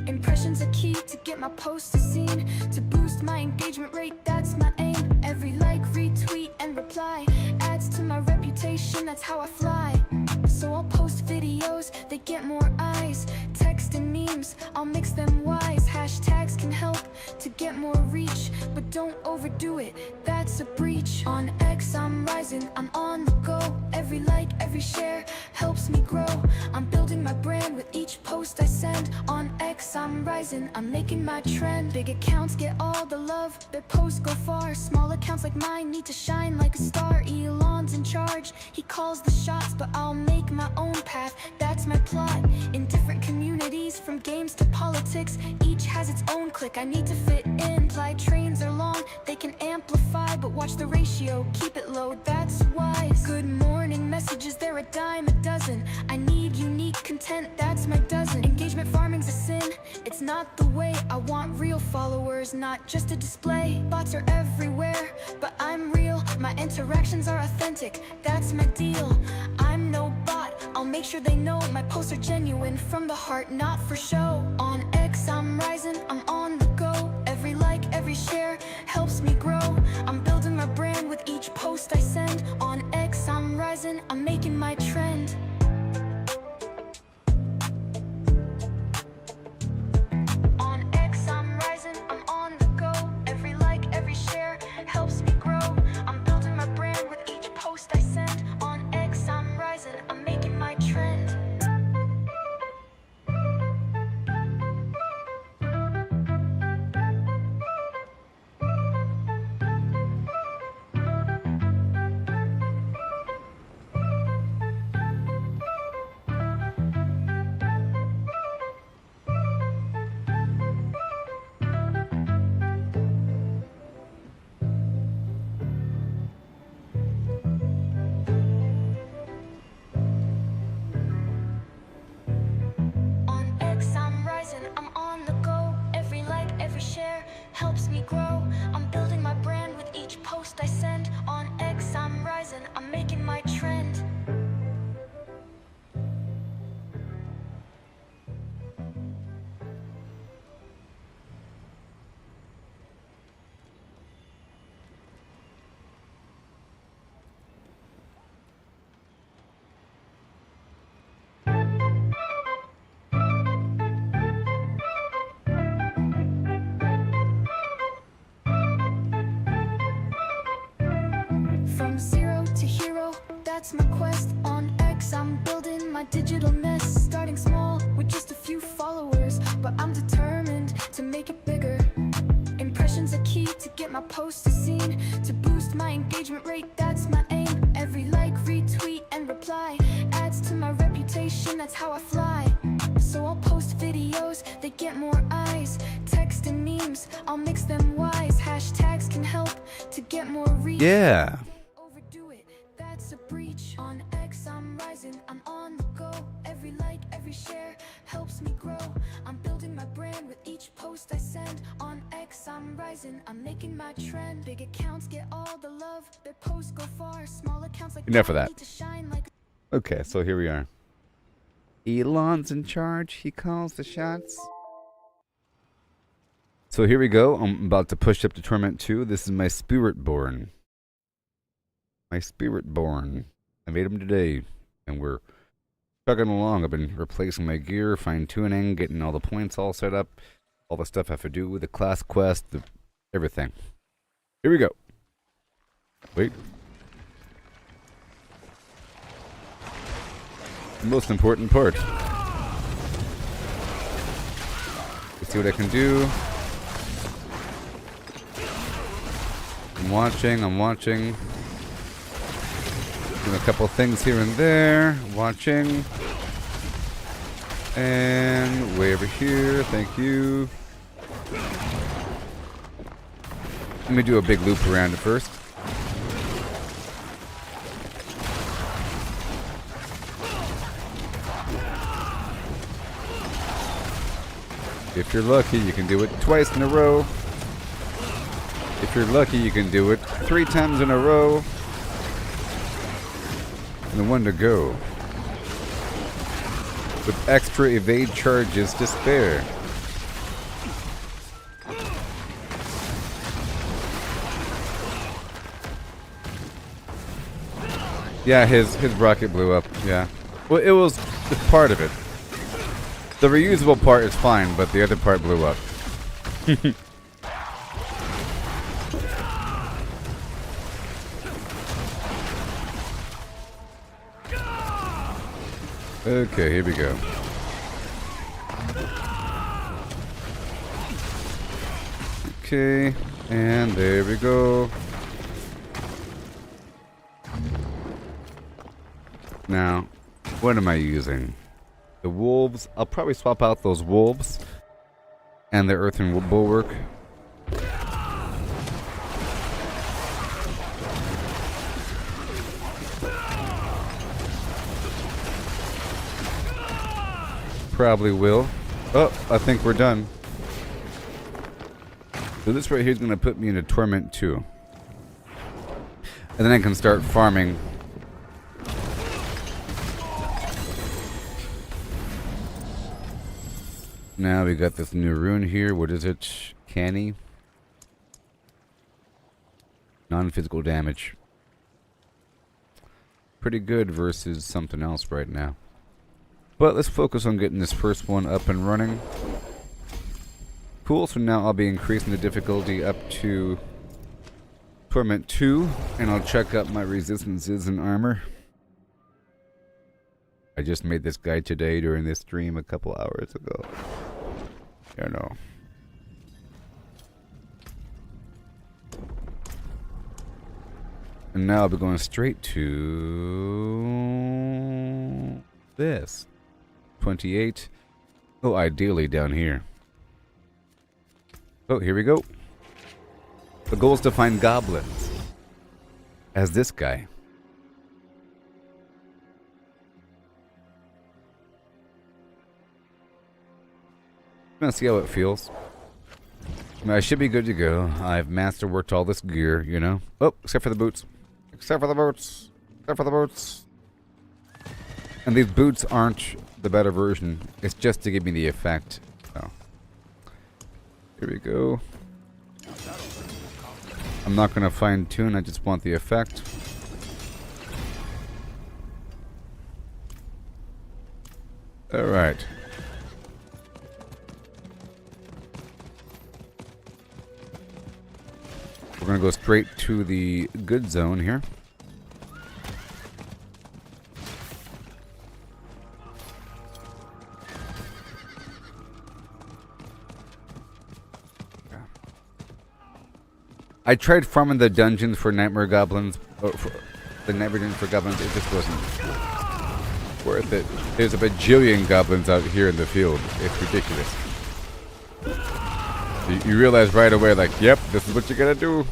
Impressions are key to get my posts seen, to boost my engagement rate, that's my aim. Every like, retweet, and reply adds to my reputation, that's how I fly. So I'll post videos, they get more eyes. Text and memes, I'll mix them wise. Hashtags can help to get more reach, but don't overdo it, that's a breach. On X, I'm rising, I'm on the go. Every like, every share helps me grow. I'm building my brand with each post I send. On X, I'm rising, I'm making my trend. Big accounts get all the love, their posts go far. Small accounts like mine need to shine like a star. Elon's in charge, he calls the shots, but I'll make my own path, that's my plot. In different communities, from games to politics, each has its own clique, I need to fit in. Fly trains are long, they can amplify, but watch the ratio, keep it low, that's wise. Good morning messages, they're a dime a dozen. I need unique content, that's my dozen. Engagement farming's a sin, it's not the way. I want real followers, not just a display. Bots are everywhere, but I'm real. My interactions are authentic, that's my deal. I'm no bot, I'll make sure they know my posts are genuine, from the heart, not for show. On X, I'm rising, I'm on the go. Every like, every share helps me grow. I'm building my brand with each post I send. On X, I'm rising, I'm making my trend. On X, I'm rising, I'm on the go. Every like, every share helps me grow. I'm building my brand with each post I send. On X, I'm rising, I'm making my trend. On X, I'm rising, I'm on the go. Every like, every share helps me grow. I'm building my brand with each post I send. On X, I'm rising, I'm making my trend. From zero to hero, that's my quest. On X, I'm building my digital nest. Starting small with just a few followers, but I'm determined to make it bigger. Impressions are key to get my posts seen, to boost my engagement rate, that's my aim. Every like, retweet, and reply adds to my reputation, that's how I fly. so I'll post videos that get more eyes. Text and memes, I'll mix them wise. Hashtags can help to get more reach. Yeah. Overdo it, that's a breach. On X, I'm rising, I'm on the go. Every like, every share helps me grow. I'm building my brand with each post I send. On X, I'm rising, I'm making my trend. Big accounts get all the love, their posts go far. Small accounts like Enough of that. need to shine like. Okay, so here we are. Elon's in charge. He calls the shots. So here we go. I'm about to push up to Torment 2. This is my Spiritborn. My Spiritborn. I made him today. And we're chugging along. I've been replacing my gear, fine-tuning, getting all the points all set up. All the stuff I have to do with the class quest, everything. Here we go. Wait. The most important part. Let's see what I can do. I'm watching. Doing a couple things here and there. Watching. And way over here. Thank you. Let me do a big loop around it first. If you're lucky, you can do it twice in a row. If you're lucky, you can do it 3 times in a row. And 1 to go. With extra evade charges to spare. Yeah, his rocket blew up, yeah. Well, it was part of it. The reusable part is fine, but the other part blew up. Okay, here we go. Okay, and there we go. Now, what am I using? The wolves. I'll probably swap out those wolves and the earthen bulwark. Probably will. Oh, I think we're done. So this right here is going to put me into Torment 2. And then I can start farming. Now we got this new rune here. What is it? Canny. Non-physical damage. Pretty good versus something else right now. But let's focus on getting this first one up and running. Cool, so now I'll be increasing the difficulty up to Torment 2. And I'll check up my resistances and armor. I just made this guy today during this stream a couple hours ago. I know. And now I'll be going straight to this. 28. Oh, ideally down here. Oh, here we go. The goal is to find goblins. As this guy. Gonna see how it feels. I should be good to go. I've masterworked all this gear, you know. Oh, except for the boots. Except for the boots. Except for the boots. And these boots aren't the better version. It's just to give me the effect. Oh. Here we go. I'm not gonna fine tune, I just want the effect. Alright. We're going to go straight to the good zone here. I tried farming the dungeons for Nightmare Goblins. For the Nightmare Dungeon for Goblins. It just wasn't. Worth it. There's a bajillion goblins out here in the field. It's ridiculous. You realize right away, like, yep, this is what you gotta do.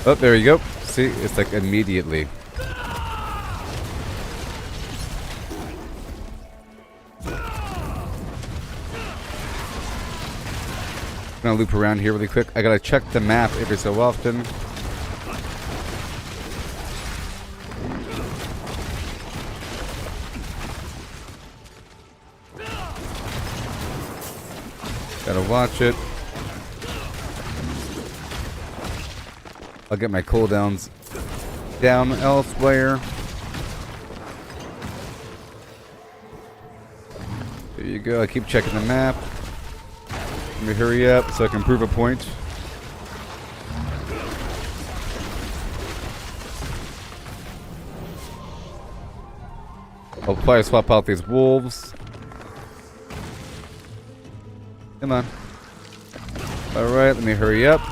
Oh, there you go. See, it's like immediately. Gonna loop around here really quick. I gotta check the map every so often. Gotta watch it. I'll get my cooldowns down elsewhere. There you go. I keep checking the map. Let me hurry up so I can prove a point. I'll probably swap out these wolves. Come on. Alright, let me hurry up.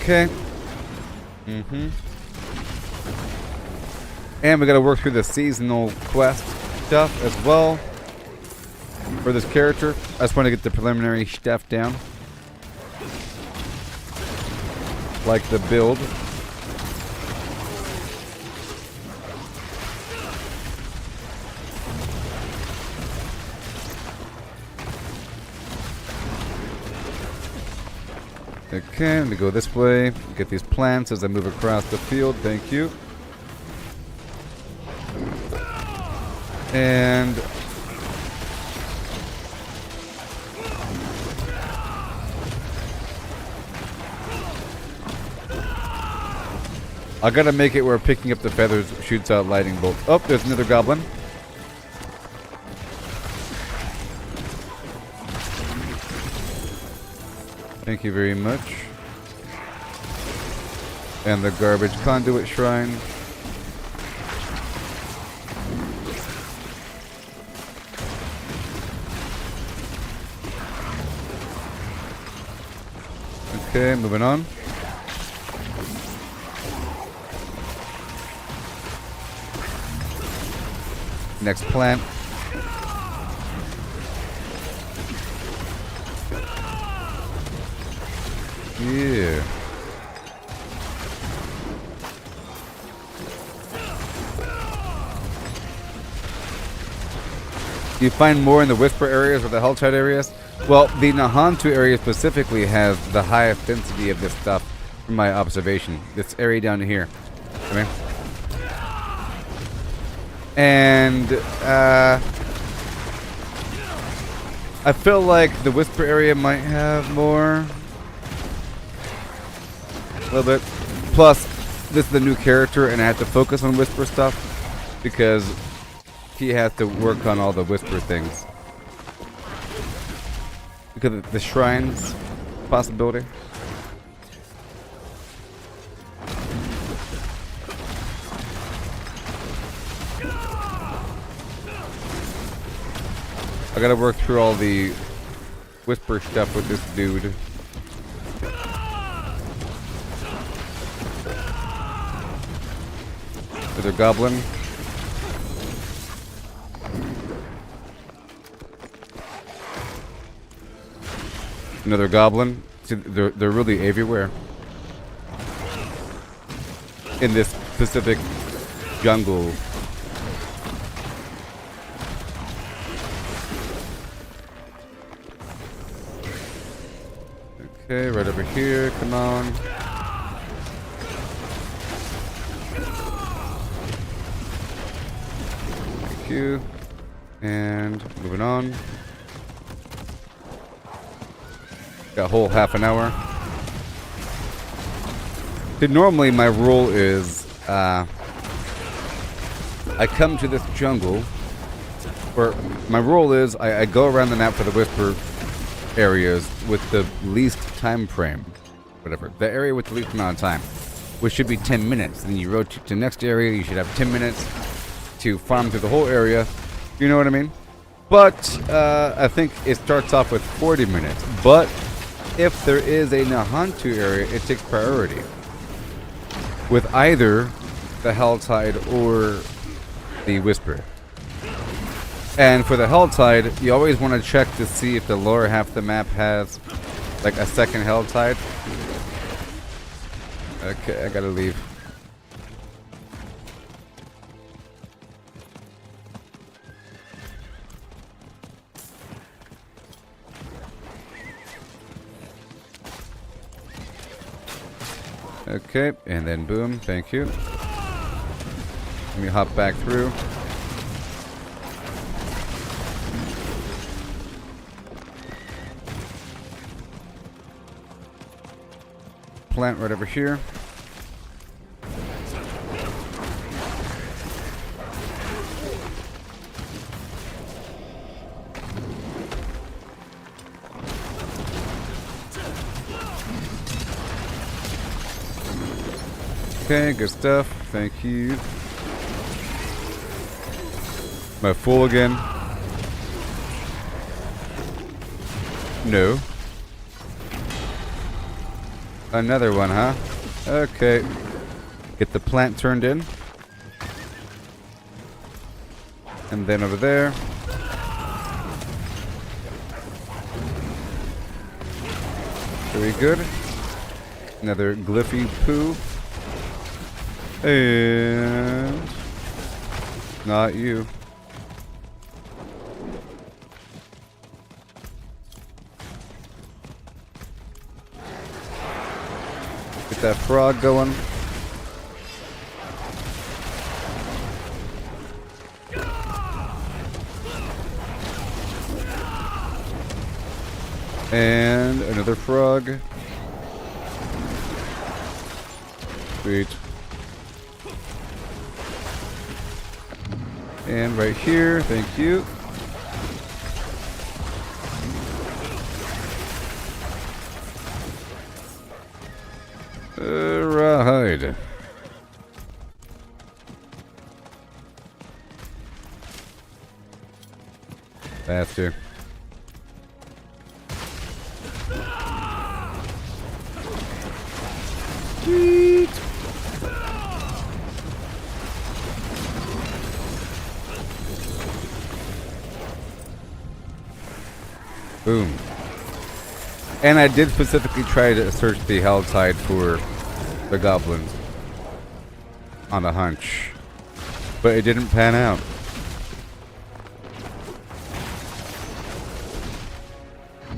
Okay. And we gotta work through the seasonal quest stuff as well for this character. I just want to get the preliminary stuff down. Like the build. Okay, let me go this way. Get these plants as I move across the field. Thank you. And I gotta make it where picking up the feathers shoots out lightning bolts. Oh, there's another goblin. Thank you very much. And the garbage conduit shrine. Okay, moving on. Next plant. Yeah. You find more in the Whisper areas or the Helltide areas? Well, the Nahantu area specifically has the highest density of this stuff from my observation. This area down here. Come here. And I feel like the Whisper area might have more. A little bit. Plus, this is the new character, and I have to focus on Whisper stuff because he has to work on all the Whisper things. Because of the shrines possibility. I gotta work through all the Whisper stuff with this dude. Another goblin. Another goblin. See, they're really everywhere. In this specific jungle. Okay, right over here. Come on. Thank you. And moving on. Got a whole half an hour. See, normally my rule is I come to this jungle, or my rule is I go around the map for the Whisper areas with the least time frame, whatever, the area with the least amount of time, which should be 10 minutes. Then you rotate to the next area, you should have 10 minutes to farm through the whole area, you know what I mean? But I think it starts off with 40 minutes, but if there is a Nahantu area, it takes priority with either the Helltide or the Whisper. And for the Helltide, you always want to check to see if the lower half of the map has like a second Helltide. Okay, I gotta leave. Okay, and then boom, thank you. Let me hop back through. Plant right over here. Okay, good stuff. Thank you. Am I full again? No. Another one, huh? Okay. Get the plant turned in. And then over there. Very good. Another glyphy poo. And not you. Get that frog going. And another frog. Sweet. And right here, thank you. Right. Faster. Sweet. Boom. And I did specifically try to search the Helltide for the goblins on a hunch, but it didn't pan out.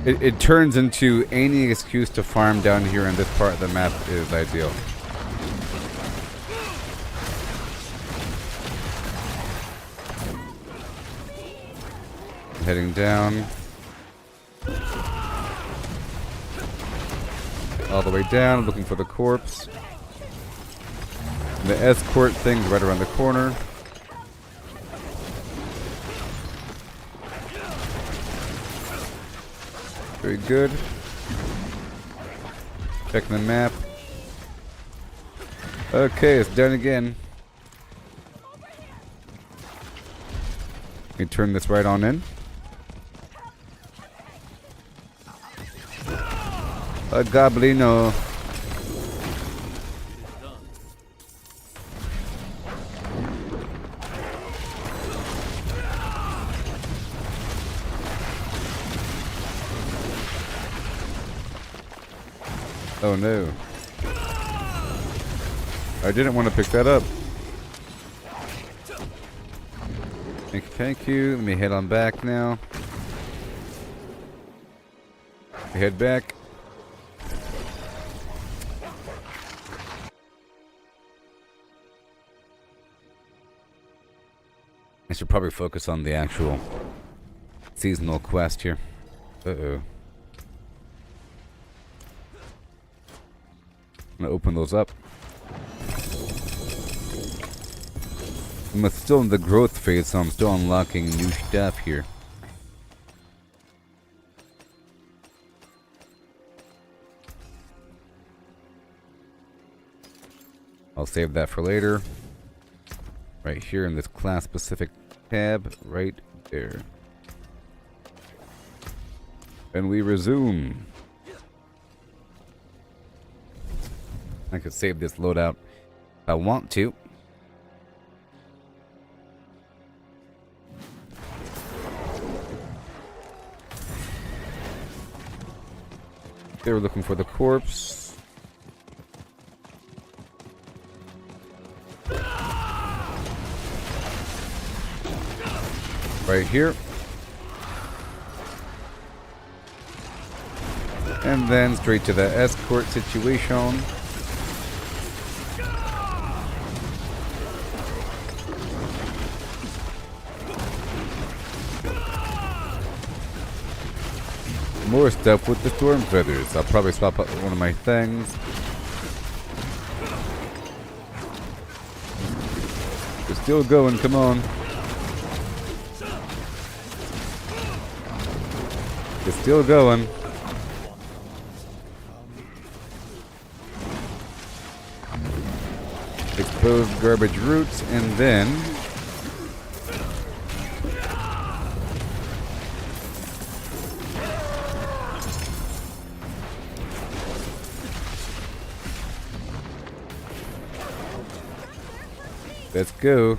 It turns into any excuse to farm down here in this part of the map is ideal. Heading down. All the way down, looking for the corpse. The escort thing's right around the corner. Very good. Checking the map. Okay, it's done again. You turn this right on in. A goblino. Oh no. I didn't want to pick that up. Thank you. Let me head on back now. Head back. I should probably focus on the actual seasonal quest here. Uh-oh. I'm gonna open those up. I'm still in the growth phase, so I'm still unlocking new stuff here. I'll save that for later. Right here in this class specific tab, right there. And we resume. I could save this loadout if I want to. They were looking for the corpse. Right here. And then straight to the escort situation. More stuff with the storm feathers. I'll probably swap out one of my things. We're still going, come on. It's still going. Exposed garbage roots, and then let's go.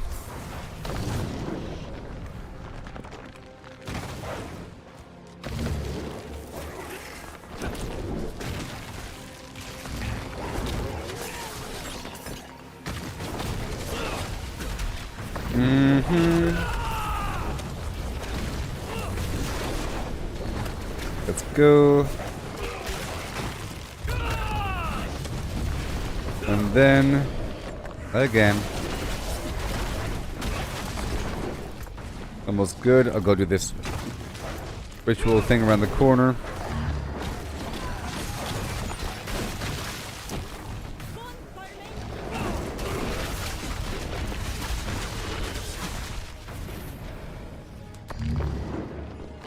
Let's go. And then again. Almost good. I'll go do this ritual thing around the corner.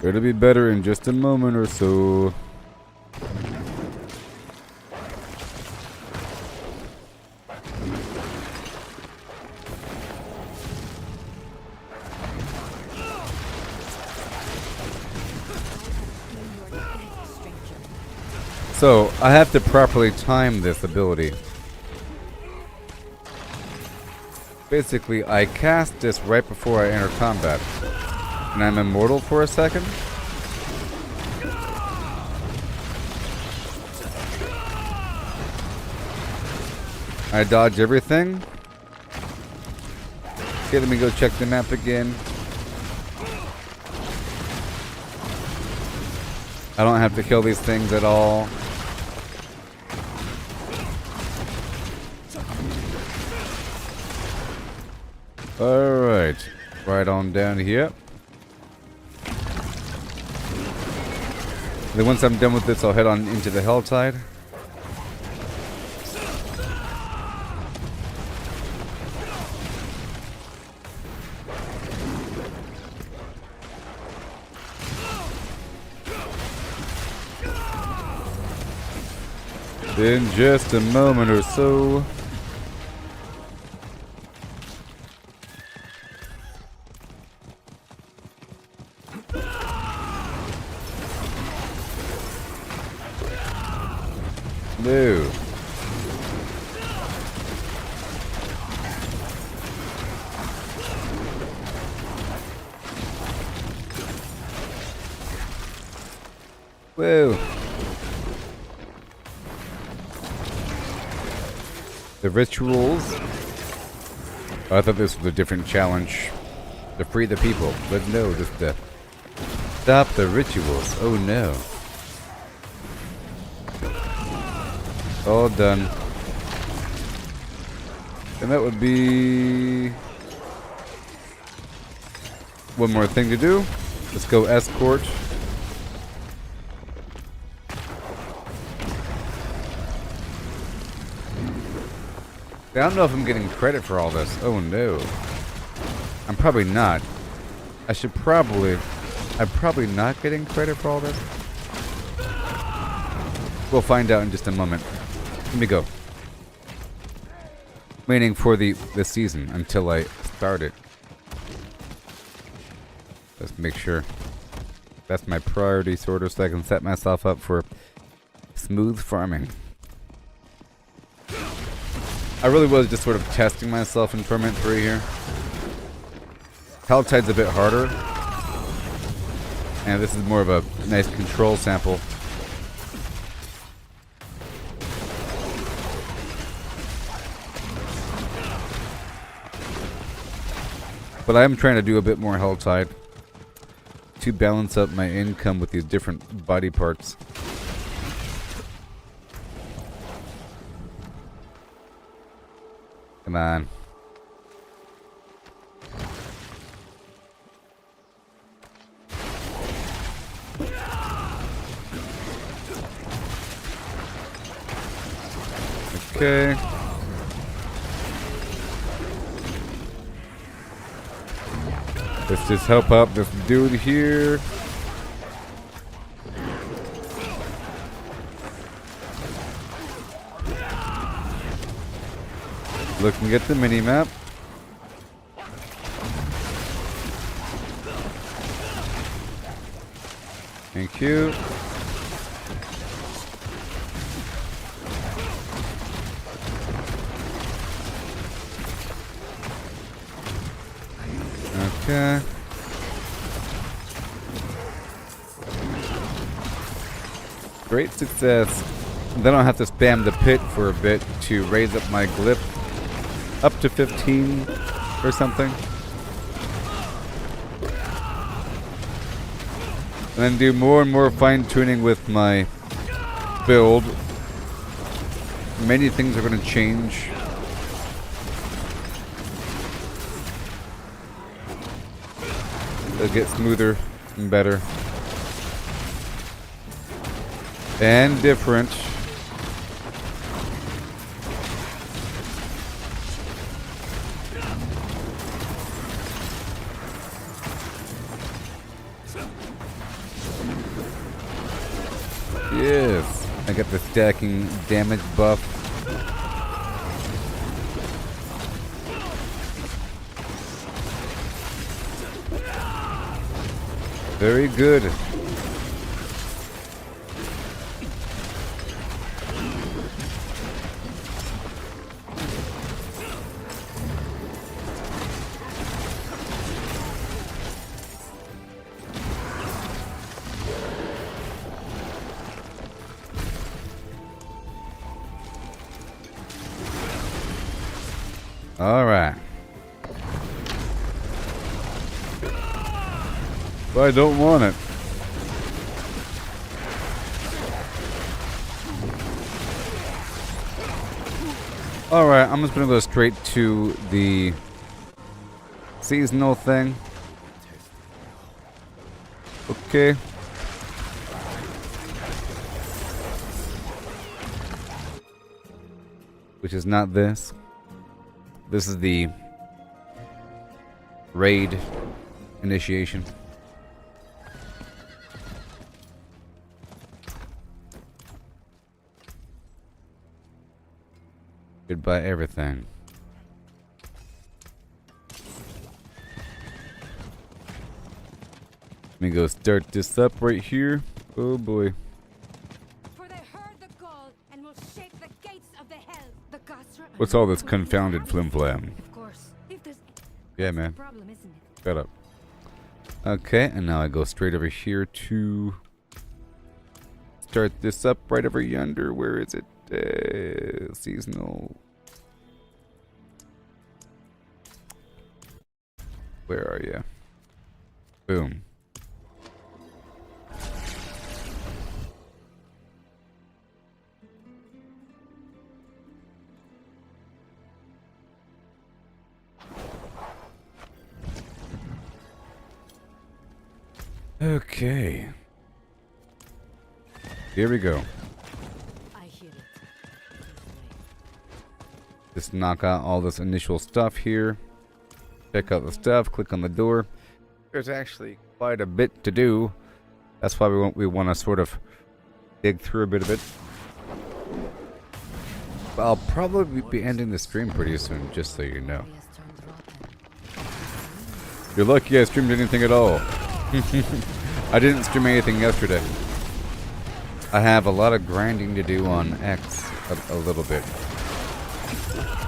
It'll be better in just a moment or so. So, I have to properly time this ability. Basically, I cast this right before I enter combat. And I'm immortal for a second. I dodge everything. Okay, let me go check the map again. I don't have to kill these things at all. Alright. Right on down here. Then once I'm done with this, I'll head on into the Helltide. In just a moment or so. No. Whoa. The rituals. I thought this was a different challenge to free the people, but no, just to stop the rituals. Oh no. All done. And that would be one more thing to do. Let's go escort. I don't know if I'm getting credit for all this. Oh no. I'm probably not. I'm probably not getting credit for all this. We'll find out in just a moment. Let me go. Waiting for the season until I start it. Let's make sure. That's my priority, sort of, so I can set myself up for smooth farming. I really was just sort of testing myself in Torment 3 here. Helltide's a bit harder. And this is more of a nice control sample. But I am trying to do a bit more Helltide to balance up my income with these different body parts. Come on. Okay. Let's just help out this dude here. Looking at the mini-map. Thank you. Okay. Great success. Then I'll have to spam the pit for a bit to raise up my glyph up to 15 or something. And then do more and more fine tuning with my build. Many things are going to change. It'll get smoother and better. And different. Yes, I got the stacking damage buff. Very good. All right. But I don't want it. All right, I'm just gonna go straight to the seasonal thing. Okay. Which is not this. This is the raid initiation. Goodbye, everything. Let me go start this up right here. Oh boy. For they heard the call and will shake the gates of the hell. The Gasra. What's all this confounded flim-flam? Of course. If there's Yeah, man. problem, isn't it? Shut up. Okay, and now I go straight over here to start this up right over yonder. Where is it? Seasonal. Where are you? Boom. Okay. Here we go. I hear it. Just knock out all this initial stuff here. Check out the stuff. Click on the door. There's actually quite a bit to do. That's why we want to sort of dig through a bit of it. But I'll probably be ending the stream pretty soon, just so you know. You're lucky I streamed anything at all. I didn't stream anything yesterday. I have a lot of grinding to do on X a little bit.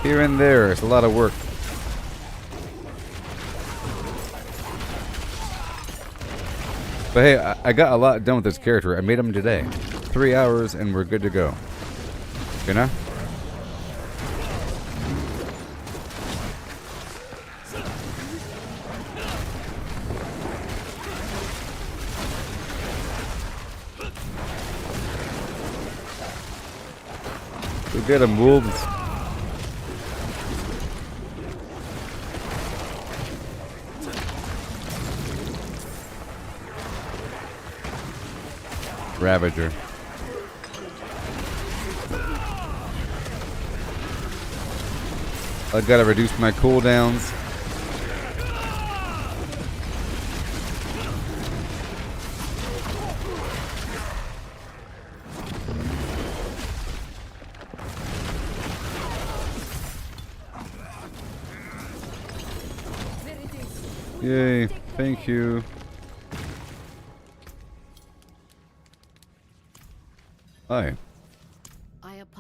here and there. It's a lot of work. But hey, I got a lot done with this character. I made him today. 3 hours and we're good to go. You know? We get him, wolves. Ravager. I gotta reduce my cooldowns. Yay, thank you. Hi.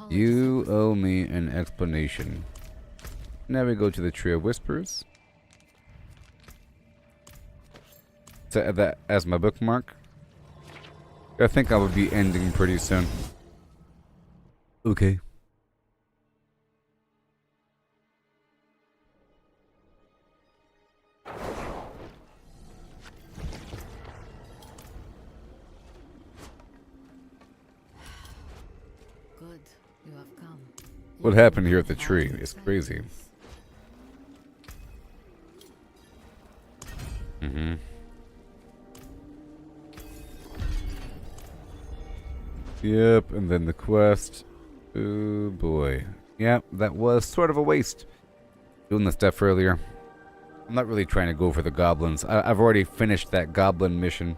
You owe me an explanation. Now we go to the Tree of Whispers. Set that as my bookmark. I think I will be ending pretty soon. Okay. Good, you have come. What happened here at the tree is crazy. Yep, and then the quest. Oh boy. Yep, that was sort of a waste. Doing the stuff earlier. I'm not really trying to go for the goblins. I've already finished that goblin mission.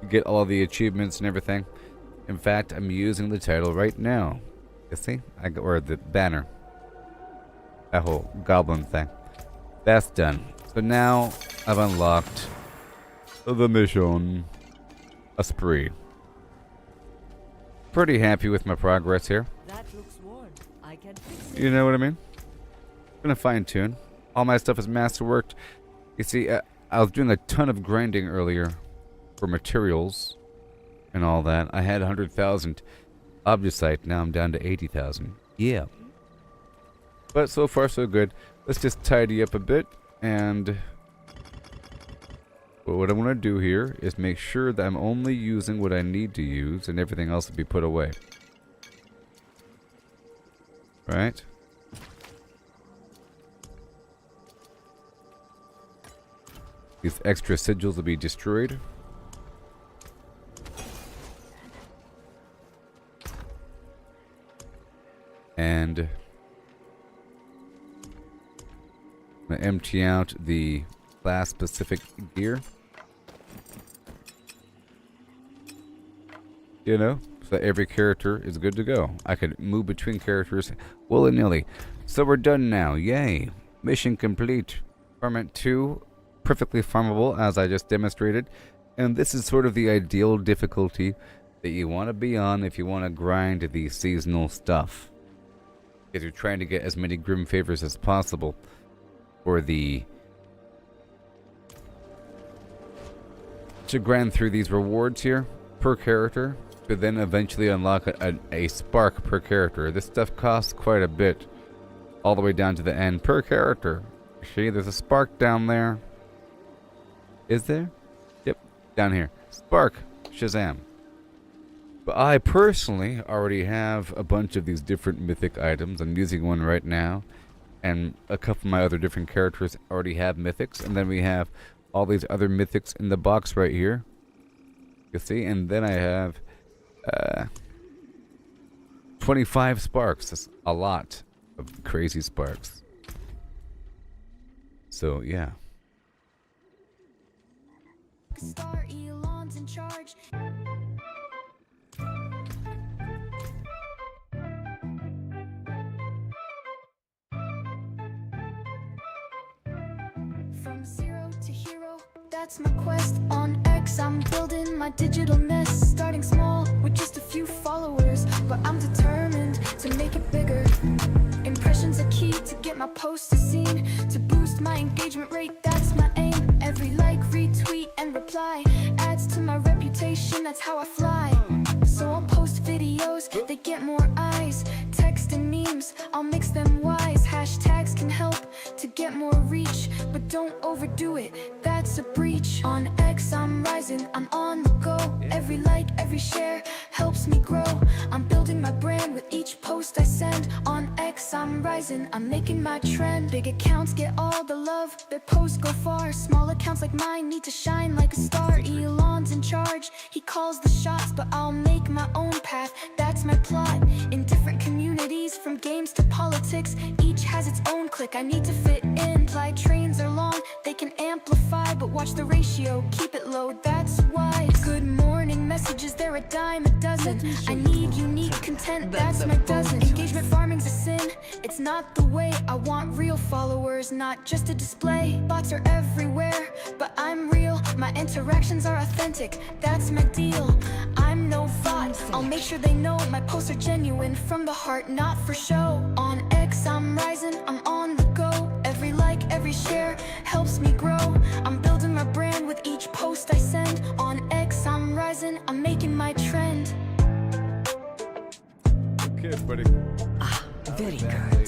You get all the achievements and everything. In fact, I'm using the title right now. You see? Or the banner. That whole goblin thing. That's done. So now I've unlocked the mission. A spree. Pretty happy with my progress here. That looks worn. I can fix it. You know what I mean? Gonna fine tune. All my stuff is masterworked. You see, I was doing a ton of grinding earlier for materials and all that. I had 100,000 obdusite. Now I'm down to 80,000. Yeah. But so far so good. Let's just tidy up a bit, and what I want to do here is make sure that I'm only using what I need to use and everything else will be put away. Right? These extra sigils will be destroyed. And I'm going to empty out the class specific gear. You know, so that every character is good to go. I could move between characters willy-nilly. So we're done now. Yay. Mission complete. Ferment 2, perfectly farmable as I just demonstrated. And this is sort of the ideal difficulty that you want to be on if you want to grind the seasonal stuff. Because you're trying to get as many Grim Favors as possible for the... to grind through these rewards here per character, to then eventually unlock a spark per character. This stuff costs quite a bit, all the way down to the end per character. See, there's a spark down there. Is there? Yep, down here. Spark. Shazam. But I personally already have a bunch of these different mythic items. I'm using one right now. And a couple of my other different characters already have mythics. And then we have all these other mythics in the box right here. You see? And then I have 25 sparks. That's a lot of crazy sparks. So, yeah. Star Elon's in charge. From zero to hero, that's my quest. On X, I'm building my digital nest. Starting small with just a few followers, but I'm determined to make it bigger. Impression Interactions are key to get my posts seen. To boost my engagement rate, that's my aim. Every like, retweet, and reply adds to my reputation, that's how I fly. So I'll post videos, they get more eyes. Text and memes, I'll mix them wise. Hashtags can help to get more reach, but don't overdo it, that's a breach. On X I'm rising, I'm on the go. Every like, every share helps me grow. I'm building my brand with each post I send. On X I'm rising, I'm making my trend. Big accounts get all the love, their posts go far. Small accounts like mine need to shine like a star. Elon's in charge, he calls the shots, but I'll make my own path, that's my plot. In different communities, from games to politics, each has its own clique, I need to fit in. Supply trains are long, they can amplify, but watch the ratio, keep it low, that's wise. Good morning messages, they're a dime a dozen. I need unique content, that's my dozen. Engagement farming's a sin, it's not the way. I want real followers, not just a display. Bots are everywhere, but I'm real. My interactions are authentic, that's my deal. I'm no bot, I'll make sure they know my posts are genuine, from the heart, not for show. On X I'm rising, I'm on the go. Every like, every share helps me grow. I'm building my brand with each post I send. On X I'm rising, I'm making my trend. Okay, buddy. Very good.